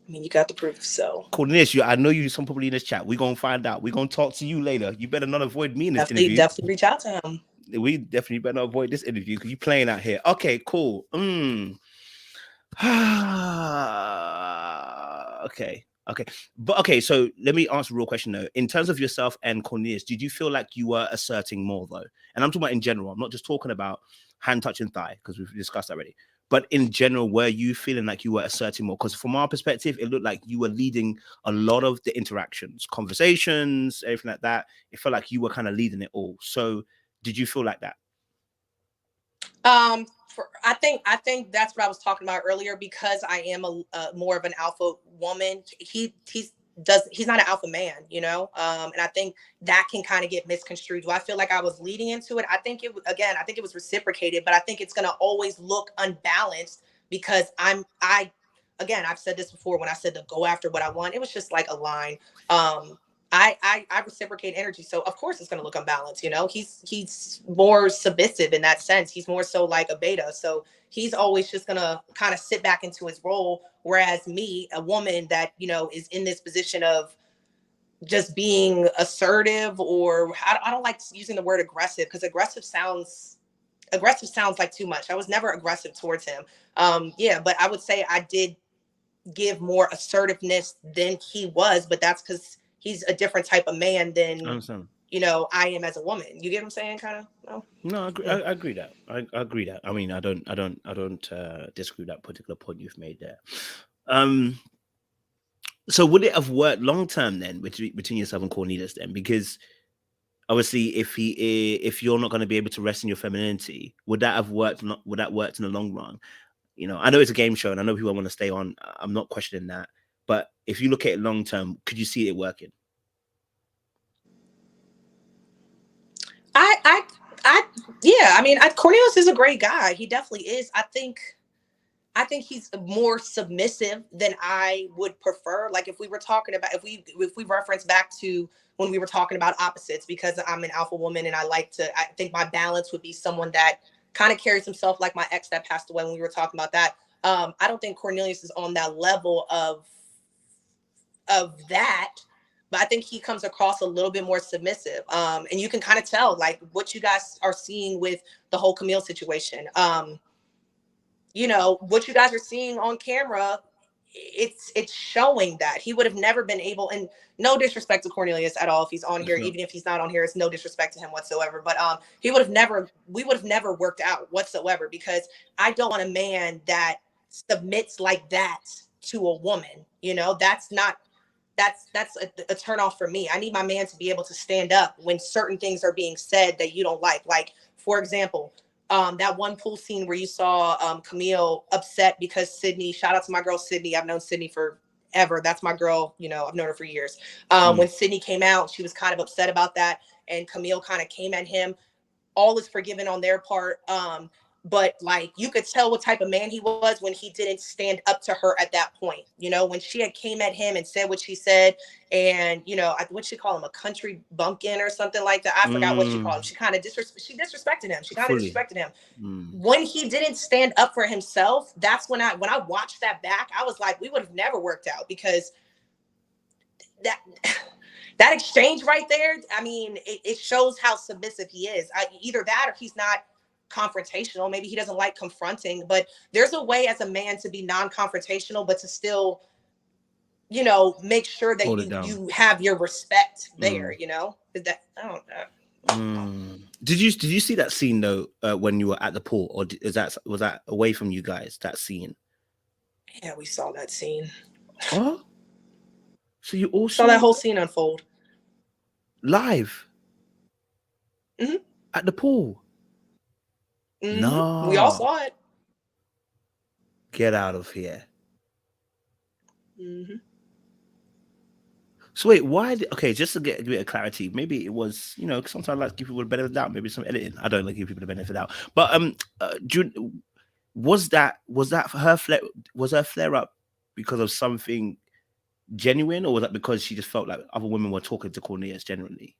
mean, you got the proof, so. Courtney, I know you, some probably in this chat. We're going to find out. We're going to talk to you later. You better not avoid me in this interview. Definitely reach out to him. We definitely better not avoid this interview because you're playing out here. Okay, cool. Okay. But okay, so let me ask a real question though. In terms of yourself and Cornelius, did you feel like you were asserting more though? And I'm talking about in general. I'm not just talking about hand touching thigh because we've discussed that already. But in general, were you feeling like you were asserting more? Because from our perspective, it looked like you were leading a lot of the interactions, conversations, everything like that. It felt like you were kind of leading it all. So did you feel like that? I think that's what I was talking about earlier, because I am a more of an alpha woman. He's not an alpha man, you know? And I think that can kind of get misconstrued. Do I feel like I was leading into it? I think it was reciprocated, but I think it's going to always look unbalanced because I've said this before when I said to go after what I want, it was just like a line. I reciprocate energy, so of course it's going to look unbalanced. You know, he's more submissive in that sense. He's more so like a beta, so he's always just going to kind of sit back into his role. Whereas me, a woman that, you know, is in this position of just being assertive, or I don't like using the word aggressive because aggressive sounds like too much. I was never aggressive towards him. Yeah, but I would say I did give more assertiveness than he was, but that's because he's a different type of man than, you know, I am as a woman. You get what I'm saying? Kind of. No, I agree that. I agree that. I mean, I don't disagree with that particular point you've made there. So would it have worked long term then between yourself and Cornelius then? Because obviously, if you're not going to be able to rest in your femininity, would that have worked? Would that worked in the long run? You know, I know it's a game show, and I know people want to stay on. I'm not questioning that. But if you look at it long term, could you see it working? Yeah. I mean, Cornelius is a great guy. He definitely is. I think he's more submissive than I would prefer. Like if we were talking about, if we reference back to when we were talking about opposites, because I'm an alpha woman and I think my balance would be someone that kind of carries himself like my ex that passed away when we were talking about that. I don't think Cornelius is on that level of that, but I think he comes across a little bit more submissive. And you can kind of tell like what you guys are seeing with the whole Kamile situation. You know, what you guys are seeing on camera, it's showing that he would have never been able, and no disrespect to Cornelius at all if he's on here, even if he's not on here, it's no disrespect to him whatsoever, but we would have never worked out whatsoever, because I don't want a man that submits like that to a woman. You know, that's a turn off for me. I need my man to be able to stand up when certain things are being said that you don't like. Like, for example, that one pool scene where you saw Kamile upset because Sydney, shout out to my girl Sydney. I've known Sydney forever. That's my girl. You know, I've known her for years. When Sydney came out, she was kind of upset about that. And Kamile kind of came at him. All is forgiven on their part. But like, you could tell what type of man he was when he didn't stand up to her at that point. You know, when she had came at him and said what she said, and, you know, what she call him, a country bumpkin or something like that. I forgot what she called him. She kind of disrespected him. She kind of disrespected him. When he didn't stand up for himself, that's when I watched that back, I was like, we would have never worked out, because that exchange right there, I mean, it shows how submissive he is. Either that or he's not confrontational. Maybe he doesn't like confronting, but there's a way as a man to be non-confrontational, but to still, you know, make sure that you have your respect there, you know? That, I don't know. Did you see that scene though when you were at the pool, or was that away from you guys, that scene? Yeah, we saw that scene. Oh, so you also saw that whole scene unfold live at the pool? No, we all saw it. Get out of here. So wait, why? Okay, just to get a bit of clarity, maybe it was, you know, sometimes I like to give people the benefit of the doubt, maybe some editing. I don't like to give people the benefit of the doubt. But was that her flare? Was her flare up because of something genuine, or was that because she just felt like other women were talking to Cornelius generally?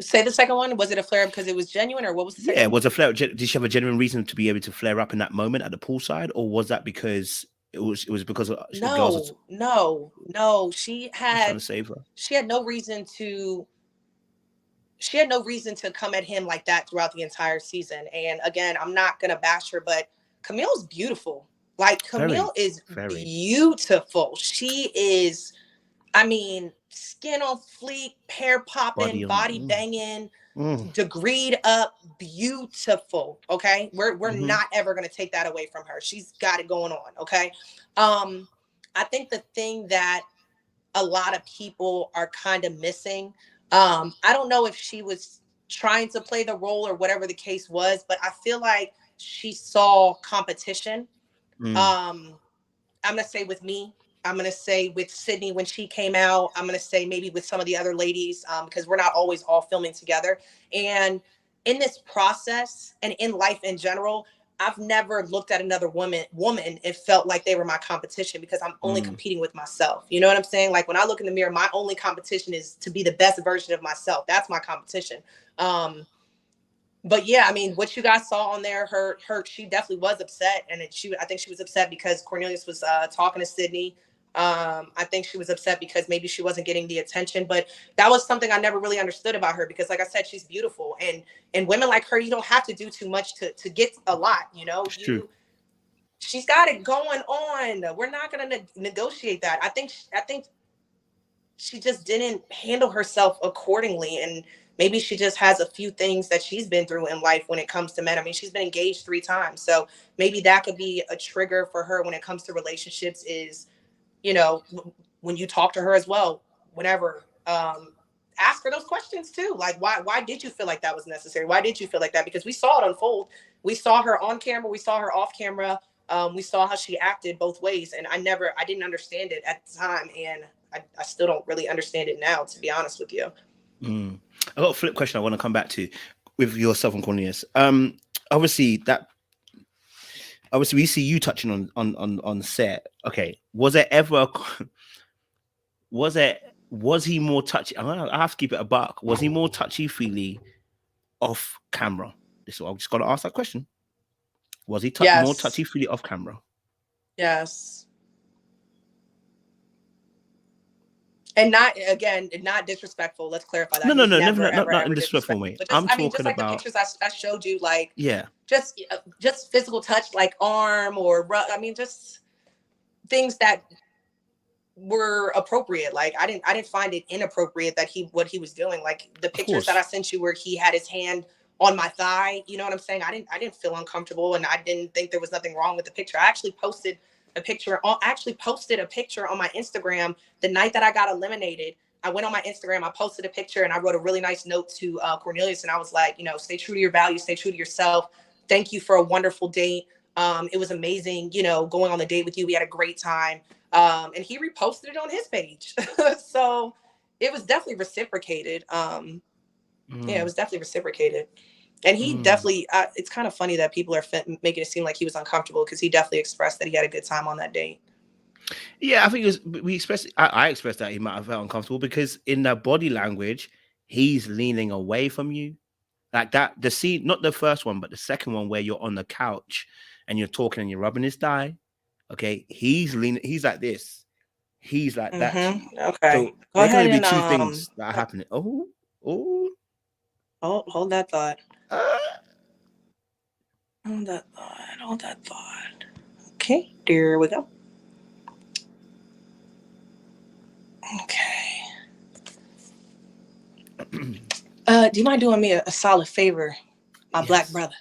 Say the second one. Was it a flare up because it was genuine, or what was the second one? Was a flare? Did she have a genuine reason to be able to flare up in that moment at the poolside, or was that because it was because of no? She had trying to save her. She had no reason to. She had no reason to come at him like that throughout the entire season. And again, I'm not gonna bash her, but Kamile's beautiful. Like Kamile is beautiful. She is, I mean, skin on fleek, hair popping, body banging, degreed up, beautiful. Okay, we're not ever gonna take that away from her. She's got it going on. Okay, I think the thing that a lot of people are kind of missing. I don't know if she was trying to play the role or whatever the case was, but I feel like she saw competition. I'm gonna say with me. I'm going to say with Sydney when she came out. I'm going to say maybe with some of the other ladies because we're not always all filming together. And in this process and in life in general, I've never looked at another woman and felt like they were my competition because I'm only competing with myself. You know what I'm saying? Like when I look in the mirror, my only competition is to be the best version of myself. That's my competition. But yeah, I mean, what you guys saw on there, she definitely was upset. And I think she was upset because Cornelius was talking to Sydney. I think she was upset because maybe she wasn't getting the attention, but that was something I never really understood about her because like I said, she's beautiful and women like her, you don't have to do too much to get a lot, you know, she's got it going on. We're not going to negotiate that. I think she just didn't handle herself accordingly. And maybe she just has a few things that she's been through in life when it comes to men. I mean, she's been engaged 3 times. So maybe that could be a trigger for her when it comes to relationships is, you know, when you talk to her as well, whenever, ask her those questions too. Like, why did you feel like that was necessary? Why did you feel like that? Because we saw it unfold. We saw her on camera. We saw her off camera. We saw how she acted both ways. And I didn't understand it at the time. And I still don't really understand it now, to be honest with you. I got a flip question I want to come back to with yourself and Cornelius. Obviously we see you touching on set. Okay, was he more touchy? I have to keep it a buck. Was he more touchy-feely off camera? I'm just gonna ask that question. Was he more touchy-feely off camera? Yes. And not disrespectful. Let's clarify that. No, never in disrespectful way. I'm talking just like about the pictures I showed you, like yeah, just physical touch, like arm or just things that were appropriate. Like I didn't find it inappropriate that what he was doing. Like the pictures that I sent you where he had his hand on my thigh. You know what I'm saying? I didn't feel uncomfortable, and I didn't think there was nothing wrong with the picture. I actually posted a picture on my Instagram the night that I got eliminated. I went on my Instagram, I posted a picture and I wrote a really nice note to Cornelius. And I was like, you know, stay true to your values, stay true to yourself. Thank you for a wonderful date. It was amazing, you know, going on the date with you. We had a great time. And he reposted it on his page. So it was definitely reciprocated. Yeah, it was definitely reciprocated. And he definitely, it's kind of funny that people are making it seem like he was uncomfortable because he definitely expressed that he had a good time on that date. Yeah, I think I expressed that he might have felt uncomfortable because in the body language, he's leaning away from you. Like that, the scene, not the first one, but the second one where you're on the couch and you're talking and you're rubbing his thigh. Okay, he's leaning, he's like this. He's like that. Okay. So there can only be 2 things that are happening. Oh, hold that thought. Hold that thought. Hold that thought. Okay, there we go. Okay. Do you mind doing me a solid favor, my black brother?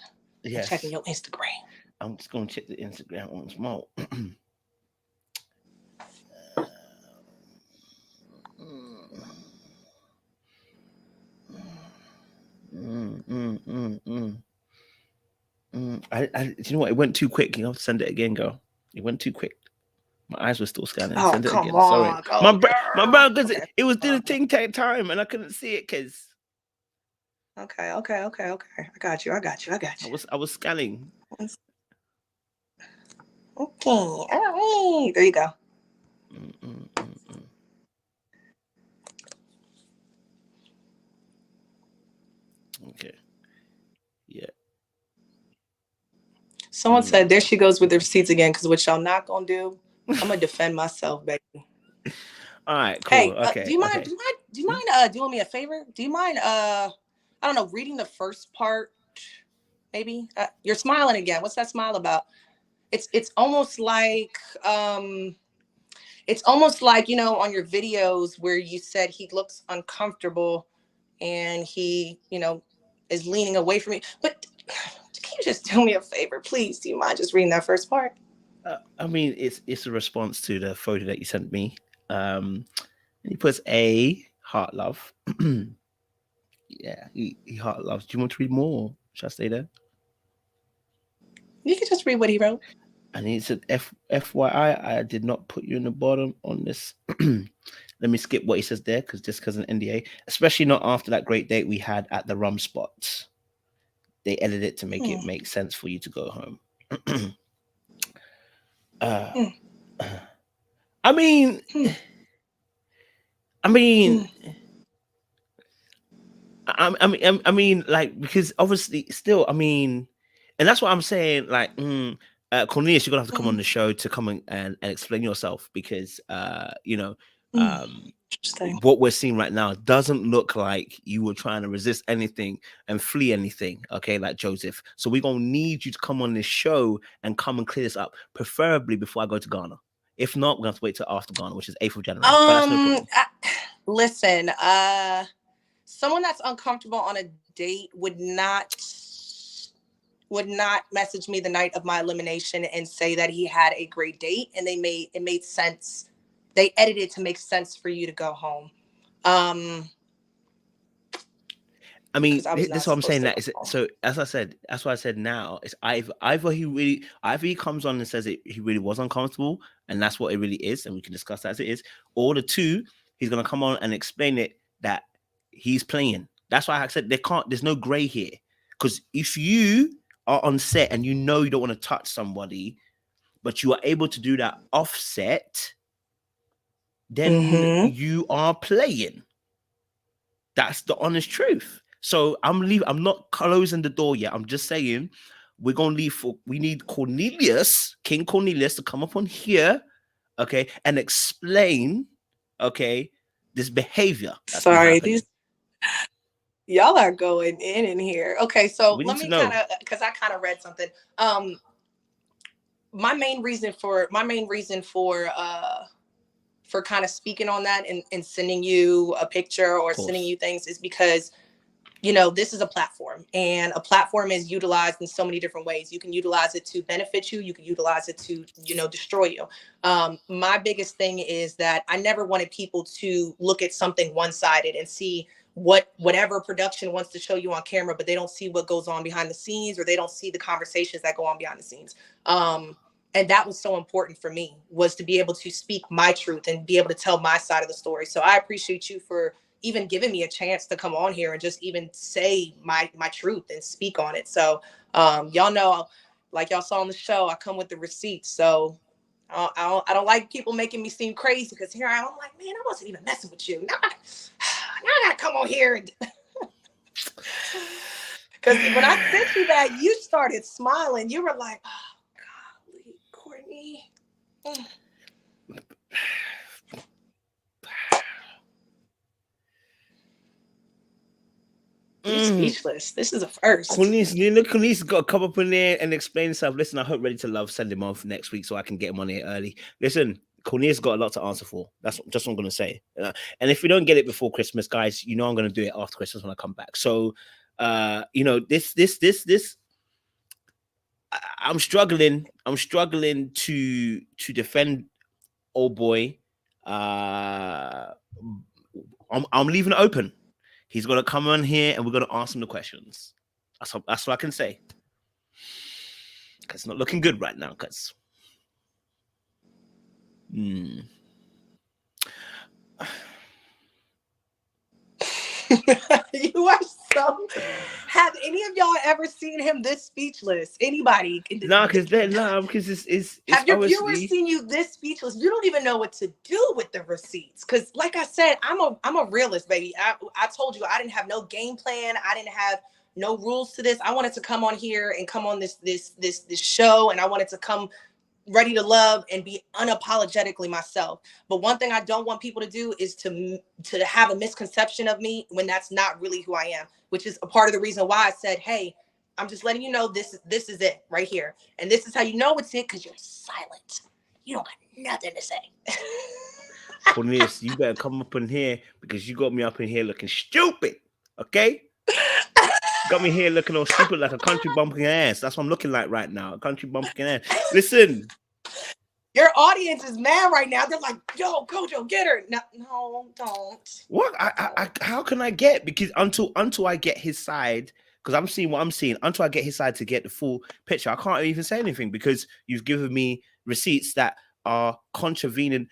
Yes. Checking your Instagram. I'm just gonna check the Instagram once more. You know what? It went too quick. You have to send it again, girl. It went too quick. My eyes were still scanning. Oh, Send it come again. on. Sorry, my bro, because Okay. it was doing ting take time, and I couldn't see it because. Okay. I got you. I was scanning. Okay. All right. There you go. Okay. Yeah. Someone said, there she goes with the receipts again, because what y'all not gonna do, I'm gonna defend myself, baby. All right, cool. Hey, Okay. do you mind doing me a favor? Do you mind I don't know, reading the first part, maybe? You're smiling again. What's that smile about? It's almost like you know, on your videos where you said he looks uncomfortable and he, you know, is leaning away from me. But can you just do me a favor, please? Do you mind just reading that first part? I mean, it's a response to the photo that you sent me. And he puts a heart love. Yeah, he heart loves. Do you want to read more? Should I stay there? You can just read what he wrote. And he said, FYI, I did not put you in the bottom on this. Let me skip what he says there, because an NDA, especially not after that great date we had at the rum spots. They edited it to make it make sense for you to go home. I mean, like, because obviously, still, I mean, and that's what I'm saying. Like, Cornelius, you're gonna have to come on the show to come and explain yourself, because you know, what we're seeing right now doesn't look like you were trying to resist anything and flee anything, okay, like Joseph. So we're gonna need you to come on this show and come and clear this up, preferably before I go to Ghana. If not, we're gonna have to wait till after Ghana, which is 8th of January. But that's no problem. Listen, someone that's uncomfortable on a date would not message me the night of my elimination and say that he had a great date and it made sense. They edited to make sense for you to go home. I mean, that's what I'm saying. That is, so as I said, that's why I said now it's either he comes on and says he really was uncomfortable, and that's what it really is, and we can discuss that as it is, or the two, he's gonna come on and explain it that he's playing. That's why I said there's no gray here, because if you are on set and you know you don't want to touch somebody, but you are able to do that offset, then you are playing. That's the honest truth. So I'm not closing the door yet. I'm just saying we're gonna leave we need Cornelius, King Cornelius, to come up on here, okay, and explain, okay, this behavior. Sorry, y'all are going in here. Okay, so let me kind of, because I kind of read something. My main reason for kind of speaking on that and sending you a picture or sending you things is because, you know, this is a platform, and a platform is utilized in so many different ways. You can utilize it to benefit you. You can utilize it to, you know, destroy you. My biggest thing is that I never wanted people to look at something one-sided and see whatever production wants to show you on camera, but they don't see what goes on behind the scenes, or they don't see the conversations that go on behind the scenes. And that was so important for me, was to be able to speak my truth and be able to tell my side of the story. So I appreciate you for even giving me a chance to come on here and just even say my truth and speak on it. So y'all know, like y'all saw on the show, I come with the receipts. So I don't like people making me seem crazy, because here I'm like, man, I wasn't even messing with you. Now I gotta come on here and because when I sent you that, you started smiling. You were like, oh, golly, Courtney. You're speechless. speechless. This is a first. Cornelius, Cornelius got to come up in there and explain himself. Listen, I hope Ready to Love send him off next week so I can get him on here early. Listen, Cornelius got a lot to answer for. That's just what I'm going to say. And if we don't get it before Christmas, guys, you know I'm going to do it after Christmas when I come back. So, you know, I'm struggling. I'm struggling to defend old boy. I'm leaving it open. He's going to come on here and we're going to ask him the questions. That's what I can say. Because it's not looking good right now. Because You are so. Have any of y'all ever seen him this speechless? Anybody? because it's have your obviously... viewers seen you this speechless? You don't even know what to do with the receipts. Because, like I said, I'm a realist, baby. I told you I didn't have no game plan. I didn't have no rules to this. I wanted to come on here and come on this show, and I wanted to come ready to love and be unapologetically myself. But one thing I don't want people to do is to have a misconception of me when that's not really who I am, which is a part of the reason why I said, hey, I'm just letting you know this is it right here. And this is how you know it's it, because you're silent. You don't got nothing to say. Cornelius, you better come up in here because you got me up in here looking stupid, okay? Got me here looking all stupid like a country bumpkin ass. That's what I'm looking like right now, a country bumpkin ass. Listen. Your audience is mad right now. They're like, yo, Kojo, get her. No, don't. What? How can I get? Because until I get his side, because I'm seeing what I'm seeing, until I get his side to get the full picture, I can't even say anything because you've given me receipts that are contradicting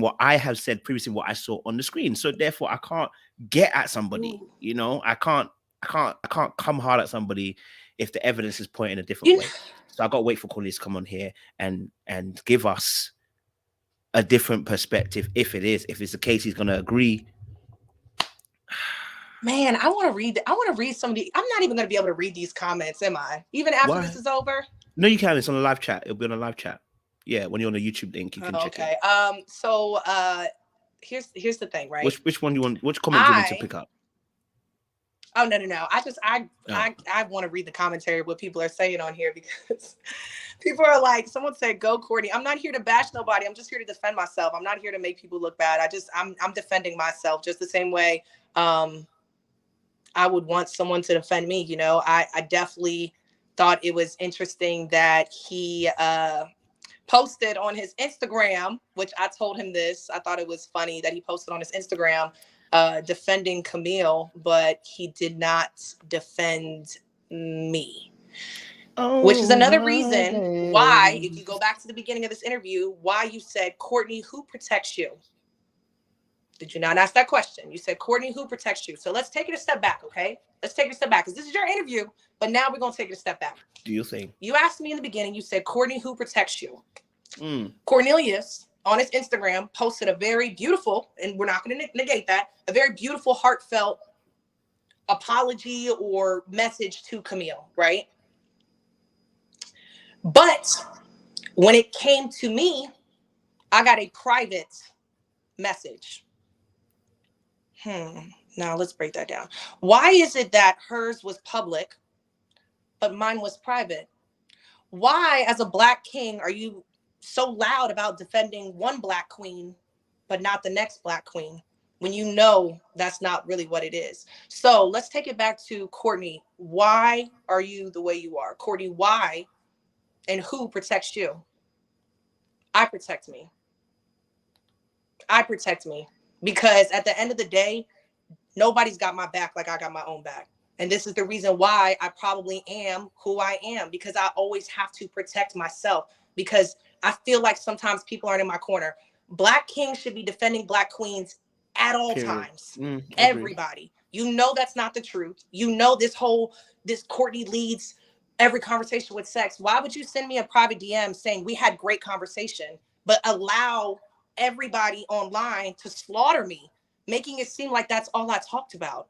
what I have said previously, what I saw on the screen. So therefore, I can't get at somebody. Ooh. You know, I can't come hard at somebody if the evidence is pointing a different way. So I got to wait for Cornelius to come on here and give us a different perspective. If it's the case, he's going to agree. Man, I want to read some of the. I'm not even going to be able to read these comments, am I? Even after Why? This is over. No, you can. It's on a live chat. It'll be on a live chat. Yeah, when you're on the YouTube link, you can check it. Okay. So here's the thing, right? Which one you want? Which comment do you want to pick up? Oh no. I want to read the commentary of what people are saying on here, because people are like, someone said, go Courtney. I'm not here to bash nobody. I'm just here to defend myself. I'm not here to make people look bad. I'm defending myself just the same way I would want someone to defend me. You know, I definitely thought it was interesting that he posted on his Instagram, which I told him this. I thought it was funny that he posted on his Instagram defending Kamile, but he did not defend me. Which is another reason why, if you go back to the beginning of this interview, why you said, Courtney, who protects you? Did you not ask that question? You said, Courtney, who protects you? So let's take it a step back, okay? Let's take it a step back, because this is your interview, but now we're going to take it a step back. Do you think? You asked me in the beginning, you said, Courtney, who protects you? Cornelius on his Instagram posted a very beautiful, and we're not going to negate that, a very beautiful, heartfelt apology or message to Kamile, right? But when it came to me, I got a private message. Now let's break that down. Why is it that hers was public, but mine was private? Why, as a Black king, are you so loud about defending one Black queen, but not the next Black queen, when you know that's not really what it is? So let's take it back to Courtney. Why are you the way you are? Courtney, why and who protects you? I protect me. I protect me, because at the end of the day, nobody's got my back like I got my own back. And this is the reason why I probably am who I am, because I always have to protect myself, because I feel like sometimes people aren't in my corner. Black kings should be defending Black queens at all times. Everybody. You know that's not the truth. You know this Courtney leads every conversation with sex. Why would you send me a private DM saying we had great conversation, but allow everybody online to slaughter me, making it seem like that's all I talked about?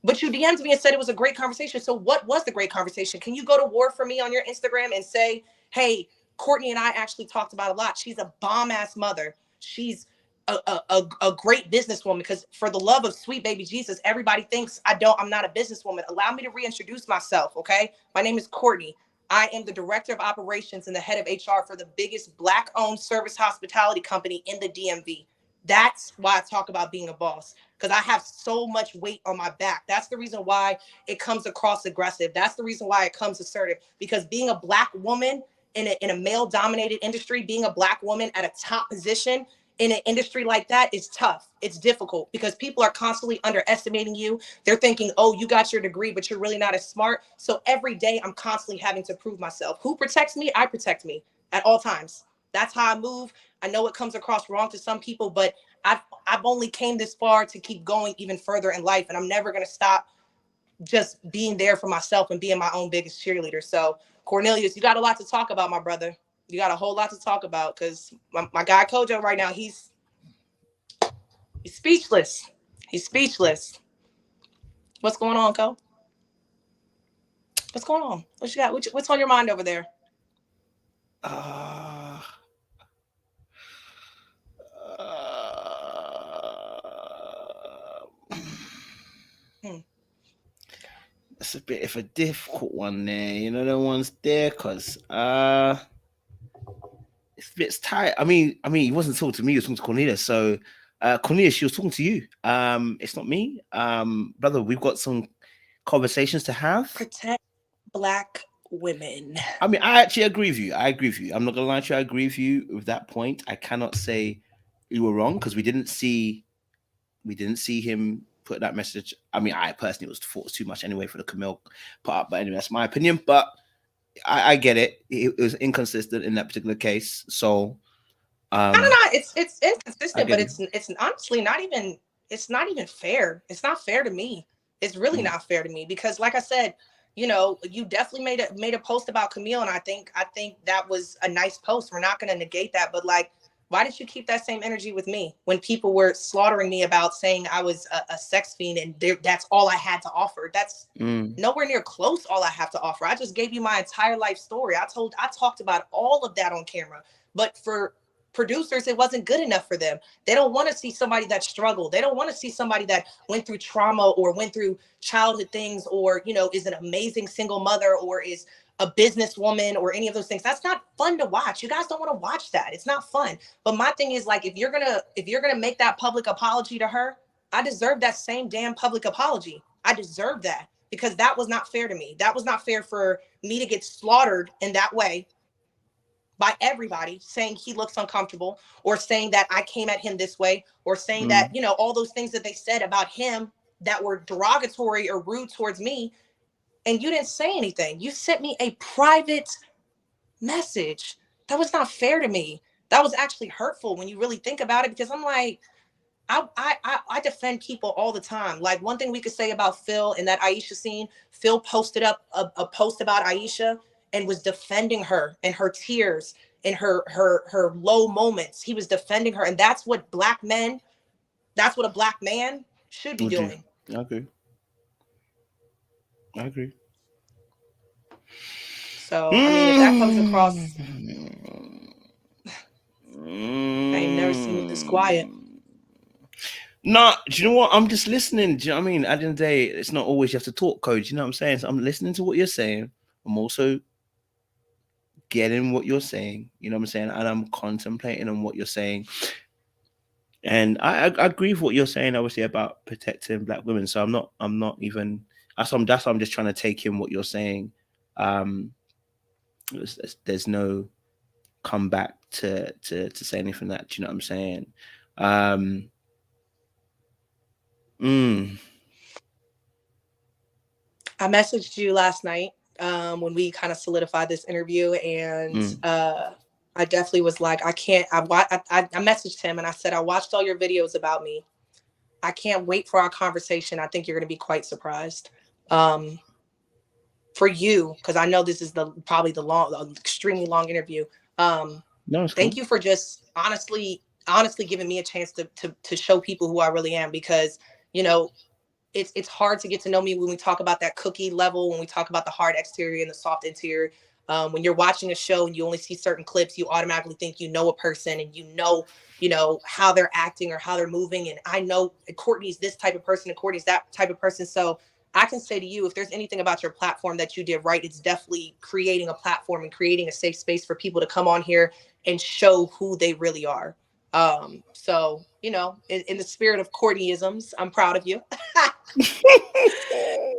But you DM'd me and said it was a great conversation. So what was the great conversation? Can you go to war for me on your Instagram and say, hey, Courtney and I actually talked about a lot. She's a bomb-ass mother. She's a great businesswoman, because for the love of sweet baby Jesus, everybody thinks I'm not a businesswoman. Allow me to reintroduce myself, okay? My name is Courtney. I am the director of operations and the head of HR for the biggest Black-owned service hospitality company in the DMV. That's why I talk about being a boss, because I have so much weight on my back. That's the reason why it comes across aggressive. That's the reason why it comes assertive, because being a Black woman in a male-dominated industry, being a Black woman at a top position in an industry like that is tough. It's difficult because people are constantly underestimating you. They're thinking, oh, you got your degree, but you're really not as smart. So every day I'm constantly having to prove myself. Who protects me? I protect me at all times. That's how I move. I know it comes across wrong to some people, but I've only came this far to keep going even further in life. And I'm never going to stop just being there for myself and being my own biggest cheerleader. So Cornelius, you got a lot to talk about, my brother. You got a whole lot to talk about, because my guy Kojo right now, he's speechless. He's speechless. What's going on, Ko? What's going on? What you got? What's on your mind over there? That's a bit of a difficult one there. You know, the ones there, because it's a bit tight. I mean, he wasn't talking to me, he was talking to Cornelius. So Cornelius, she was talking to you. It's not me. Brother, we've got some conversations to have. Protect Black women. I mean, I actually agree with you. I'm not gonna lie to you, I agree with you with that point. I cannot say you were wrong, because we didn't see him put that message. I mean, I personally thought it was too much anyway for the Kamile part, but anyway, that's my opinion. But I get it. It was inconsistent in that particular case. So I don't know. It's inconsistent, but it's honestly not even fair. It's not fair to me. It's really not fair to me, because like I said, you know, you definitely made a post about Kamile, and I think that was a nice post. We're not going to negate that, but like, why did you keep that same energy with me when people were slaughtering me about saying I was a sex fiend and that's all I had to offer? That's nowhere near close all I have to offer. I just gave you my entire life story. I talked about all of that on camera, but for producers, it wasn't good enough for them. They don't want to see somebody that struggled. They don't want to see somebody that went through trauma or went through childhood things, or, you know, is an amazing single mother, or is a businesswoman, or any of those things. That's not fun to watch. You guys don't want to watch that. It's not fun. But my thing is, like, if you're gonna make that public apology to her, I deserve that same damn public apology. I deserve that, because that was not fair to me. That was not fair for me to get slaughtered in that way by everybody, saying he looks uncomfortable, or saying that I came at him this way, or saying that, you know, all those things that they said about him that were derogatory or rude towards me. And you didn't say anything. You sent me a private message. That was not fair to me. That was actually hurtful when you really think about it, because I'm like, I defend people all the time. Like, one thing we could say about Phil in that Aisha scene, Phil posted up a post about Aisha and was defending her and her tears and her low moments. He was defending her. And that's what Black men, that's what a Black man should be doing. I agree. So, I mean, if that comes across, I ain't never seen it this quiet. No, do you know what? I'm just listening. Do you know what I mean? At the end of the day, it's not always you have to talk, Coach. You know what I'm saying? So I'm listening to what you're saying. I'm also getting what you're saying. You know what I'm saying? And I'm contemplating on what you're saying. And I agree with what you're saying, obviously, about protecting Black women. So I'm not even. That's why I'm just trying to take in what you're saying. There's no comeback to say anything that, do you know what I'm saying? I messaged you last night when we kind of solidified this interview, and I definitely was like, I messaged him and I said, I watched all your videos about me. I can't wait for our conversation. I think you're going to be quite surprised. For you, because I know this is probably the extremely long interview. Thank you for just honestly giving me a chance to show people who I really am, because, you know, it's hard to get to know me when we talk about that cookie level, when we talk about the hard exterior and the soft interior. When you're watching a show and you only see certain clips, you automatically think you know a person, and you know how they're acting or how they're moving. And I know Courtney's this type of person and Courtney's that type of person. So I can say to you, if there's anything about your platform that you did right, it's definitely creating a platform and creating a safe space for people to come on here and show who they really are. So, in the spirit of Courtneyisms, I'm proud of you.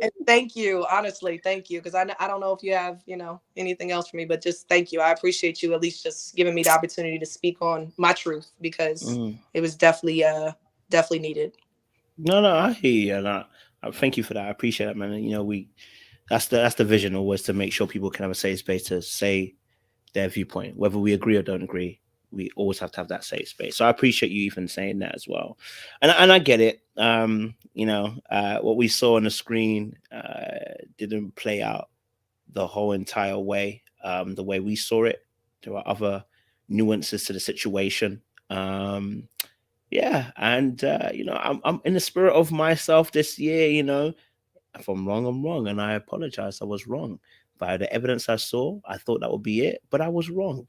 And thank you, honestly, thank you. Because I don't know if you have, anything else for me, but just thank you. I appreciate you at least just giving me the opportunity to speak on my truth, because it was definitely needed. No, I hear you, and I thank you for that. I appreciate that, man. And, that's the vision, always, to make sure people can have a safe space to say their viewpoint, whether we agree or don't agree. We always have to have that safe space. So I appreciate you even saying that as well. And I get it. What we saw on the screen didn't play out the whole entire way, the way we saw it. There are other nuances to the situation. Yeah. And, I'm in the spirit of myself this year, if I'm wrong, I'm wrong. And I apologize. I was wrong. By the evidence I saw, I thought that would be it, but I was wrong.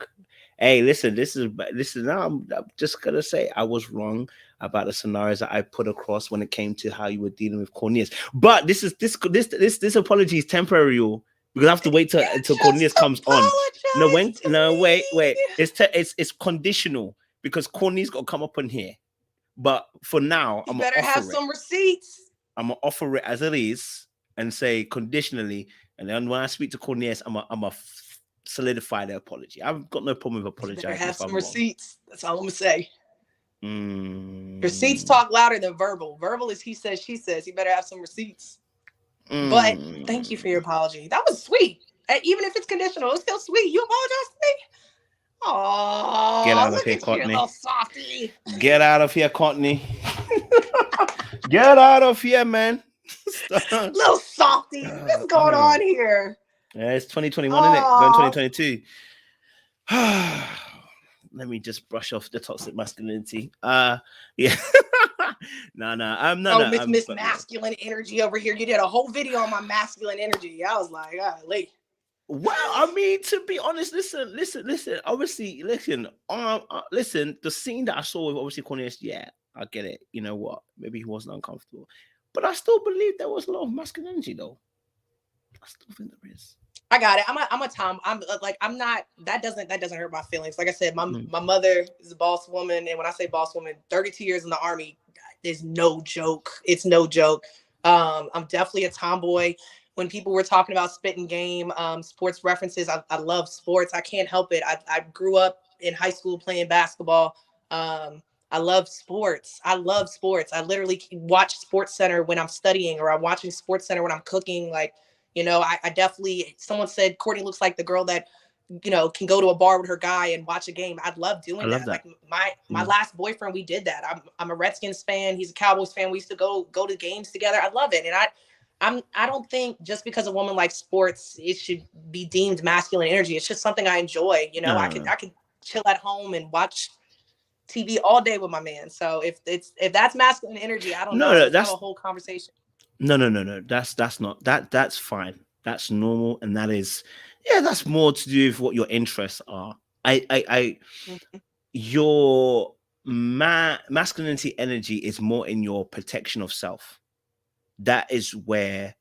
Hey, listen, this is now I'm just gonna say I was wrong about the scenarios that I put across when it came to how you were dealing with Cornelius. But this apology is temporary, because I have to wait until Cornelius comes on. No, wait. It's conditional, because Cornelius got to come up on here. But for now, I'm gonna have some receipts. I'm gonna offer it as it is and say conditionally. And then when I speak to Cornelius, I'm a solidify the apology. I've got no problem with apologizing. Have some receipts. That's all I'm gonna say. Mm. Receipts talk louder than verbal. Verbal is he says, she says. You better have some receipts. But thank you for your apology. That was sweet. Even if it's conditional, it's still sweet. You apologize to me. Oh, get out of here, Courtney. Little softy. Get out of here, Courtney. Get out of here, man. Little softy. What's going on here? Yeah, it's 2021, isn't it? Going 2022. Let me just brush off the toxic masculinity. Yeah. No. Miss masculine energy over here. You did a whole video on my masculine energy. I was like, golly. Well, I mean, to be honest, listen. Obviously, listen. The scene that I saw with obviously Cornelius, yeah, I get it. You know what? Maybe he wasn't uncomfortable, but I still believe there was a lot of masculine energy, though. I still think there is. I got it. I'm a Tom. I'm not. That doesn't hurt my feelings. Like I said, my mother is a boss woman, and when I say boss woman, 32 years in the Army is no joke. It's no joke. I'm definitely a tomboy. When people were talking about spitting game, sports references, I love sports. I can't help it. I grew up in high school playing basketball. I love sports. I literally watch Sports Center when I'm studying, or I'm watching Sports Center when I'm cooking. Like, I definitely, someone said Courtney looks like the girl that, can go to a bar with her guy and watch a game. I'd love doing that. Like my last boyfriend, we did that. I'm a Redskins fan. He's a Cowboys fan. We used to go to games together. I love it. And I don't think just because a woman likes sports, it should be deemed masculine energy. It's just something I enjoy. I could chill at home and watch TV all day with my man. So if that's masculine energy, I don't know. That's a whole conversation. No. That's not that. That's fine. That's normal, and that is, that's more to do with what your interests are. Your masculinity energy is more in your protection of self. That is where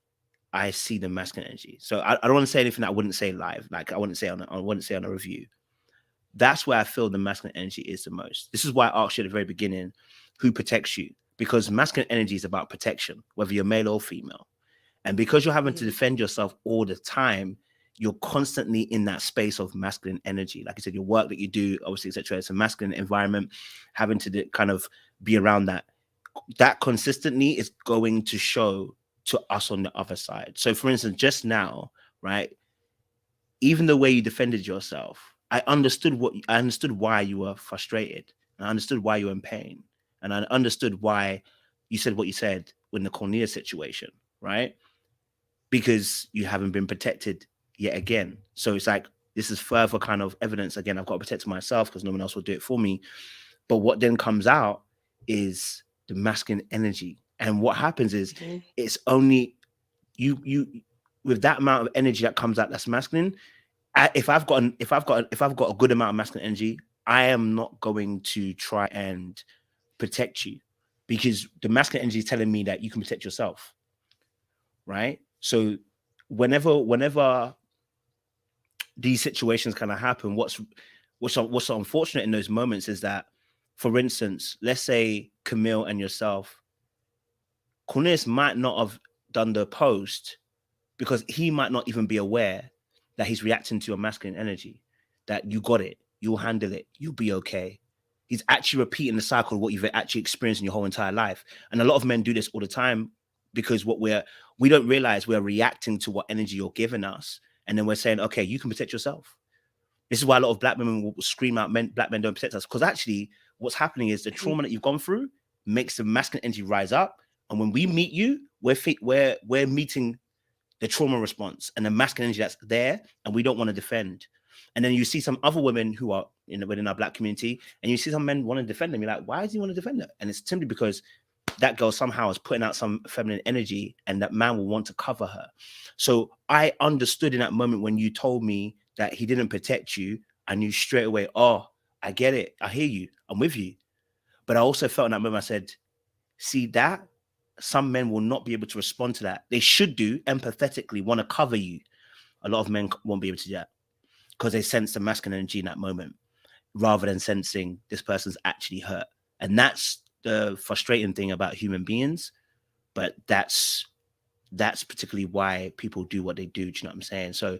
I see the masculine energy. So I don't want to say anything that I wouldn't say live. Like I wouldn't say on a review. That's where I feel the masculine energy is the most. This is why I asked you at the very beginning, who protects you? Because masculine energy is about protection, whether you're male or female. And because you're having to defend yourself all the time, you're constantly in that space of masculine energy. Like I said, your work that you do, obviously, etc. It's a masculine environment, having to kind of be around that. That consistently is going to show to us on the other side. So for instance, just now, right? Even the way you defended yourself, I understood why you were frustrated. I understood why you were in pain. And I understood why you said what you said in the Cornelius situation, right? Because you haven't been protected yet again. So it's like, this is further kind of evidence. Again, I've got to protect myself because no one else will do it for me. But what then comes out is the masculine energy. And what happens is it's only you with that amount of energy that comes out that's masculine, if I've got a good amount of masculine energy, I am not going to try and protect you, because the masculine energy is telling me that you can protect yourself, right? So whenever these situations kind of happen, what's unfortunate in those moments is that, for instance, let's say Kamile and yourself, Cournelius might not have done the post because he might not even be aware that he's reacting to your masculine energy, that you got it, you'll handle it, you'll be okay. He's actually repeating the cycle of what you've actually experienced in your whole entire life. And a lot of men do this all the time, because we don't realize we're reacting to what energy you're giving us. And then we're saying, okay, you can protect yourself. This is why a lot of black women will scream out, black men don't protect us. Because actually what's happening is the trauma that you've gone through makes the masculine energy rise up. And when we meet you, we're meeting the trauma response and the masculine energy that's there, and we don't want to defend. And then you see some other women who are within our black community, and you see some men want to defend them. You're like, why does he want to defend her? And it's simply because that girl somehow is putting out some feminine energy, and that man will want to cover her. So I understood in that moment when you told me that he didn't protect you, I knew straight away, oh, I get it. I hear you. I'm with you. But I also felt in that moment, I said, see that? Some men will not be able to respond to that. They should do, empathetically, want to cover you. A lot of men won't be able to do that because they sense the masculine energy in that moment, rather than sensing this person's actually hurt. And that's the frustrating thing about human beings. But that's particularly why people do what they do. Do you know what I'm saying? So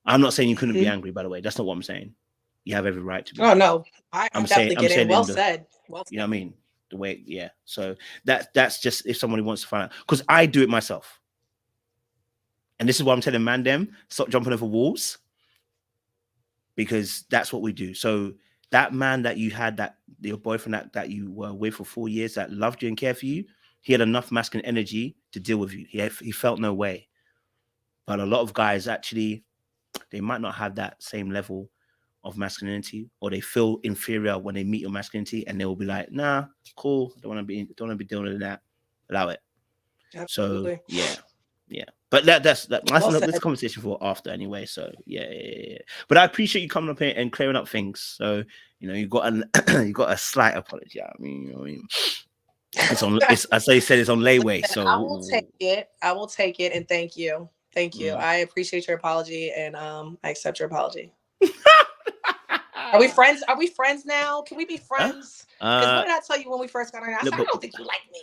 I'm not saying you couldn't be angry, by the way. That's not what I'm saying. You have every right to be. Oh, no. I'm definitely getting well said. Well said. You know what I mean? The way, yeah. So that's just if somebody wants to find out, because I do it myself. And this is why I'm telling man them, stop jumping over walls, because that's what we do. So that man that you had, that your boyfriend that you were with for 4 years, that loved you and cared for you, he had enough masculine energy to deal with you. He felt no way. But a lot of guys actually, they might not have that same level of masculinity, or they feel inferior when they meet your masculinity, and they will be like, nah, cool, don't want to be dealing with that. Allow it. Absolutely. So yeah. But that's this conversation for after anyway. So yeah. But I appreciate you coming up here and clearing up things. So you got a slight apology. I mean, it's on. As I said, it's on layaway. So I will take it. I will take it, and thank you. I appreciate your apology, and I accept your apology. Are we friends? Are we friends now? Can we be friends? Because what did I tell you when we first got on? I said, I don't think you like me.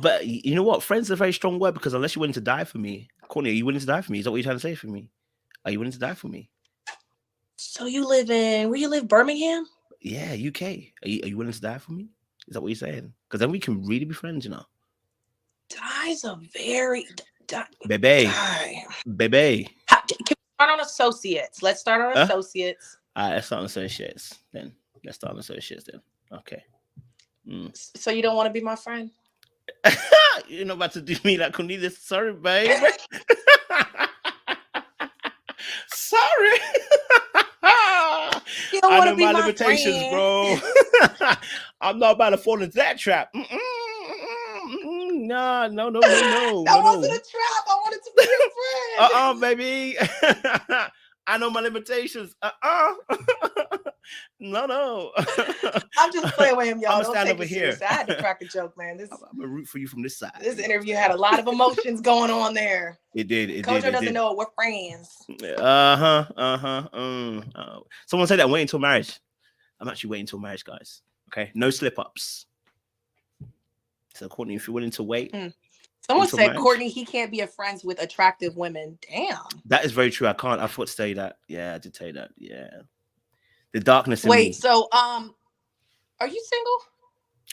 But you know what? Friends is a very strong word, because unless you're willing to die for me, Courtney, are you willing to die for me? Is that what you're trying to say for me? Are you willing to die for me? So you live where you live, Birmingham? Yeah, UK. Are you willing to die for me? Is that what you're saying? Because then we can really be friends, Die's a very... Baby. Can we start on associates? Let's start on associates. All right, let's start on associates then. Okay. So you don't want to be my friend? You're not about to do me like Cornelius. Sorry, babe. Sorry. You don't want to be my limitations, friend. Bro. I'm not about to fall into that trap. No. That wasn't a trap. I wanted to be your friend. Baby. I know my limitations. No. I'm just playing with him, y'all. I'm gonna stand over here. I had to crack a joke, man. I'm gonna root for you from this side. This interview had a lot of emotions going on there. It did. Kojo doesn't know it. We're friends. Someone said that I'm waiting until marriage. I'm actually waiting until marriage, guys. Okay, no slip-ups. So, Courtney, if you're willing to wait. Someone said, marriage, Courtney, he can't be friends with attractive women. Damn. That is very true. I can't. I forgot to tell you that. Yeah, I did tell you that. Yeah. The darkness in me. Wait, so are you single?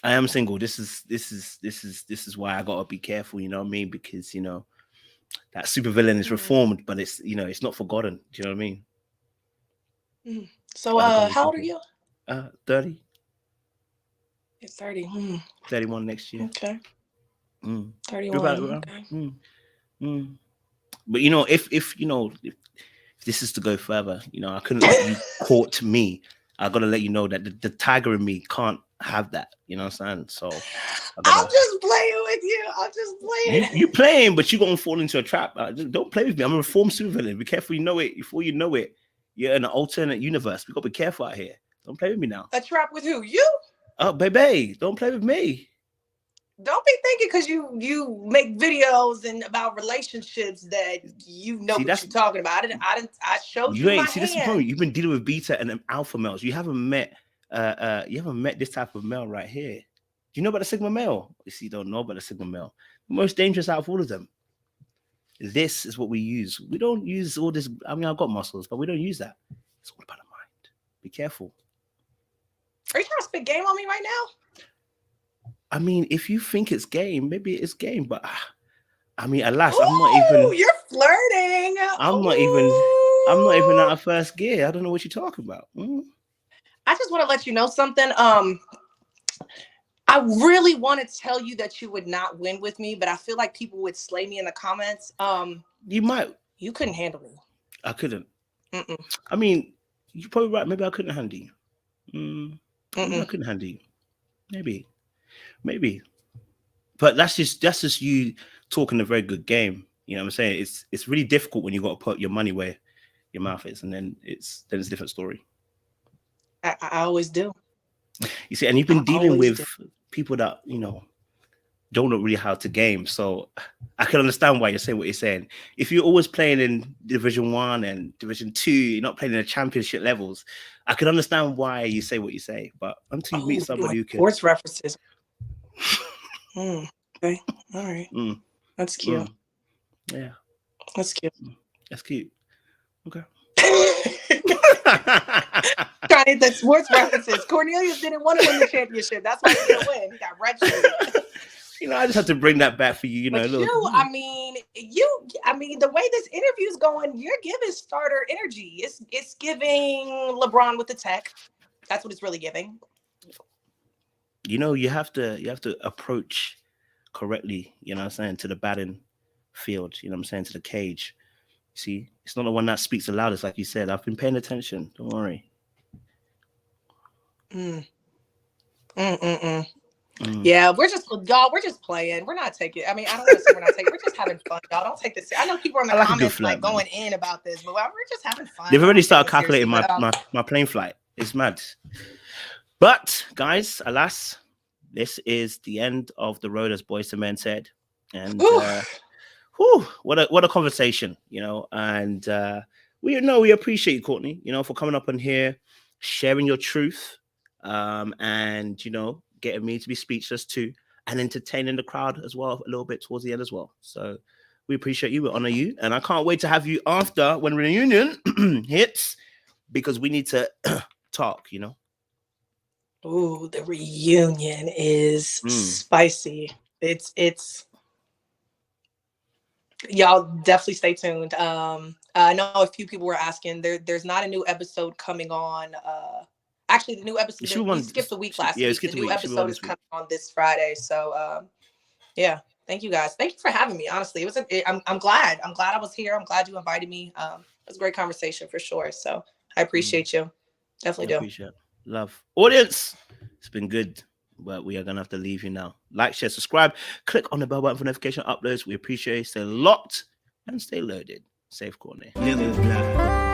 I am single. This is why I gotta be careful, you know what I mean? Because that supervillain is reformed, but it's it's not forgotten. Do you know what I mean? So how old are you? 30. You're 30. 31 next year. Okay. 31. Okay. But if this is to go further, I couldn't let you court me. I gotta let you know that the tiger in me can't have that. You know what I'm saying? So I'm just playing with you. I'm just playing. you playing, but you're gonna fall into a trap. Just don't play with me. I'm a reformed supervillain. Be careful. You know it. Before you know it, you're in an alternate universe. We gotta be careful out here. Don't play with me now. A trap with who? You? Oh, baby, don't play with me. Don't be thinking because you make videos and about relationships that you know what you're talking about. I showed you my See, that's the hand. point. You've been dealing with beta and alpha males. You haven't met this type of male right here. Do you know about the Sigma male? You see, you don't know about the Sigma male. The most dangerous out of all of them. This is what we use. We don't use all this. I mean, I've got muscles, but we don't use that. It's all about the mind. Be careful. Are you trying to spit game on me right now? I mean, if you think it's game, maybe it's game. But I mean, alas, Ooh, I'm not even. You're flirting. I'm not even out of first gear. I don't know what you're talking about. I just want to let you know something. I really want to tell you that you would not win with me, but I feel like people would slay me in the comments. You might. You couldn't handle me. I couldn't. I mean, you're probably right. Maybe I couldn't handle you. I couldn't handle you. Maybe. But that's just you talking a very good game. You know what I'm saying? It's really difficult when you got to put your money where your mouth is, and then it's a different story. I always do. You see, and you've been dealing with people that, you know, don't know really how to game. So I can understand why you're saying what you're saying. If you're always playing in Division 1 and Division 2, you're not playing in the championship levels, I can understand why you say what you say. But until you meet somebody who can... Sports references. Okay. All right. That's cute. Yeah. That's cute. That's cute. Okay. Trying to hit the sports references. Cornelius didn't want to win the championship. That's why he didn't win. He got redshirted. You know, I just have to bring that back for you. You know, I mean, the way this interview is going, you're giving starter energy. It's giving LeBron with the tech. That's what it's really giving. You know, you have to approach correctly. You know what I'm saying, to the batting field. You know what I'm saying, to the cage. See, it's not the one that speaks the loudest, like you said. I've been paying attention. Don't worry. Yeah, we're just playing. We're not taking. I mean, I don't want to say we're not taking. We're just having fun, y'all. Don't take this. I know people are in the comments like going in about this, but we're just having fun. They've already started calculating my plane flight. It's mad. But guys, alas, this is the end of the road, as Boys to Men said, and what a conversation, you know. And we appreciate you, Courtney, you know, for coming up on here, sharing your truth, and you know, getting me to be speechless too, and entertaining the crowd as well a little bit towards the end as well. So we appreciate you, we honor you, and I can't wait to have you after when reunion hits, because we need to talk, you know. Ooh, the reunion is spicy. It's y'all definitely stay tuned. I know a few people were asking. There's not a new episode coming on. Actually, the new episode, we skipped a week last week. The new episode is coming on this Friday. So yeah, thank you guys. Thank you for having me. Honestly, I'm glad I was here. I'm glad you invited me. It was a great conversation for sure. So I appreciate you. Definitely do. Appreciate it. Love. Audience, it's been good, but we are gonna have to leave you now. Like, share, subscribe, click on the bell button for notification uploads. We appreciate it. Stay locked and stay loaded. Safe, Courtney. Little Black.